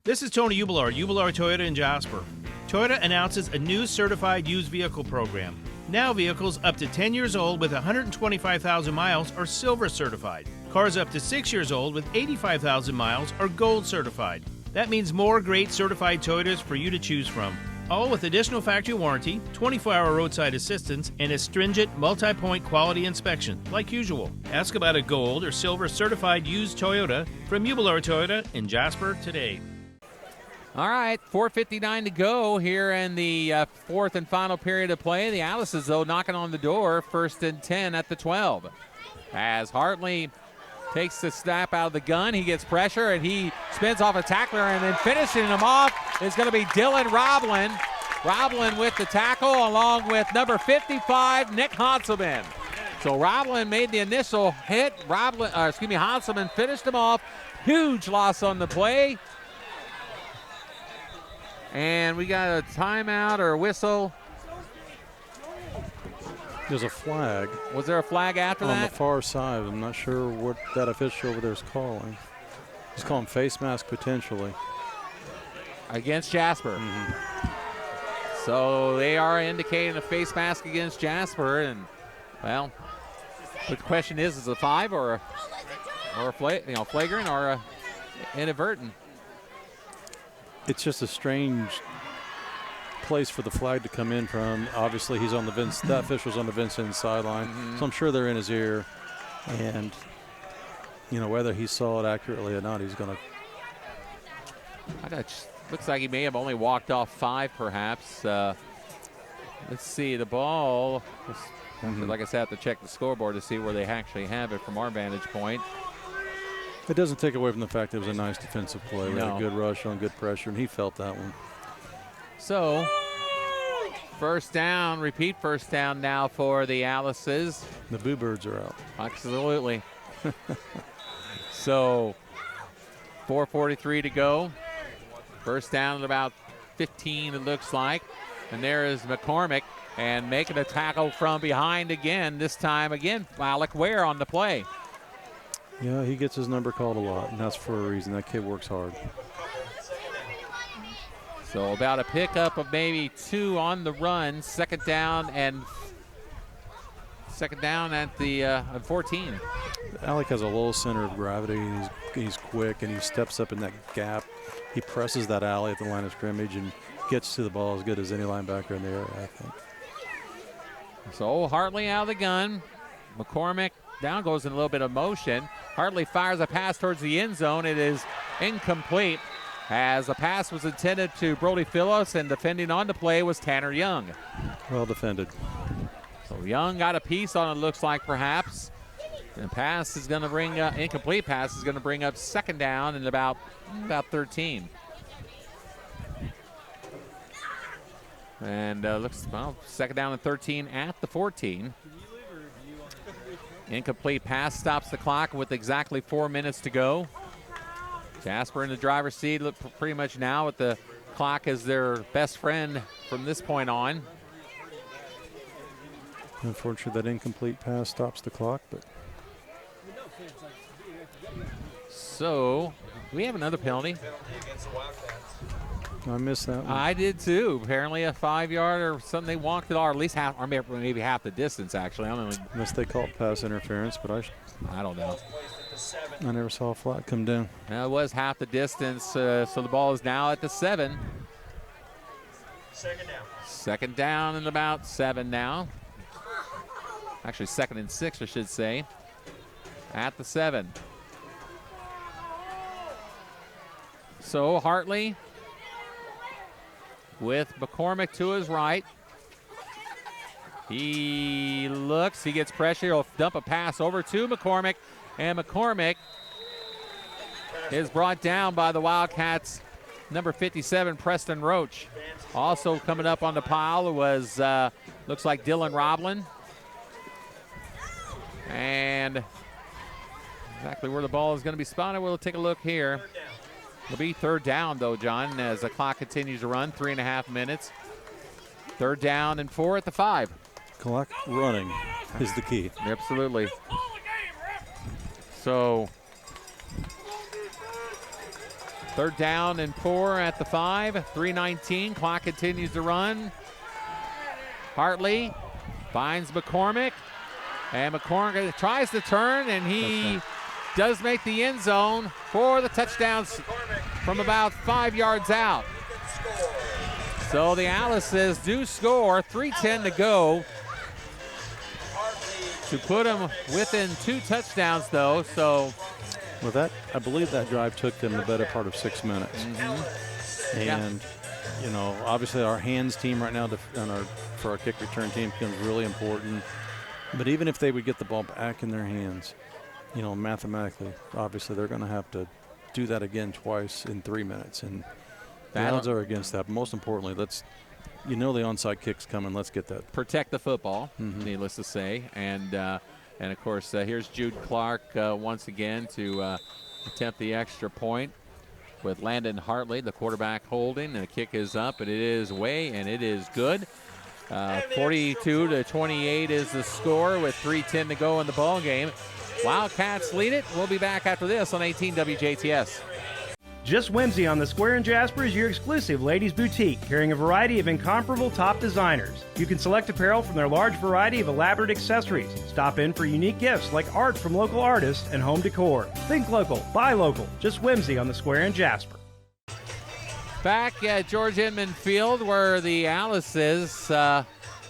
This is Tony Ubelard, Toyota in Jasper. Toyota announces a new certified used vehicle program. Now vehicles up to 10 years old with 125,000 miles are silver certified. Cars up to 6 years old with 85,000 miles are gold certified. That means more great certified Toyotas for you to choose from. All with additional factory warranty, 24-hour roadside assistance, and a stringent multi-point quality inspection, like usual. Ask about a gold or silver certified used Toyota from Ubelard Toyota in Jasper today. All right, 4:59 to go here in the fourth and final period of play. The Alice's, though, knocking on the door, 1st and 10 at the 12. As Hartley takes the snap out of the gun, he gets pressure, and he spins off a tackler, and then finishing him off is going to be Dylan Roblin. Roblin with the tackle, along with number 55, Nick Hanselman. So Roblin made the initial hit. Hanselman finished him off. Huge loss on the play. And we got a timeout or a whistle. There's a flag. Was there a flag after that? On the far side. I'm not sure what that official over there is calling. He's calling face mask potentially. Against Jasper. Mm-hmm. So they are indicating a face mask against Jasper. And, well, but the question is it a 5 or a flagrant or a inadvertent? It's just a strange place for the flag to come in from. Obviously, he's on that official's on the Vincennes sideline, so I'm sure they're in his ear. And, whether he saw it accurately or not, he's going to. Looks like he may have only walked off 5, perhaps. Let's see, the ball. Like I said, I have to check the scoreboard to see where they actually have it from our vantage point. It doesn't take away from the fact that it was a nice defensive play. We had No. a good rush on good pressure, and he felt that one. So, first down, repeat first down now for the Alice's. The Boo Birds are out. Absolutely. So, 4:43 to go. First down at about 15, it looks like. And there is McCormick, and making a tackle from behind again. This time, again, Alec Ware on the play. Yeah, he gets his number called a lot, and that's for a reason. That kid works hard. So about a pickup of maybe 2 on the run. Second down at the 14. Alec has a low center of gravity. He's quick, and he steps up in that gap. He presses that alley at the line of scrimmage and gets to the ball as good as any linebacker in the area, I think. So Hartley out of the gun. McCormick down, goes in a little bit of motion. Hartley fires a pass towards the end zone. It is incomplete, as the pass was intended to Brody Phillips, and defending on the play was Tanner Young. Well defended. So Young got a piece on it, looks like, perhaps. And pass is going to bring incomplete pass is going to bring up second down and about 13. And looks, well, second down and 13 at the 14. Incomplete pass stops the clock with exactly 4 minutes to go. Jasper in the driver's seat, look pretty much now with the clock as their best friend from this point on. Unfortunately, that incomplete pass stops the clock, but. So, we have another penalty. I missed that one. I did too. Apparently a 5-yard or something. They walked it, or at least half, or maybe half the distance actually. I don't know. Unless they called pass interference, but I don't know. I never saw a flag come down. Now, it was half the distance, so the ball is now at the 7. Second down. Second down and about 7 now. Actually, 2nd and 6, I should say. At the 7. So Hartley with McCormick to his right. He looks, he gets pressure, he'll dump a pass over to McCormick, and McCormick is brought down by the Wildcats, number 57, Preston Roach. Also coming up on the pile was, looks like Dylan Roblin. And exactly where the ball is going to be spotted, we'll take a look here. It'll be third down, though, John, as the clock continues to run, 3.5 minutes. Third down and 4 at the 5. Clock running is the key. Absolutely. So, third down and 4 at the 5, 3:19. Clock continues to run. Hartley finds McCormick, and McCormick tries to turn, and he does make the end zone for the touchdowns from about 5 yards out. So the Alice's do score, 3:10 to go to put them within 2 touchdowns, though. So, well, that I believe that drive took them the better part of 6 minutes. And you know, obviously our hands team right now for our kick return team becomes really important. But even if they would get the ball back in their hands, you know, mathematically, obviously they're going to have to do that again twice in 3 minutes, and the odds are against that. But most importantly, the onside kick's coming. Let's get that. Protect the football, needless to say, and of course here's Jude Clark once again to attempt the extra point with Landon Hartley, the quarterback, holding, and the kick is up, and it is away, and it is good. 42-28 is the score with 3:10 to go in the ball game. Wildcats lead it. We'll be back after this on 18 WJTS. Just Whimsy on the Square in Jasper is your exclusive ladies' boutique, carrying a variety of incomparable top designers. You can select apparel from their large variety of elaborate accessories. Stop in for unique gifts like art from local artists and home decor. Think local, buy local. Just Whimsy on the Square in Jasper. Back at George Inman Field, where the Alice's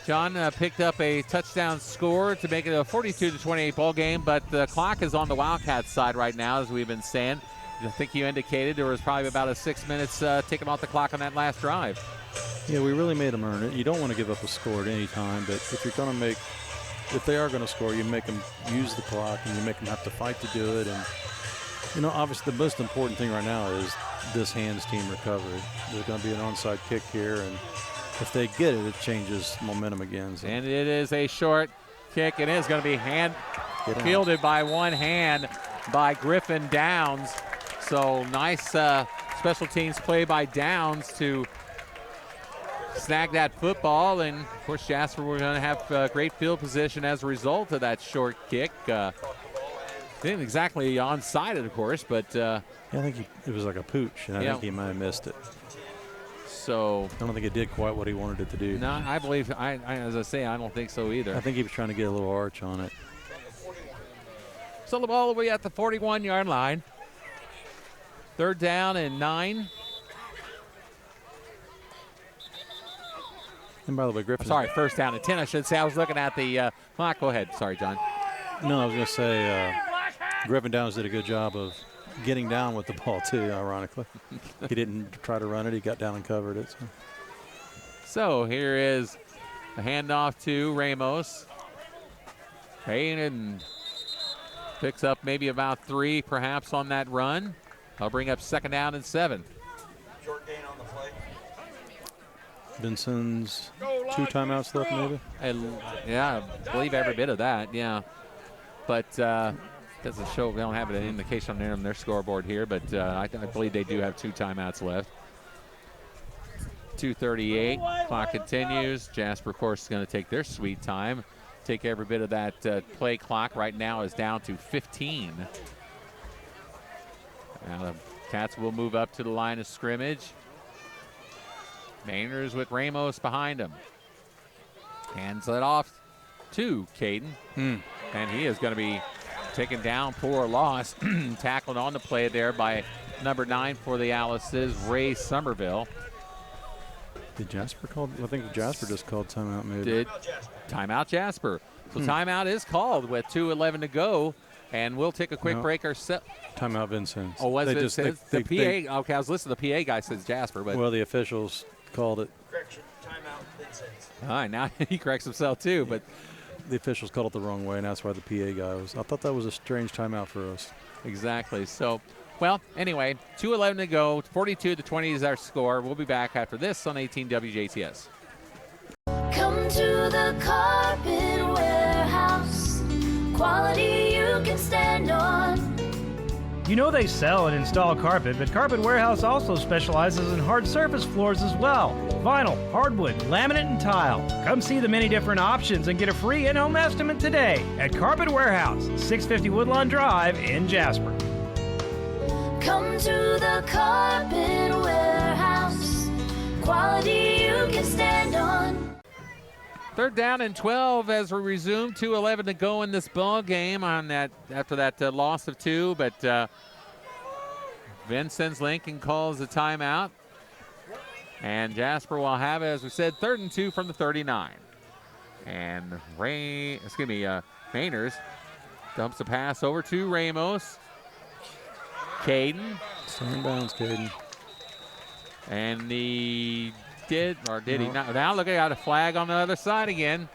John picked up a touchdown score to make it a 42-28 ball game, but the clock is on the Wildcats side right now, as we've been saying. I think you indicated there was probably about 6 minutes ticking off the clock on that last drive. Yeah, we really made them earn it. You don't want to give up a score at any time, but if they are going to score, you make them use the clock and you make them have to fight to do it. And you know, obviously the most important thing right now is this hands team recovery. There's going to be an onside kick here, and if they get it, it changes momentum again. So. And it is a short kick. It is going to be fielded by one hand by Griffin Downs. So nice special teams play by Downs to snag that football. And, of course, Jasper, we're going to have great field position as a result of that short kick. Didn't exactly onside it, of course, but yeah, I think it was like a pooch, and I think he might have missed it. So I don't think it did quite what he wanted it to do. No, I believe, as I say, I don't think so either. I think he was trying to get a little arch on it. So the ball will be at the 41-yard line. Third down and 9. And by the way, Griffin. Sorry, first down and 10, I should say. I was looking at the clock. Go ahead. Sorry, John. No, I was going to say Griffin Downs did a good job of getting down with the ball, too, ironically. He didn't try to run it. He got down and covered it. So here is a handoff to Ramos. Hayden picks up maybe about 3 perhaps on that run. I'll bring up second down and 7. Short gain on the play. Vincennes, 2 timeouts left, maybe? Yeah, I believe every bit of that, yeah. But doesn't show, we don't have an indication on their scoreboard here, but I believe they do have 2 timeouts left. 2:38, clock continues. Jasper, of course, is going to take their sweet time. Take every bit of that play clock. Right now is down to 15. Now the Cats will move up to the line of scrimmage. Mainers with Ramos behind him. Hands it off to Caden. And he is going to be taken down for a loss. Tackled on the play there by number 9 for the Alice's, Ray Somerville. Did Jasper call? I think Jasper just called timeout, maybe. Did timeout Jasper. So timeout is called with 2:11 to go, and we'll take a quick break ourselves. Timeout Vincennes. Oh, was it? The PA. Okay, I was listening. The PA guy says Jasper, but well, the officials called it. Correction, timeout Vincennes. All right, now he corrects himself too, but the officials called it the wrong way, and that's why the PA guy was. I thought that was a strange timeout for us. Exactly. So. Well, anyway, 2:11 to go. 42-20 is our score. We'll be back after this on 18 WJTS. Come to the Carpet Warehouse. Quality you can stand on. You know they sell and install carpet, but Carpet Warehouse also specializes in hard surface floors as well. Vinyl, hardwood, laminate, and tile. Come see the many different options and get a free in-home estimate today at Carpet Warehouse, 650 Woodlawn Drive in Jasper. Come to the Carpet Warehouse. Quality you can stand on. 3rd down and 12 as we resume. 2:11 to go in this ball game on that after that loss of 2. But Vincennes Lincoln calls a timeout. And Jasper will have it, as we said, 3rd and 2 from the 39. And Mainers dumps a pass over to Ramos. Caden. Stand bounds, Caden. And he did he not? Now look, I got a flag on the other side again.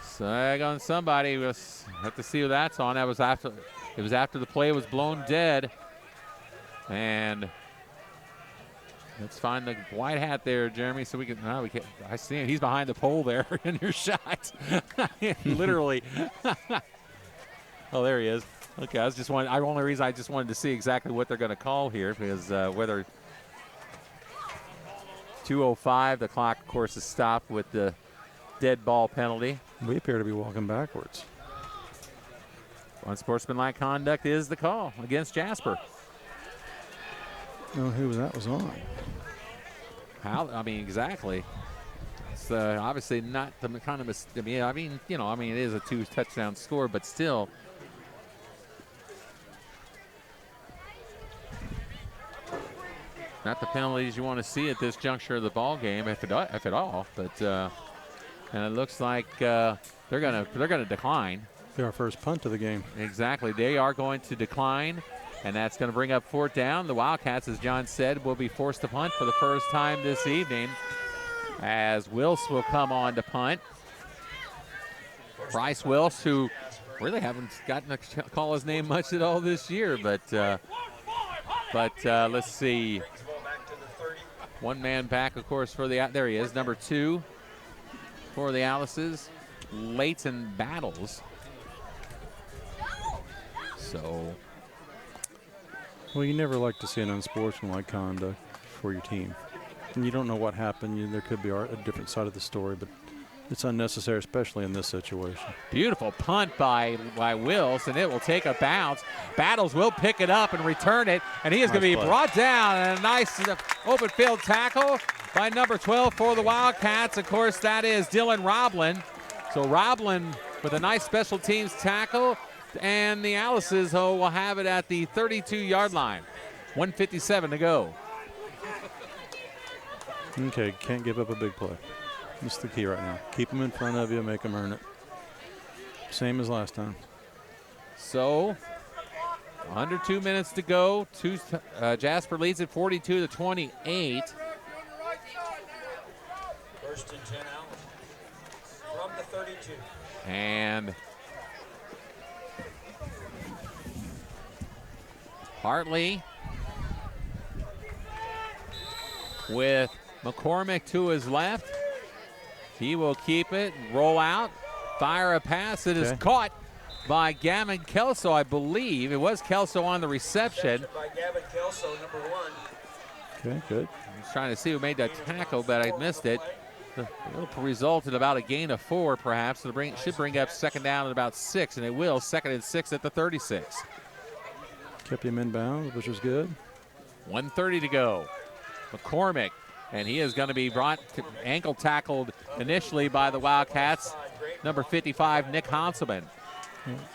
Flag on somebody. We'll have to see who that's on. That was after the play was blown dead. And let's find the white hat there, Jeremy, so we can. No, we can't. I see him. He's behind the pole there in your shot. Literally. Oh, there he is. Okay, only reason I just wanted to see exactly what they're going to call here, because whether 2:05, the clock, of course, is stopped with the dead ball penalty. We appear to be walking backwards. Unsportsmanlike conduct is the call against Jasper. No, who that was on? Exactly. It's obviously not the kind of it is a 2-touchdown score, but still. Not the penalties you want to see at this juncture of the ball game, if at all. But and it looks like they're gonna decline. They're our first punt of the game. Exactly, they are going to decline, and that's going to bring up 4th down. The Wildcats, as John said, will be forced to punt for the first time this evening, as Wills will come on to punt. Bryce Wills, who really haven't gotten to call his name much at all this year, but let's see. One man back, of course, for there he is, number 2 for the Alice's, Leighton Battles. So. Well, you never like to see an unsportsmanlike conduct for your team. And you don't know what happened. There could be a different side of the story, but it's unnecessary, especially in this situation. Beautiful punt by Wills, and it will take a bounce. Battles will pick it up and return it, and he is going to be brought down. And a nice open field tackle by number 12 for the Wildcats. Of course, that is Dylan Roblin. So Roblin with a nice special teams tackle, and the Alice's will have it at the 32-yard line. 1:57 to go. Okay, can't give up a big play. That's the key right now. Keep them in front of you, make them earn it. Same as last time. So, under 2 minutes to go. Jasper leads at 42-28. 1st and 10 out from the 32. And Hartley with McCormick to his left. He will keep it, roll out, fire a pass. It is caught by Gavin Kelso, I believe. It was Kelso on the reception. By Gavin Kelso, number 1. Okay, good. I was trying to see who made that tackle, but I missed it. It'll result in about a gain of 4, perhaps. It should bring up second down at about 6, and it will. 2nd and 6 at the 36. Kept him in bounds, which was good. 1:30 to go. McCormick, and he is going to be ankle tackled initially by the Wildcats. Number 55, Nick Hanselman.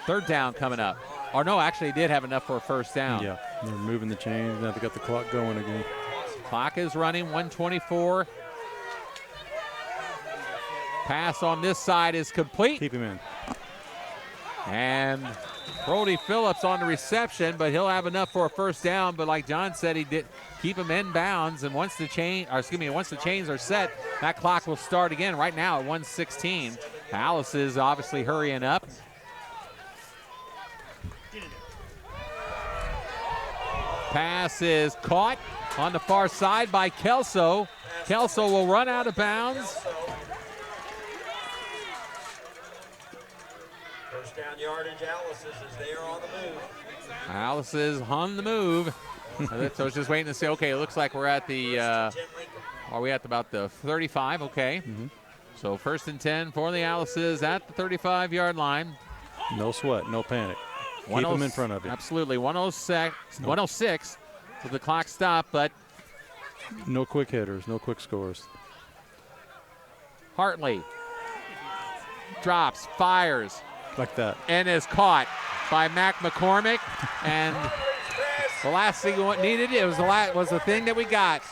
3rd down coming up. Or no, actually he did have enough for a 1st down. Yeah, they're moving the chains. Now they got the clock going again. Clock is running, 1:24. Pass on this side is complete. Keep him in. And Brody Phillips on the reception, but he'll have enough for a 1st down. But like John said, he did keep him in bounds. And once the chains are set, that clock will start again. Right now at 1:16. Alice is obviously hurrying up. Pass is caught on the far side by Kelso. Kelso will run out of bounds. 1st down yardage, Alice's as they are on the move. Alice is on the move. So I was just waiting to say, okay, it looks like we're at the, are we at about the 35? Okay. So 1st and 10 for the Alice's at the 35-yard line. No sweat, no panic. Keep them in front of you. Absolutely. 106 with the clock stopped, but no quick hitters, no quick scores. Hartley drops, fires. Like that. And is caught by Mac McCormick. And the last thing we needed was the thing that we got.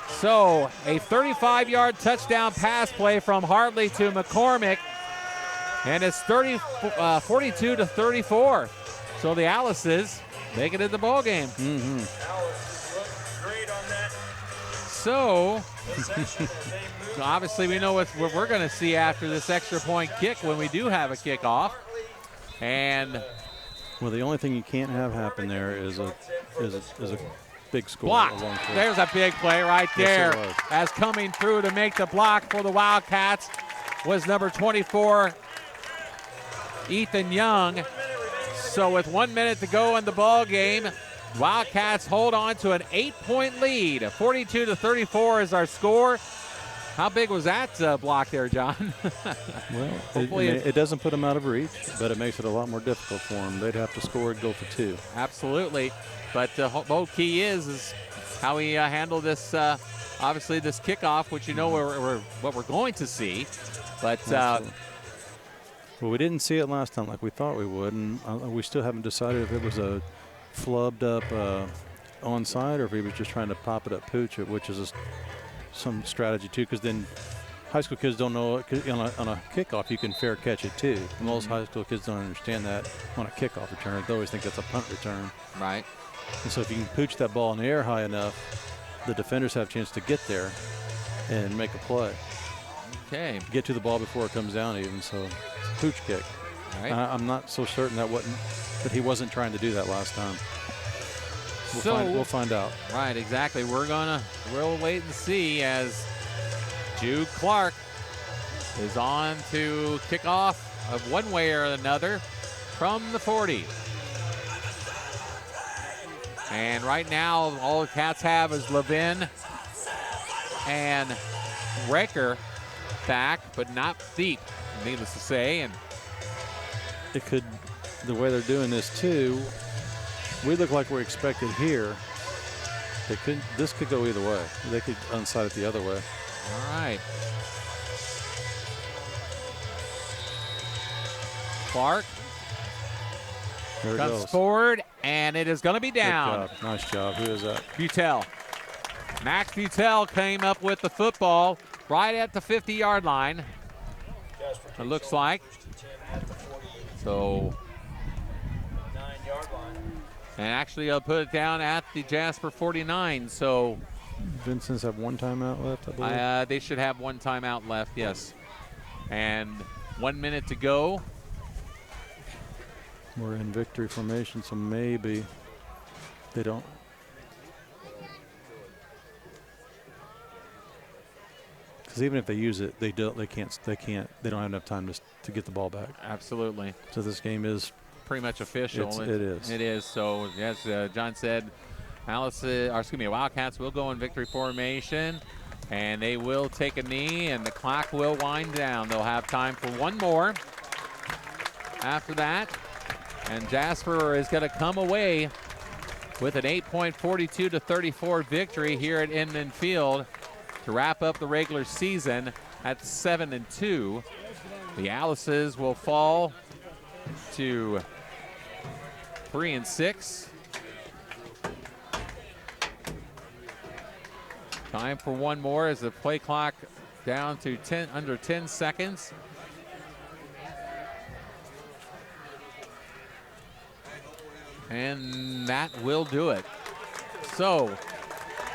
So a 35-yard touchdown pass play from Hartley to McCormick. And it's 42 to 34. So the Alice's make it in the ball game. Alice looked great on that. So obviously we know what we're going to see after this extra point kick when we do have a kickoff. And well, the only thing you can't have happen there is a big score. Blocked. There's a big play right there. Yes, as coming through to make the block for the Wildcats was number 24, Ethan Young. So with 1 minute to go in the ball game, Wildcats hold on to an 8-point lead. 42 to 34 is our score. How big was that block there, John? Well, it doesn't put them out of reach, but it makes it a lot more difficult for them. They'd have to score and go for 2. Absolutely. But the whole key is how we handle this, obviously this kickoff, which you know what we're going to see. But well, we didn't see it last time like we thought we would, and we still haven't decided if it was a flubbed up onside or if he was just trying to pop it up pooch it, which is some strategy too, because then high school kids don't know on a kickoff you can fair catch it too. Most high school kids don't understand that on a kickoff return. They always think that's a punt return. Right. And so if you can pooch that ball in the air high enough, the defenders have a chance to get there and make a play. Okay. Get to the ball before it comes down even, so pooch kick. Right. I'm not so certain that he wasn't trying to do that last time. We'll find out. Right, exactly. We'll wait and see as Jude Clark is on to kick off of one way or another from the 40. And right now, all the Cats have is Levin and Recker back, but not deep, needless to say. And it could, the way they're doing this too, we look like we're expected here. This could go either way. They could unside it the other way. All right. Clark comes forward, and it is going to be down. Good job. Nice job. Who is that? Butel. Max Butel came up with the football right at the 50-yard line. It looks like. So, 9-yard line. And actually, I'll put it down at the Jasper 49. So, Vincennes have one timeout left, I believe. They should have one timeout left, yes. And 1 minute to go. We're in victory formation, so maybe they don't. Because even if they use it, they don't have enough time to get the ball back. Absolutely. So this game is pretty much official. It is. It is. So as John said, Wildcats will go in victory formation, and they will take a knee, and the clock will wind down. They'll have time for one more after that, and Jasper is going to come away with an 8.42-34 victory here at Inman Field to wrap up the regular season at 7-2. The Alice's will fall to 3-6. Time for one more as the play clock down to under 10 seconds. And that will do it. So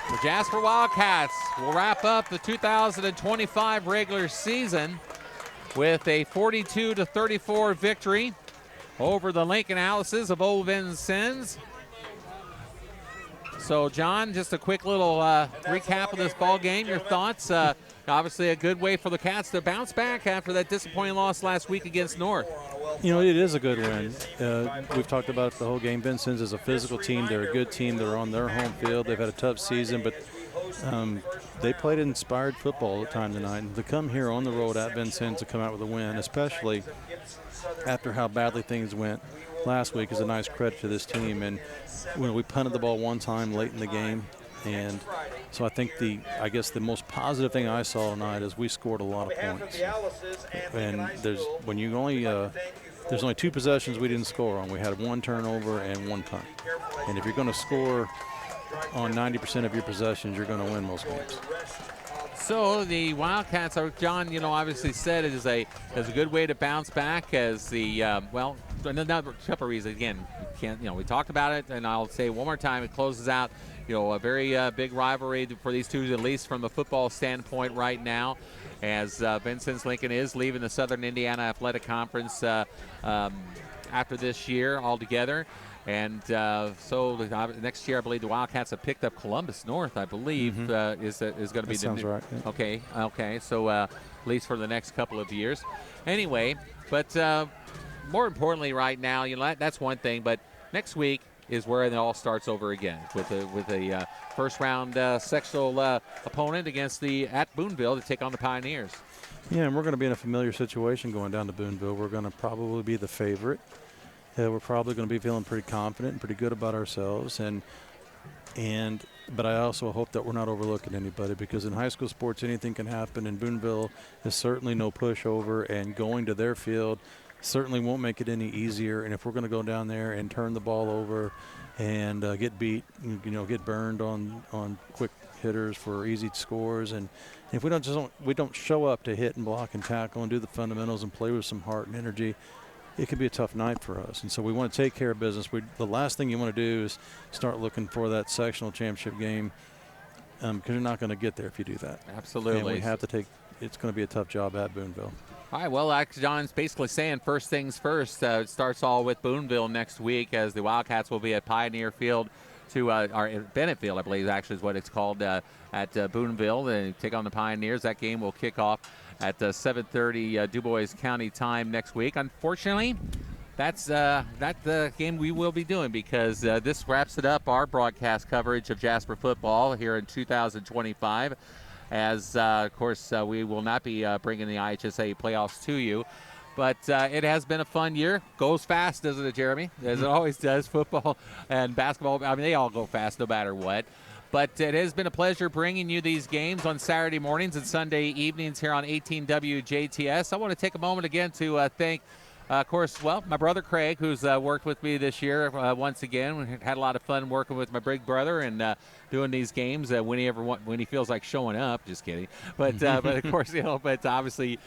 the Jasper Wildcats will wrap up the 2025 regular season with a 42-34 victory over the Lincoln Alice's of Old Vincennes. So, John, just a quick little recap of this ball game. Your thoughts? Obviously, a good way for the Cats to bounce back after that disappointing loss last week against North. You know, it is a good win. We've talked about it the whole game. Vincennes is a physical team. They're a good team. They're on their home field. They've had a tough season, but they played inspired football all the time tonight. And to come here on the road at Vincennes to come out with a win, especially after how badly things went last week, is a nice credit to this team. And when we punted the ball one time late in the game, and so I think the most positive thing I saw tonight is we scored a lot of points. And there's only two possessions we didn't score on. We had one turnover and one punt. And if you're going to score on 90% of your possessions, you're going to win most games. So the Wildcats, John, obviously said it is a good way to bounce back as the another couple of reasons. Again, we talked about it, and I'll say one more time, it closes out, a very big rivalry for these two, at least from a football standpoint right now, as Vincennes Lincoln is leaving the Southern Indiana Athletic Conference after this year altogether. And so next year, I believe the Wildcats have picked up Columbus North, I believe, is going to be the sounds right. Yeah. Okay. So at least for the next couple of years. Anyway, but more importantly right now, that's one thing. But next week is where it all starts over again with a first-round sectional opponent at Boonville to take on the Pioneers. Yeah, and we're going to be in a familiar situation going down to Boonville. We're going to probably be the favorite. We're probably going to be feeling pretty confident and pretty good about ourselves, but I also hope that we're not overlooking anybody, because in high school sports anything can happen, and Boonville is certainly no pushover, and going to their field certainly won't make it any easier. And if we're going to go down there and turn the ball over and get beat, get burned on quick hitters for easy scores, and if we don't show up to hit and block and tackle and do the fundamentals and play with some heart and energy, it could be a tough night for us. And so we want to take care of business. The last thing you want to do is start looking for that sectional championship game, because you're not going to get there if you do that. Absolutely. And we have to it's going to be a tough job at Boonville. All right, well, like John's basically saying, first things first. It starts all with Boonville next week, as the Wildcats will be at Pioneer Field or Bennett Field, I believe actually is what it's called, at Boonville. They take on the Pioneers. That game will kick off at 7:30 DuBois County time next week. Unfortunately, that's the game we will be doing, because this wraps it up, our broadcast coverage of Jasper football here in 2025. As, of course, we will not be bringing the IHSA playoffs to you. But it has been a fun year. Goes fast, doesn't it, Jeremy? As it always does. Football and basketball, they all go fast no matter what. But it has been a pleasure bringing you these games on Saturday mornings and Sunday evenings here on 18 WJTS. I want to take a moment again to thank, of course, my brother Craig, who's worked with me this year once again. We had a lot of fun working with my big brother and doing these games when he feels like showing up. Just kidding. But of course, but obviously,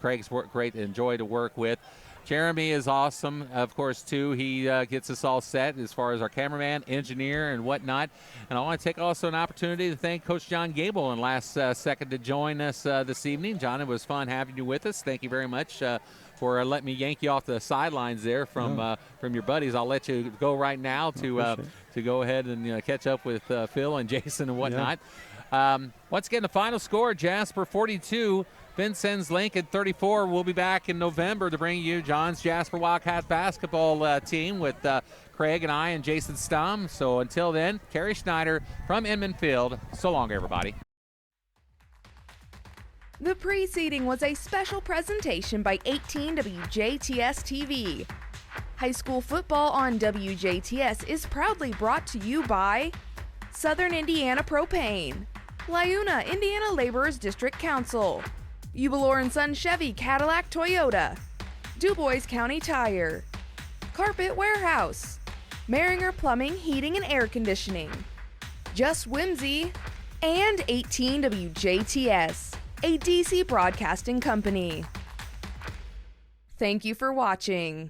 Craig's great and enjoy to work with. Jeremy is awesome, of course, too. He gets us all set as far as our cameraman, engineer, and whatnot. And I want to take also an opportunity to thank Coach John Goebel in last second to join us this evening. John, it was fun having you with us. Thank you very much for letting me yank you off the sidelines there from your buddies. I'll let you go right now to go ahead and catch up with Phil and Jason and whatnot. Once again, the final score, Jasper 42, Vincennes Lincoln 34. We'll be back in November to bring you John's Jasper Wildcats basketball team with Craig and I and Jason Stum. So until then, Carey Schneider from Inman Field. So long, everybody. The preceding was a special presentation by 18 WJTS TV. High school football on WJTS is proudly brought to you by Southern Indiana Propane, Liuna Indiana Laborers District Council, Goebel & Son Chevy Cadillac Toyota, DuBois County Tire, Carpet Warehouse, Maringer Plumbing, Heating and Air Conditioning, Just Whimsy, and 18 WJTS, a DC broadcasting company. Thank you for watching.